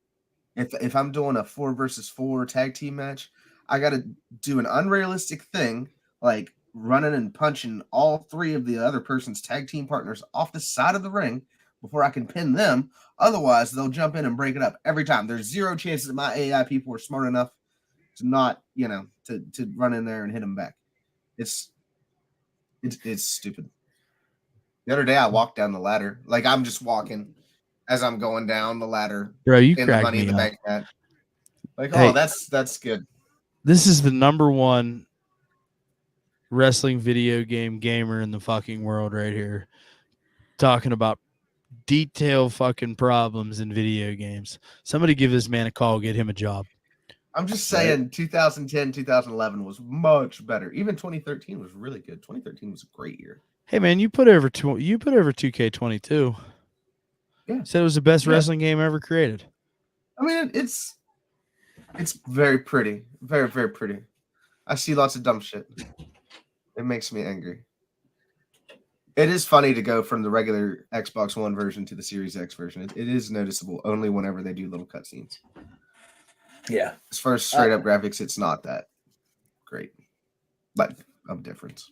If I'm doing a 4 versus 4 tag team match, I got to do an unrealistic thing like running and punching all 3 of the other person's tag team partners off the side of the ring before I can pin them. Otherwise, they'll jump in and break it up every time. There's zero chances that my AI people are smart enough to not, to run in there and hit them back. It's stupid. The other day, I walked down the ladder. Like, I'm just walking as I'm going down the ladder. Bro, you in cracked the Money me in the up. Bank match. Like, Hey, that's good. This is the number one wrestling video game gamer in the fucking world right here. Talking about detailed fucking problems in video games. Somebody give this man a call, get him a job. I'm just saying 2010, 2011 was much better. Even 2013 was really good. 2013 was a great year. Hey man, you put over 2K22. Yeah. Said it was the best Yeah. wrestling game ever created. I mean, it's very pretty. Very, very pretty. I see lots of dumb shit. It makes me angry. It is funny to go from the regular Xbox One version to the Series X version. It is noticeable only whenever they do little cutscenes. Yeah. As far as straight up graphics, it's not that great, but of difference.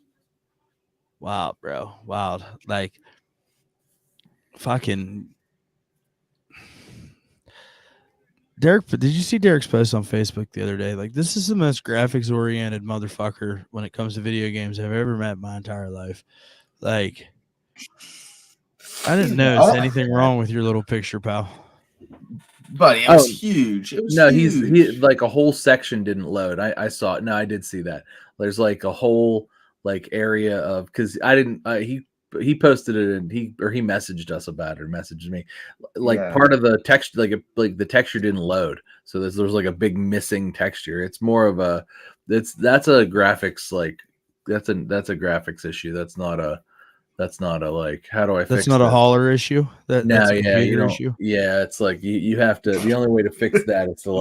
Wild, bro. Wild. Like, fucking. Derek, did you see Derek's post on Facebook the other day? Like, this is the most graphics oriented motherfucker when it comes to video games I've ever met in my entire life. Like, I didn't notice anything wrong with your little picture, pal. Buddy, it was huge. It was huge. He like a whole section didn't load. I saw it. No, I did see that. There's like a whole like area of because I didn't. He posted it and he messaged us about it or messaged me. Like part of the text, like the texture didn't load. So there's like a big missing texture. It's more of a that's a graphics like that's a graphics issue. That's not a like how do I fix That's not a hauler issue. That's a computer issue. Yeah, it's like you have to. The only way to fix that is to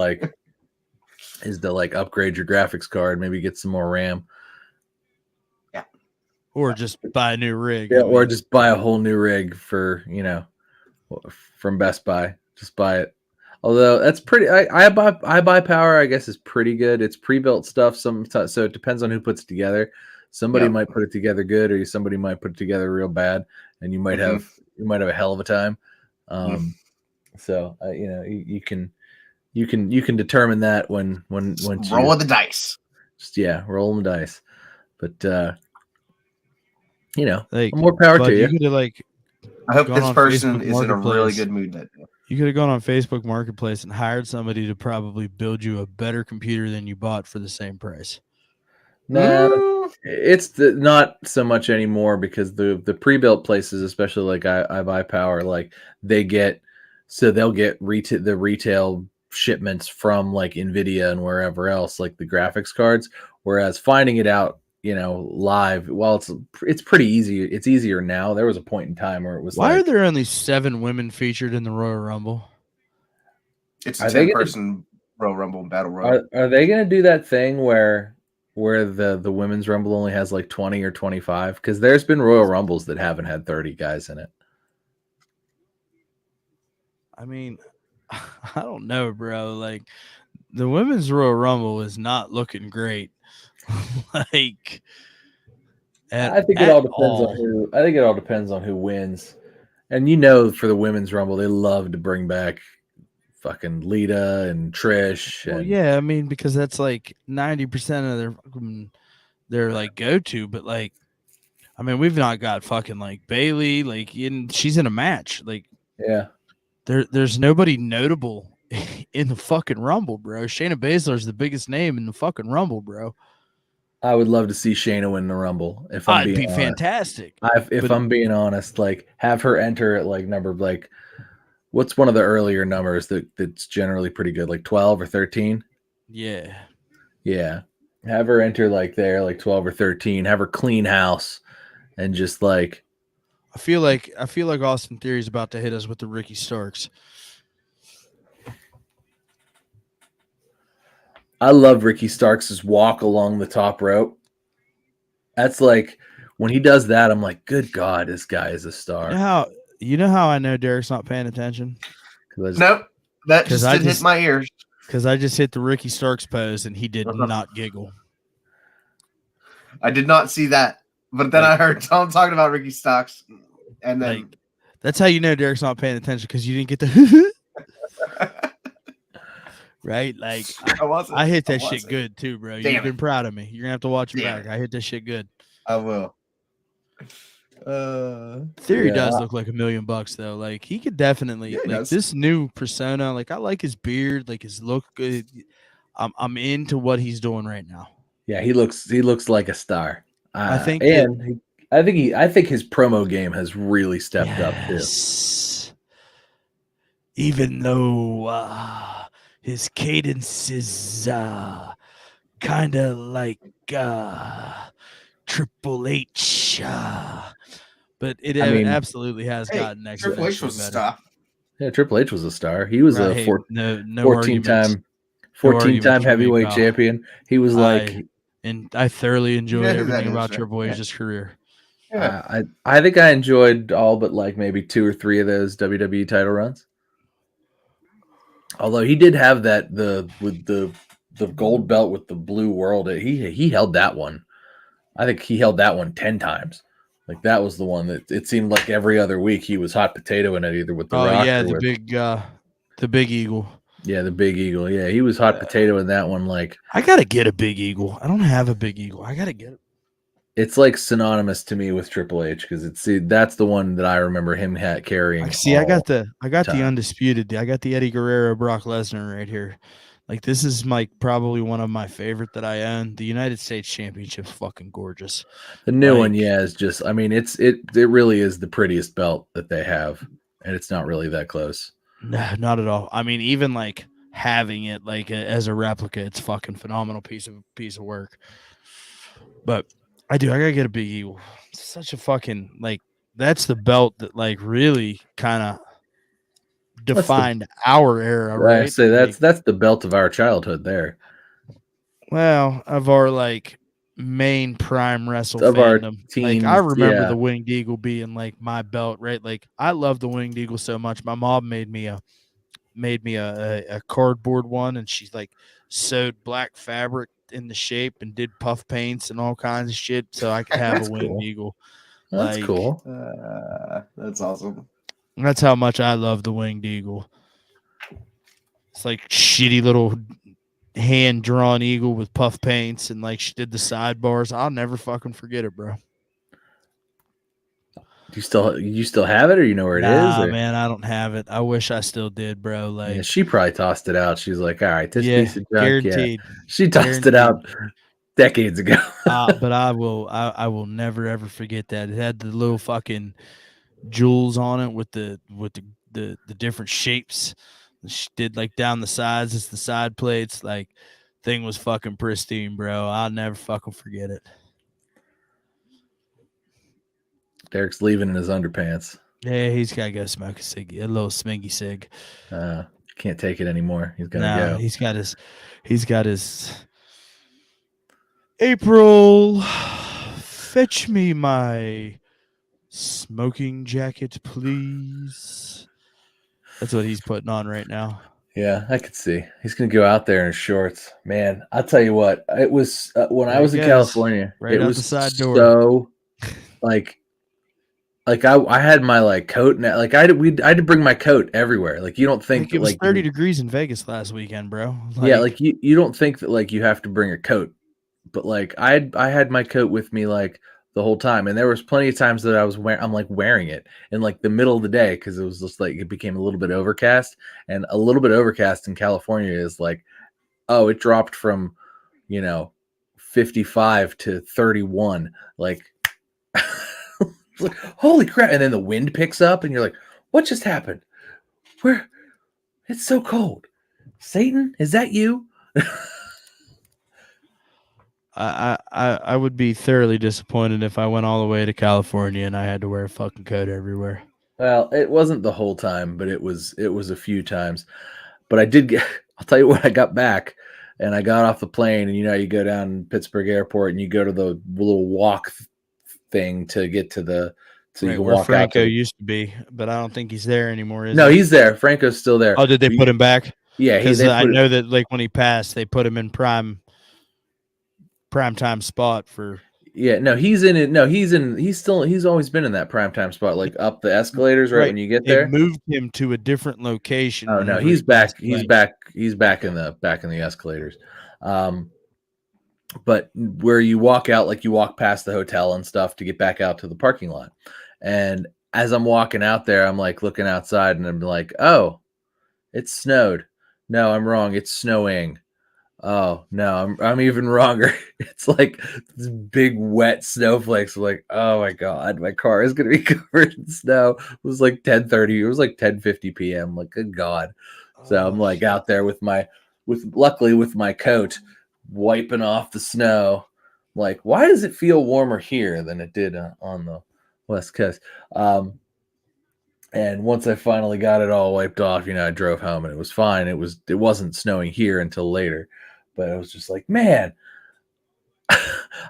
like upgrade your graphics card, maybe get some more RAM. Yeah, or just buy a new rig. Yeah, or just buy a whole new rig for from Best Buy. Just buy it. Although that's pretty. I buy power. I guess is pretty good. It's pre-built stuff. So it depends on who puts it together. Somebody might put it together good, or somebody might put it together real bad, and you might have a hell of a time. So you can determine that when roll the dice. Just roll the dice. But like, more power to you. I hope this person is in a really good mood that day. You could have gone on Facebook Marketplace and hired somebody to probably build you a better computer than you bought for the same price. No, it's not so much anymore because the pre-built places, especially like I buy power, like they'll get the retail shipments from like Nvidia and wherever else, like the graphics cards. Whereas finding it out, live, well, it's pretty easy. It's easier now. There was a point in time where it was. Why are there only 7 women featured in the Royal Rumble? It's a 10-person Royal Rumble battle royal. Are they going to do that thing where the women's rumble only has like 20 or 25? Because there's been Royal Rumbles that haven't had 30 guys in it. I mean, I don't know, bro. Like, the women's Royal Rumble is not looking great. Like, I think it all depends on who wins. And for the women's rumble, they love to bring back fucking Lita and Trish. Well, yeah, I mean, because that's like 90% of their like go-to, but like, I mean, we've not got fucking like Bailey, like she's in a match. Like, yeah, there's nobody notable in the fucking Rumble, bro. Shayna Baszler's the biggest name in the fucking Rumble, bro. I would love to see Shayna win the Rumble. If I'm being honest. Fantastic. I'm being honest, like have her enter at like number like what's one of the earlier numbers that's generally pretty good, like 12 or 13? Yeah. Yeah. Have her enter like there, like 12 or 13. Have her clean house and just like. I feel like Austin Theory's about to hit us with the Ricky Starks. I love Ricky Starks' walk along the top rope. That's like when he does that, I'm like, good God, this guy is a star. You know how I know Derek's not paying attention? Nope, that just didn't hit my ears. Because I just hit the Ricky Starks pose and he did not giggle. I did not see that, but then I heard Tom talking about Ricky Starks, and then that's how you know Derek's not paying attention because you didn't get the right. Like I hit that shit good too, bro. You've been proud of me. You're gonna have to watch it back. I hit that shit good. I will. Theory does look like $1 million though. Like he could definitely this new persona. Like I like his beard, like his look good. I'm into what he's doing right now. Yeah, he looks like a star. I think I think his promo game has really stepped up too. Even though his cadence is kind of like Triple H, but it I mean, absolutely has Hey, gotten Triple H exponentially was a better. star. yeah, Triple H was a star. He was Right, a hey, no 14 arguments. time No 14 arguments time from me, heavyweight pal. champion. He was like And I thoroughly enjoyed know who that everything is, about right? Triple Yeah. H's career. Yeah. I think I enjoyed all but like maybe 2 or 3 of those WWE title runs. Although he did have that with the gold belt with the blue world, he held that one. I think he held that one 10 times. Like that was the one that it seemed like every other week he was hot potato in it, either with the Oh Rock yeah, or with the big eagle. yeah, the Big Eagle. Yeah, he was hot potato in that one. Like I gotta get a big eagle. I don't have a big eagle. I gotta get it. it's like synonymous to me with Triple H because that's the one that I remember him carrying. I got the time. undisputed. I got the Eddie Guerrero Brock Lesnar right here. Like this is like probably one of my favorite that I own. The United States Championship's fucking gorgeous. The new one, Like, yeah, is just. I mean, it really is the prettiest belt that they have, and it's not really that close. No, not at all. I mean, even like having it like as a replica, it's fucking phenomenal piece of work. But I gotta get a big eagle. It's such a fucking like that's the belt that like really kind of defined our era, I right? say Like, that's the belt of our childhood there. well, of our like main prime wrestle Of our fandom. teens, Like I remember yeah. the Winged Eagle being like my belt, right? Like I love the Winged Eagle so much. My mom made me a cardboard one, and she's like sewed black fabric in the shape and did puff paints and all kinds of shit so I could have That's a Winged cool. Eagle. That's Like cool. That's awesome. that's how much I love the Winged Eagle. It's like shitty little hand drawn eagle with puff paints, and like she did the sidebars. I'll never fucking forget it, bro. You still have it, or you know where it is? Nah, Or? man, I don't have it. I wish I still did, bro. Like, Yeah, she probably tossed it out. She's like, all right, this yeah, piece of junk. guaranteed. Yeah, she tossed it out decades ago. But I will never ever forget that. It had the little fucking jewels on it with the different shapes. She did like down the sides. It's the side plates. Like, thing was fucking pristine, bro. I'll never fucking forget it. Derek's leaving in his underpants. Yeah, he's gotta go smoke a cig, a little smingy cig. Can't take it anymore. He's gonna go. He's got his April. Fetch me my smoking jacket, please. That's what he's putting on right now. Yeah, I could see. He's going to go out there in shorts. Man, I'll tell you what. It was when I was in California, right it out was the side door. so like I had my like coat and like I had to bring my coat everywhere. Like you don't think Like, it was 30 degrees in Vegas last weekend, bro. yeah, like you don't think that like you have to bring a coat. But like I had my coat with me like the whole time, and there was plenty of times that I'm like wearing it in like the middle of the day because it was just like it became a little bit overcast, and a little bit overcast in California is like, oh, it dropped from 55 to 31, like, like holy crap, and then the wind picks up, and you're like, what just happened? Where? It's so cold. Satan, is that you? I would be thoroughly disappointed if I went all the way to California and I had to wear a fucking coat everywhere. Well, it wasn't the whole time, but it was a few times. But I did get. I'll tell you when I got back, and I got off the plane, and you go down Pittsburgh Airport, and you go to the little walk thing to get to the. So you can where walk Franco out used to be, but I don't think he's there anymore. No, he's there. Franco's still there. Oh, did they put him back? Yeah, because I know that like when he passed, they put him in prime time spot for. Yeah, no, he's in it. No, he's always been in that prime time spot, like up the escalators right when you get there. They moved him to a different location. Oh no, he's back. He's back in the escalators. But where you walk out, like you walk past the hotel and stuff to get back out to the parking lot. And as I'm walking out there, I'm like looking outside and I'm like, oh, it snowed. No, I'm wrong. It's snowing. Oh no, I'm even wronger. It's like this big wet snowflakes. I'm like, oh my god, my car is gonna be covered in snow. It was like 10:30. It was like 10:50 p.m. Like, good god. So I'm like out there with my coat, wiping off the snow. Like, why does it feel warmer here than it did on the West Coast? And once I finally got it all wiped off, I drove home and it was fine. It wasn't snowing here until later, but I was just like, man,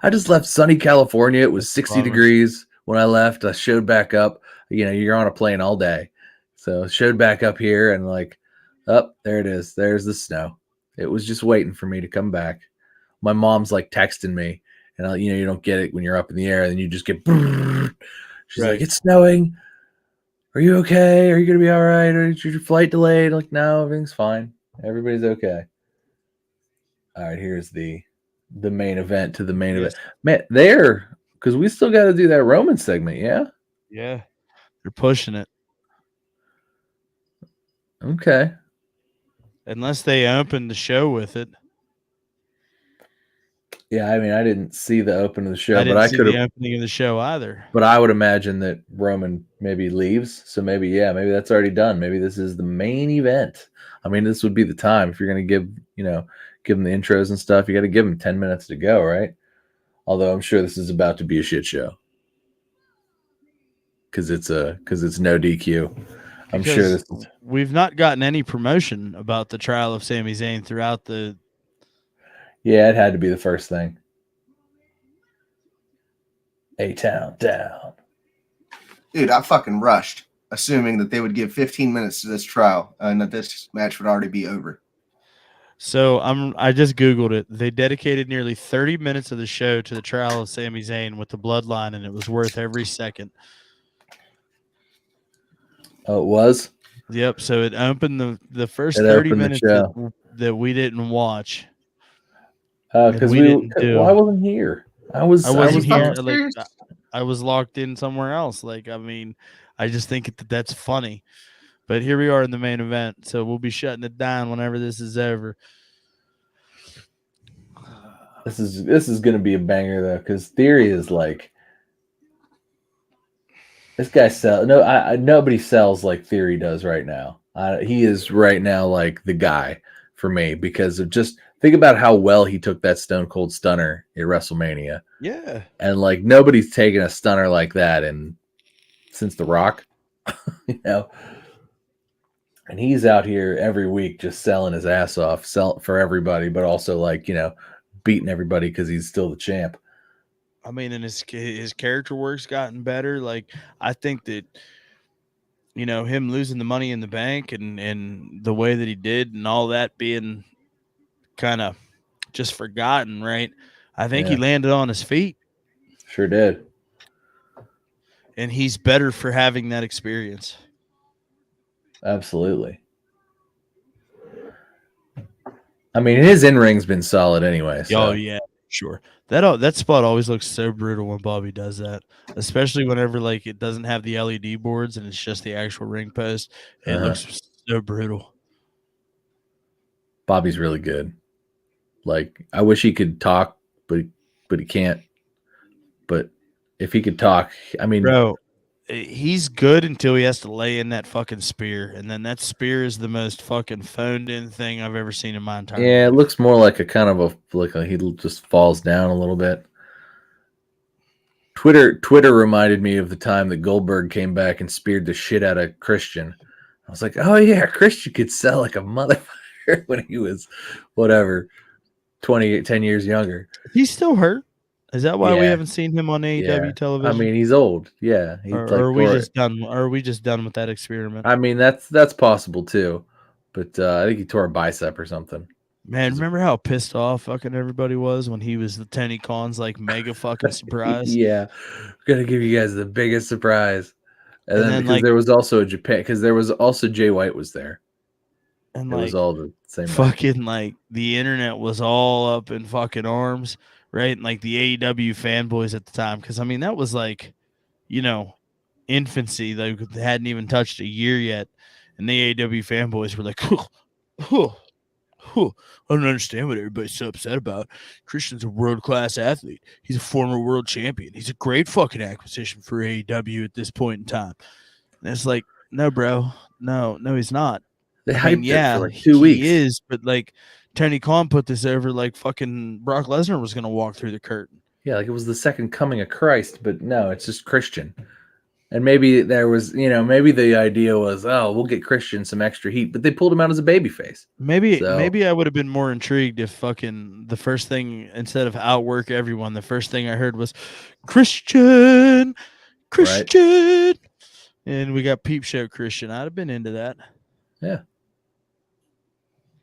I just left sunny California. It was 60 degrees when I left. I showed back up. You're on a plane all day, so showed back up here and like, oh, there it is. There's the snow. It was just waiting for me to come back. My mom's like texting me, and you don't get it when you're up in the air, and then you just get. She's like, it's snowing. Are you okay? Are you gonna be all right? Or is your flight delayed? Like, no, everything's fine. Everybody's okay. All right, here's the main event to the main event. Man, because we still got to do that Roman segment, yeah? Yeah, they're pushing it. Okay. Unless they open the show with it. Yeah, I mean, I didn't see the open of the show, I didn't see the opening of the show either. But I would imagine that Roman maybe leaves, so maybe that's already done. Maybe this is the main event. I mean, this would be the time if you're going to give them the intros and stuff. You got to give them 10 minutes to go, right? Although I'm sure this is about to be a shit show because it's no DQ. I'm sure we've not gotten any promotion about the trial of Sami Zayn throughout the. Yeah, it had to be the first thing. A-Town down. Dude, I fucking rushed, assuming that they would give 15 minutes to this trial and that this match would already be over. So I just Googled it. They dedicated nearly 30 minutes of the show to the trial of Sami Zayn with the bloodline, and it was worth every second. Oh, it was? Yep. So it opened the first 30 minutes that we didn't watch. Because I wasn't here. I wasn't here. Like, I was locked in somewhere else. Like, I mean, I just think that's funny. But here we are in the main event, so we'll be shutting it down whenever this is over. This is going to be a banger though, because Theory is like, this guy sells. No, nobody sells like Theory does right now. He is right now like the guy for me because of just. Think about how well he took that Stone Cold Stunner at WrestleMania. Yeah. And like nobody's taken a stunner like that since The Rock. And he's out here every week just selling his ass off, for everybody, but also like, beating everybody because he's still the champ. I mean, and his character work's gotten better. Like, I think that him losing the Money in the Bank and the way that he did and all that being kind of just forgotten, right? I think he landed on his feet. Sure did. And he's better for having that experience. Absolutely. I mean, his in-ring's been solid anyway. So. Oh, yeah, sure. That spot always looks so brutal when Bobby does that, especially whenever like it doesn't have the LED boards and it's just the actual ring post. It looks so brutal. Bobby's really good. Like, I wish he could talk, but he can't. But if he could talk, I mean, bro, he's good until he has to lay in that fucking spear, and then that spear is the most fucking phoned in thing I've ever seen in my entire life. It looks more like a kind of he just falls down a little bit. Twitter reminded me of the time that Goldberg came back and speared the shit out of Christian. I was like, oh yeah, Christian could sell like a motherfucker when he was whatever. 10 years younger. He's still hurt. Is that why we haven't seen him on AEW television? I mean, he's old. Yeah. Are we just done with that experiment? I mean, that's possible too. But I think he tore a bicep or something. Man, remember how pissed off fucking everybody was when he was the Tony Khan's like mega fucking surprise? Yeah. We're gonna give you guys the biggest surprise. And then because there was also Jay White was there. And it was all the same. Fucking like the internet was all up in fucking arms, right? And like the AEW fanboys at the time, because I mean that was like, infancy. They hadn't even touched a year yet, and the AEW fanboys were like, I don't understand what everybody's so upset about. Christian's a world-class athlete. He's a former world champion. He's a great fucking acquisition for AEW at this point in time. And it's like, no, bro, no, he's not. They I mean, hyped it yeah, for like 2 weeks. he is, but like Tony Khan put this over like fucking Brock Lesnar was gonna walk through the curtain. Yeah, like it was the second coming of Christ, but no, it's just Christian. And maybe there was, maybe the idea was, oh, we'll get Christian some extra heat, but they pulled him out as a babyface. Maybe I would have been more intrigued if fucking the first thing, instead of outwork everyone, the first thing I heard was Christian, and we got Peep Show Christian. I'd have been into that. Yeah,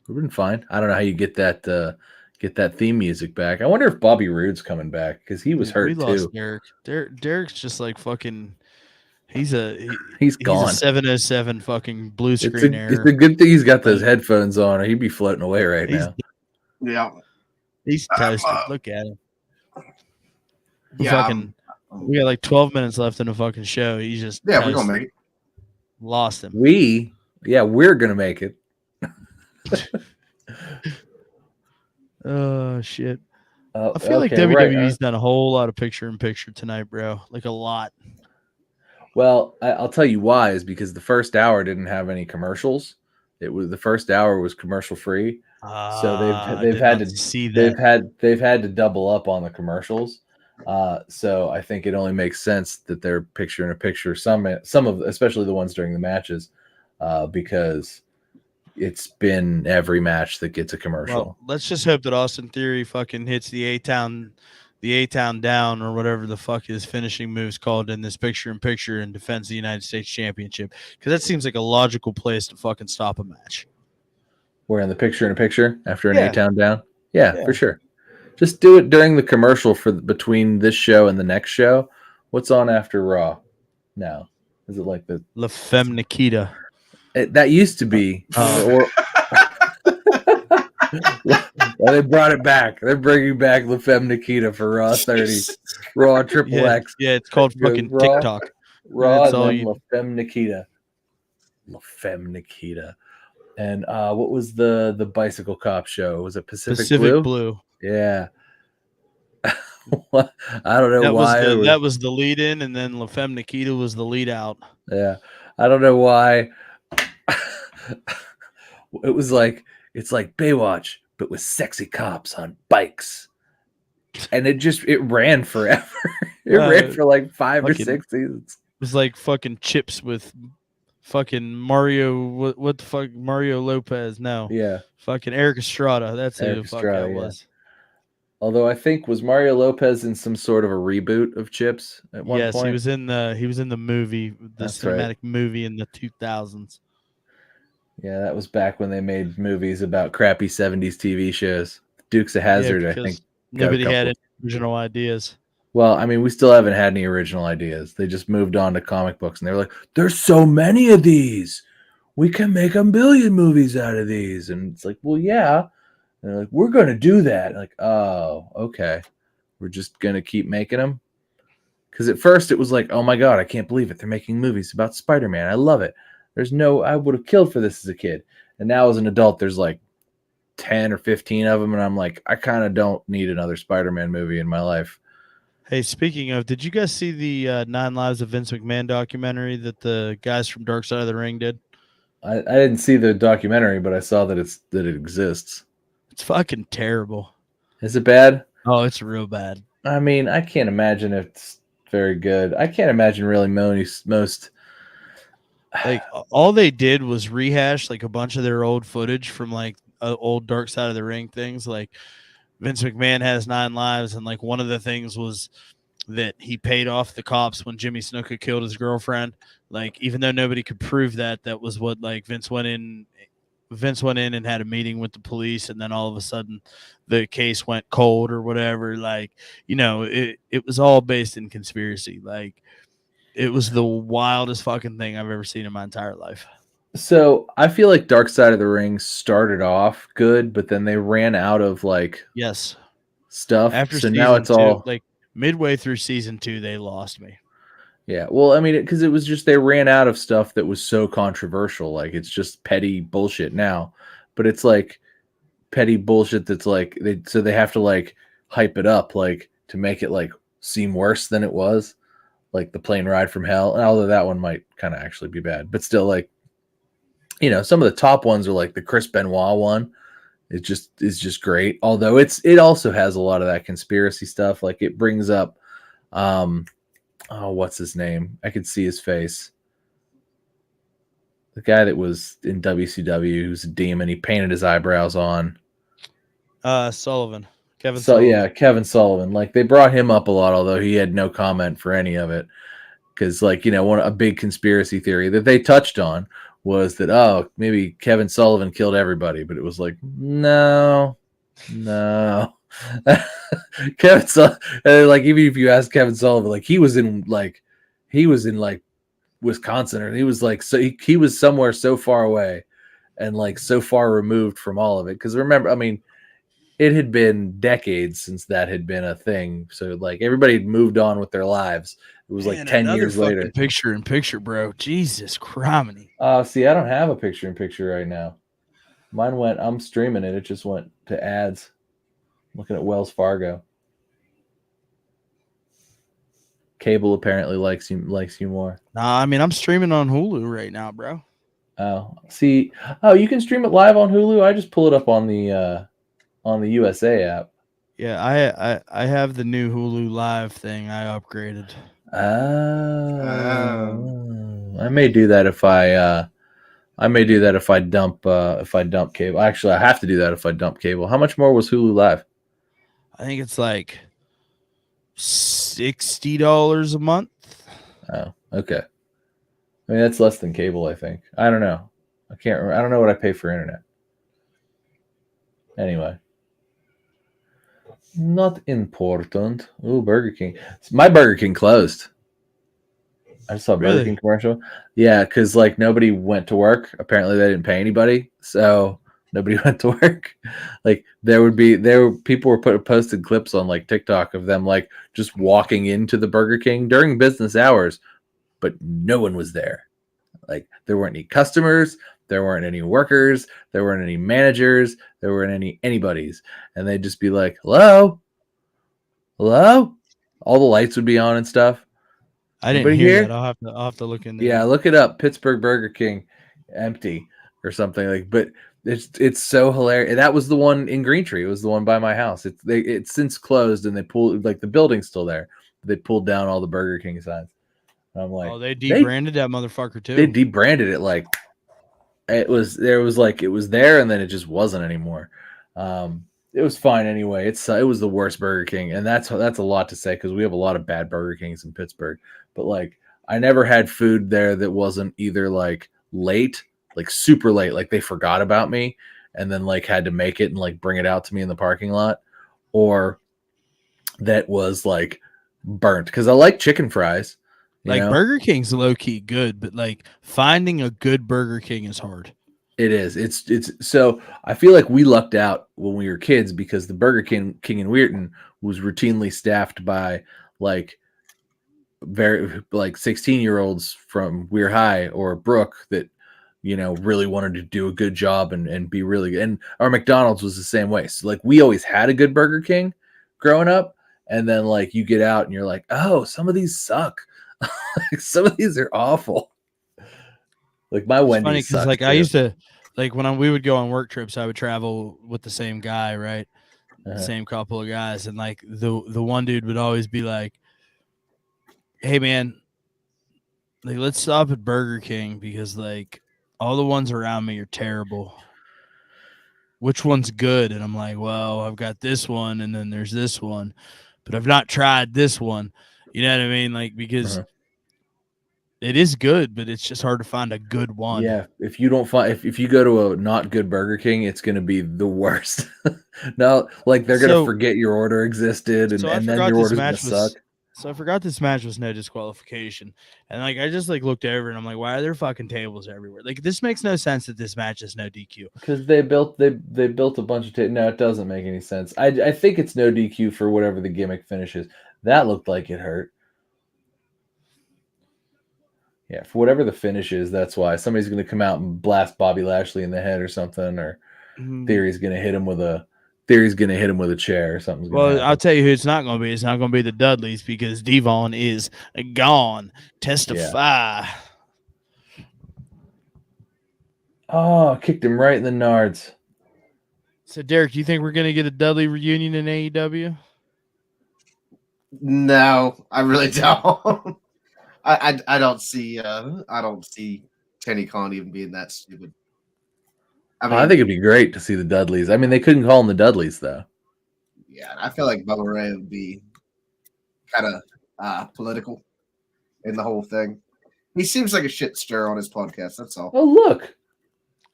we've been fine. I don't know how you get that theme music back. I wonder if Bobby Roode's coming back because he was hurt we lost too. Derek. Derek's just like fucking. He's gone. He's a 707 fucking blue screen error. It's a good thing he's got those headphones on, or he'd be floating away right now. Yeah. He's toasted. Look at him. Yeah. We got like 12 minutes left in the fucking show. He's just we're gonna make it. Lost him. We're gonna make it. Oh shit. I feel like WWE's done a whole lot of picture-in-picture tonight, bro. Like a lot. Well, I'll tell you why is because the first hour didn't have any commercials. The first hour was commercial free, so they've had to see that they've had to double up on the commercials. So I think it only makes sense that they're picture-in-a-picture. Some of especially the ones during the matches, because it's been every match that gets a commercial. Well, let's just hope that Austin Theory fucking hits the A-Town down, or whatever the fuck his finishing move's called in this picture-in-picture, and defends the United States Championship, because that seems like a logical place to fucking stop a match. We're in the picture-in-a-picture after an A-Town down? Yeah, for sure. Just do it during the commercial between this show and the next show. What's on after Raw now? Is it like the La Femme Nikita? That used to be. They brought it back. They're bringing back La Femme Nikita for Raw 30. Raw Triple X. Yeah, it's called fucking Raw, TikTok. Raw and then La Femme Nikita. La Femme Nikita. And what was the bicycle cop show? Was it Pacific Blue? Yeah. I don't know why. That was the lead in, and then La Femme Nikita was the lead out. Yeah. I don't know why. It's like Baywatch, but with sexy cops on bikes. And it ran forever. It ran for like 5 or 6 seasons. It was like fucking Chips with fucking Mario. What the fuck? Mario Lopez? No. Yeah. Fucking Eric Estrada. That's who the fuck that was. Although I think was Mario Lopez in some sort of a reboot of Chips at one point. Yes, he was in the movie, cinematic movie in the 2000s. Yeah, that was back when they made movies about crappy 70s TV shows. Dukes of Hazzard, I think. Nobody had any original ideas. Well, I mean, we still haven't had any original ideas. They just moved on to comic books, and they were like, there's so many of these. We can make 1 billion movies out of these. And it's like, well, yeah. And they're like, we're going to do that. Like, oh, okay. We're just going to keep making them? Because at first it was like, oh, my God, I can't believe it. They're making movies about Spider-Man. I love it. I would have killed for this as a kid. And now as an adult, there's like 10 or 15 of them. And I'm like, I kind of don't need another Spider-Man movie in my life. Hey, speaking of, did you guys see the 9 Lives of Vince McMahon documentary that the guys from Dark Side of the Ring did? I didn't see the documentary, but I saw that it exists. It's fucking terrible. Is it bad? Oh, it's real bad. I mean, I can't imagine it's very good. I can't imagine really most like all they did was rehash like a bunch of their old footage from like old Dark Side of the Ring things. Like Vince McMahon has 9 lives, and like one of the things was that he paid off the cops when Jimmy Snuka killed his girlfriend. Like, even though nobody could prove that was what, like, Vince went in and had a meeting with the police, and then all of a sudden the case went cold or whatever. Like, it was all based in conspiracy. Like, it was the wildest fucking thing I've ever seen in my entire life. So I feel like Dark Side of the Ring started off good, but then they ran out of stuff. After now it's all like midway through season 2, they lost me. Yeah, well, I mean, because it was just they ran out of stuff that was so controversial. Like, it's just petty bullshit now, but it's like petty bullshit that's like they have to like hype it up like to make it like seem worse than it was, like the plane ride from hell. And although that one might kind of actually be bad, but still, like, you know, some of the top ones are like the Chris Benoit one. It just is just great. Although it also has a lot of that conspiracy stuff. Like it brings up, what's his name? I could see his face. The guy that was in WCW, who's a demon. He painted his eyebrows on. Sullivan. Kevin So Sullivan. yeah, Kevin Sullivan. Like they brought him up a lot, although he had no comment for any of it. Because like, you know, a big conspiracy theory that they touched on was that maybe Kevin Sullivan killed everybody, but it was like no. Kevin Sullivan, like even if you ask Kevin Sullivan, like he was in Wisconsin, or he was like he was somewhere so far away and like so far removed from all of it. Because remember, I mean, it had been decades since that had been a thing. So like everybody had moved on with their lives. It was like 10 years later. Picture in picture, bro. Jesus criminy. See, I don't have a picture in picture right now. I'm streaming it. It just went to ads. Looking at Wells Fargo. Cable apparently likes you more. Nah, I mean I'm streaming on Hulu right now, bro. Oh, see, you can stream it live on Hulu. I just pull it up on the USA app. Yeah, I have the new Hulu Live thing. I upgraded. I may do that if I dump cable. Actually, I have to do that if I dump cable. How much more was Hulu Live? I think it's like $60 a month. Oh, okay. I mean, that's less than cable, I think. I don't know. I can't remember. I don't know what I pay for internet. Anyway. Not important. Ooh, Burger King. My Burger King closed. I just saw a Burger King commercial. Yeah, because like nobody went to work. Apparently they didn't pay anybody. So nobody went to work. Like people were posted clips on like TikTok of them like just walking into the Burger King during business hours, but no one was there. Like there weren't any customers, there weren't any workers, there weren't any managers, there weren't anybody's. And they'd just be like, hello? All the lights would be on and stuff. I didn't hear that. I'll have to look in there. Yeah, look it up. Pittsburgh Burger King empty or something like. But it's so hilarious. That was the one in Greentree. It was the one by my house. It's since closed and they pulled like the building's still there. They pulled down all the Burger King signs. And I'm like, they debranded that motherfucker too. They debranded it like it was there and then it just wasn't anymore. It was fine anyway. It was the worst Burger King, and that's a lot to say because we have a lot of bad Burger Kings in Pittsburgh. But like, I never had food there that wasn't either like late, like super late, like they forgot about me and then like had to make it and like bring it out to me in the parking lot, or that was like burnt because I like chicken fries. Like Burger King's low key good, but like finding a good Burger King is hard. It is. It's so I feel like we lucked out when we were kids because the Burger King in Weirton was routinely staffed by like 16-year-olds from Weir High or Brook that, you know, really wanted to do a good job and be really good. And our McDonald's was the same way. So like we always had a good Burger King growing up, and then like you get out and you're like, oh, some of these suck. Some of these are awful. Like my Wendy's funny because like too. I used to like when we would go on work trips, I would travel with the same guy, right? Same couple of guys, and like the one dude would always be like, "Hey man, like let's stop at Burger King because like all the ones around me are terrible. Which one's good?" And I'm like, "Well, I've got this one, and then there's this one, but I've not tried this one." You know what I mean? Like because. It is good, but it's just hard to find a good one. Yeah, if you don't find if you go to a not good Burger King, it's going to be the worst. No, like they're going to forget your order existed, and then your order's going to suck. So I forgot this match was no disqualification, and like I just like looked over and I'm like, why are there fucking tables everywhere? Like this makes no sense that this match is no DQ. Because they built a bunch of no, it doesn't make any sense. I think it's no DQ for whatever the gimmick finishes. That looked like it hurt. Yeah, for whatever the finish is, that's why somebody's going to come out and blast Bobby Lashley in the head or something, or Theory's going to hit him with a chair or something. Well, I'll tell you who it's not going to be. It's not going to be the Dudleys because Devon is gone. Testify. Oh, kicked him right in the nards. So, Derek, do you think we're going to get a Dudley reunion in AEW? No, I really don't. I don't see Kenny Khan even being that stupid. I I mean, think it'd be great to see the Dudleys. I mean, they couldn't call them the Dudleys though. yeah, I feel like Bubba Ray would be kind of political in the whole thing. He seems like a shit stir on his podcast. That's all. Oh, look,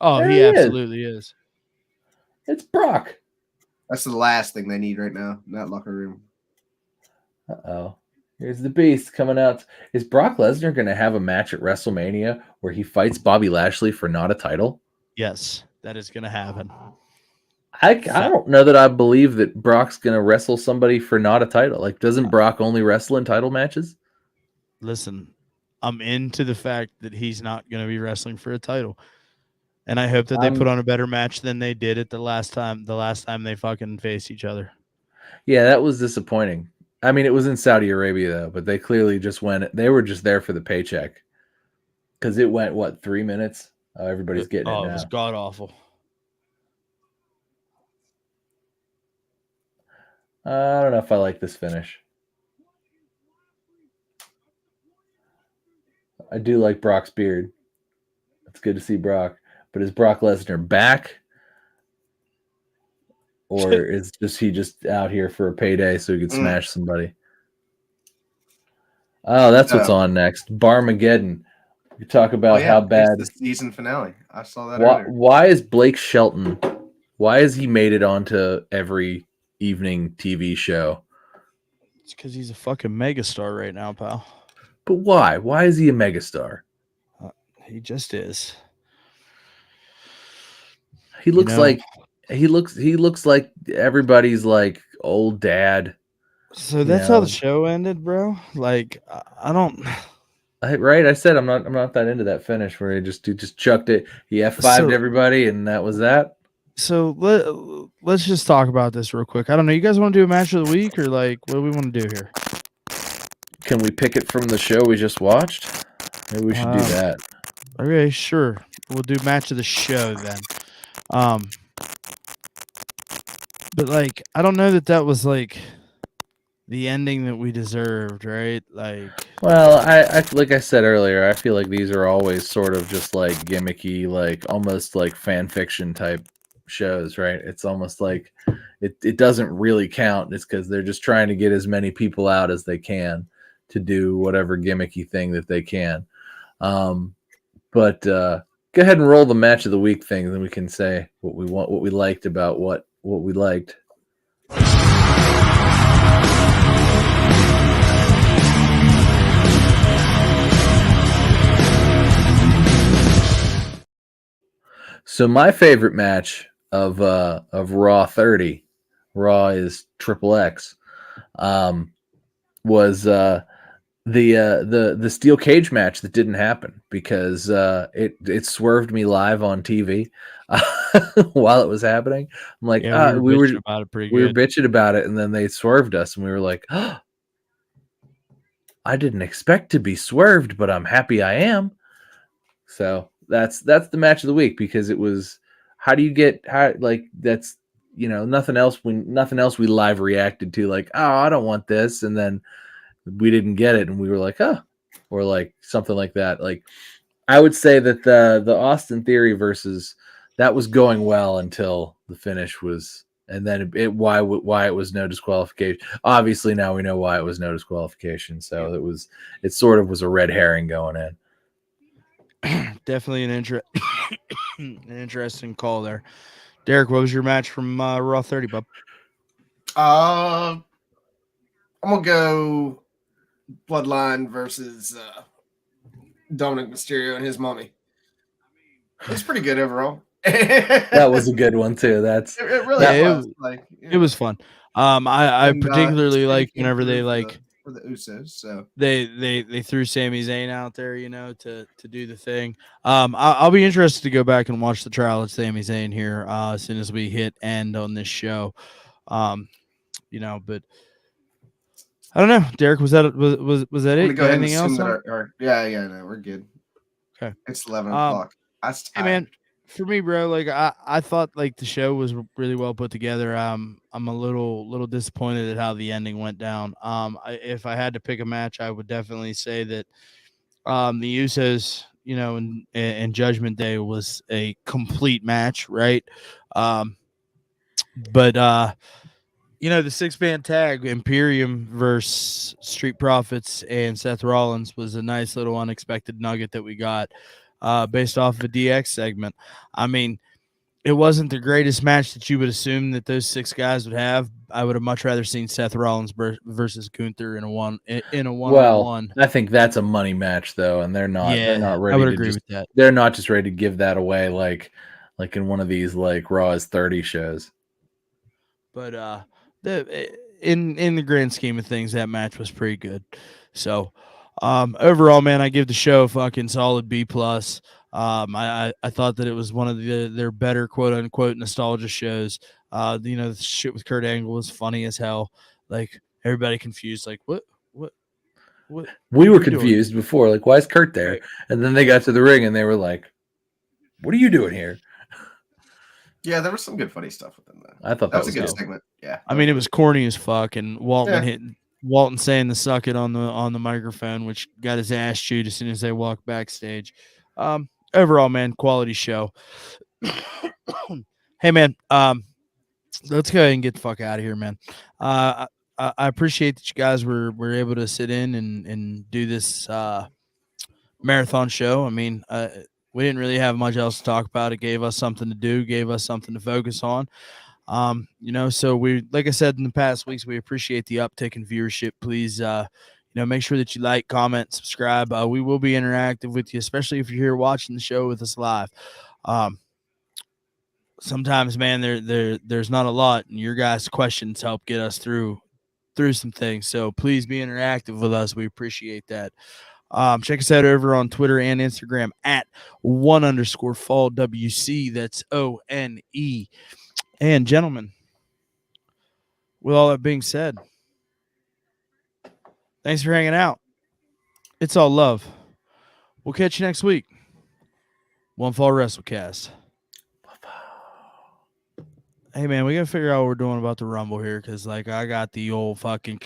Oh, there he he is. absolutely is. It's Brock. That's the last thing they need right now in that locker room. Uh-oh. Here's the beast coming out. Is Brock Lesnar going to have a match at WrestleMania where he fights Bobby Lashley for not a title? Yes, that is going to happen. I don't know that I believe that Brock's going to wrestle somebody for not a title. Like, doesn't Brock only wrestle in title matches? Listen, I'm into the fact that he's not going to be wrestling for a title. And I hope that they put on a better match than they did at the last time they fucking faced each other. Yeah, that was disappointing. I mean, it was in Saudi Arabia, though, but they clearly just went, they were just there for the paycheck. Because it went, what, 3 minutes? Oh, everybody's getting it now. It was god awful. I don't know if I like this finish. I do like Brock's beard. It's good to see Brock. But is Brock Lesnar back? Or is he just out here for a payday so he could smash somebody? Oh, that's what's on next. Barmageddon. We talk about how bad it's the season finale. I saw that why, earlier. why is Blake Shelton? Why has he made it onto every evening TV show? It's because he's a fucking megastar right now, pal. But why? Why is he a megastar? He just is. He looks like he looks like everybody's like old dad. So that's how the show ended, bro. Like I don't. Right, I said I'm not that into that finish where he just chucked it. He F5'd everybody, and that was that. So let's just talk about this real quick. I don't know. You guys want to do a match of the week, or like what do we want to do here? Can we pick it from the show we just watched? Maybe we should do that. Okay, sure. We'll do match of the show then. But like I don't know that was like the ending that we deserved, right? Like, well, I like I said earlier, I feel like these are always sort of just like gimmicky, like almost like fan fiction type shows, right? It's almost like it doesn't really count. It's because they're just trying to get as many people out as they can to do whatever gimmicky thing that they can. But go ahead and roll the match of the week thing, and then we can say what we want, what we liked about what we liked. So my favorite match of Raw 30, Raw is XXX, was the steel cage match that didn't happen because it swerved me live on TV while it was happening. I'm like, we were about it pretty we were good. bitching about it, and then they swerved us, and we were like, oh, I didn't expect to be swerved, but I'm happy I am. So that's the match of the week because it was that's nothing else we live reacted to, like, oh, I don't want this, and then we didn't get it and we were like, oh, or like something like that. Like I would say that the Austin Theory versus that was going well until the finish was, and then why it was no disqualification. Obviously now we know why it was no disqualification. So it sort of was a red herring going in. Definitely an interesting call there. Derek, what was your match from Raw 30, bub? I'm gonna go Bloodline versus Dominic Mysterio and his mommy. It's pretty good overall. That was a good one too. It really was. It was fun. I particularly like whenever they like for the Usos, so they threw Sami Zayn out there, to do the thing. I'll be interested to go back and watch the trial of Sami Zayn here as soon as we hit end on this show. But I don't know, Derek. Was that it? Go ahead Anything and else? no, we're good. Okay, it's 11 o'clock. Hey man, for me, bro, like I thought like the show was really well put together. I'm a little disappointed at how the ending went down. If I had to pick a match, I would definitely say that the Usos, you know, and Judgment Day was a complete match, right? Um, but you know, the 6-man tag Imperium versus Street Profits and Seth Rollins was a nice little unexpected nugget that we got based off of a DX segment. I mean, it wasn't the greatest match that you would assume that those 6 guys would have. I would have much rather seen Seth Rollins versus Gunther in a Well, one-on-one. I think that's a money match though, and they're Yeah, not I ready would to agree just with that. they're not just ready to give that away like in one of these like Raw is 30 shows. But in the grand scheme of things, that match was pretty good. So overall, man, I give the show a fucking solid B plus. I thought that it was one of their better quote unquote nostalgia shows. You know, the shit with Kurt Angle was funny as hell. Like everybody confused, like what We are were you doing? confused before, like why is Kurt there? Right. And then they got to the ring and they were like, "What are you doing here?" Yeah, there was some good funny stuff within that. I thought That was a good dope. segment. Yeah. I mean, it was corny as fuck, and Yeah. Walton saying the suck it on the microphone, which got his ass chewed as soon as they walked backstage. Overall, man, quality show. Hey, man, let's go ahead and get the fuck out of here, man. I appreciate that you guys were able to sit in and do this marathon show. I mean, we didn't really have much else to talk about. It gave us something to do, gave us something to focus on. You know, so we, like I said in the past weeks, we appreciate the uptick in viewership. Please, you know, make sure that you like, comment, subscribe. We will be interactive with you, especially if you're here watching the show with us live. Sometimes, man, there's not a lot, and your guys' questions help get us through some things. So please be interactive with us. We appreciate that. Check us out over on Twitter and Instagram at @1_fall WC. That's ONE. And gentlemen, with all that being said, thanks for hanging out. It's all love. We'll catch you next week. One Fall WrestleCast. Hey man, we gotta figure out what we're doing about the Rumble here, because like I got the old fucking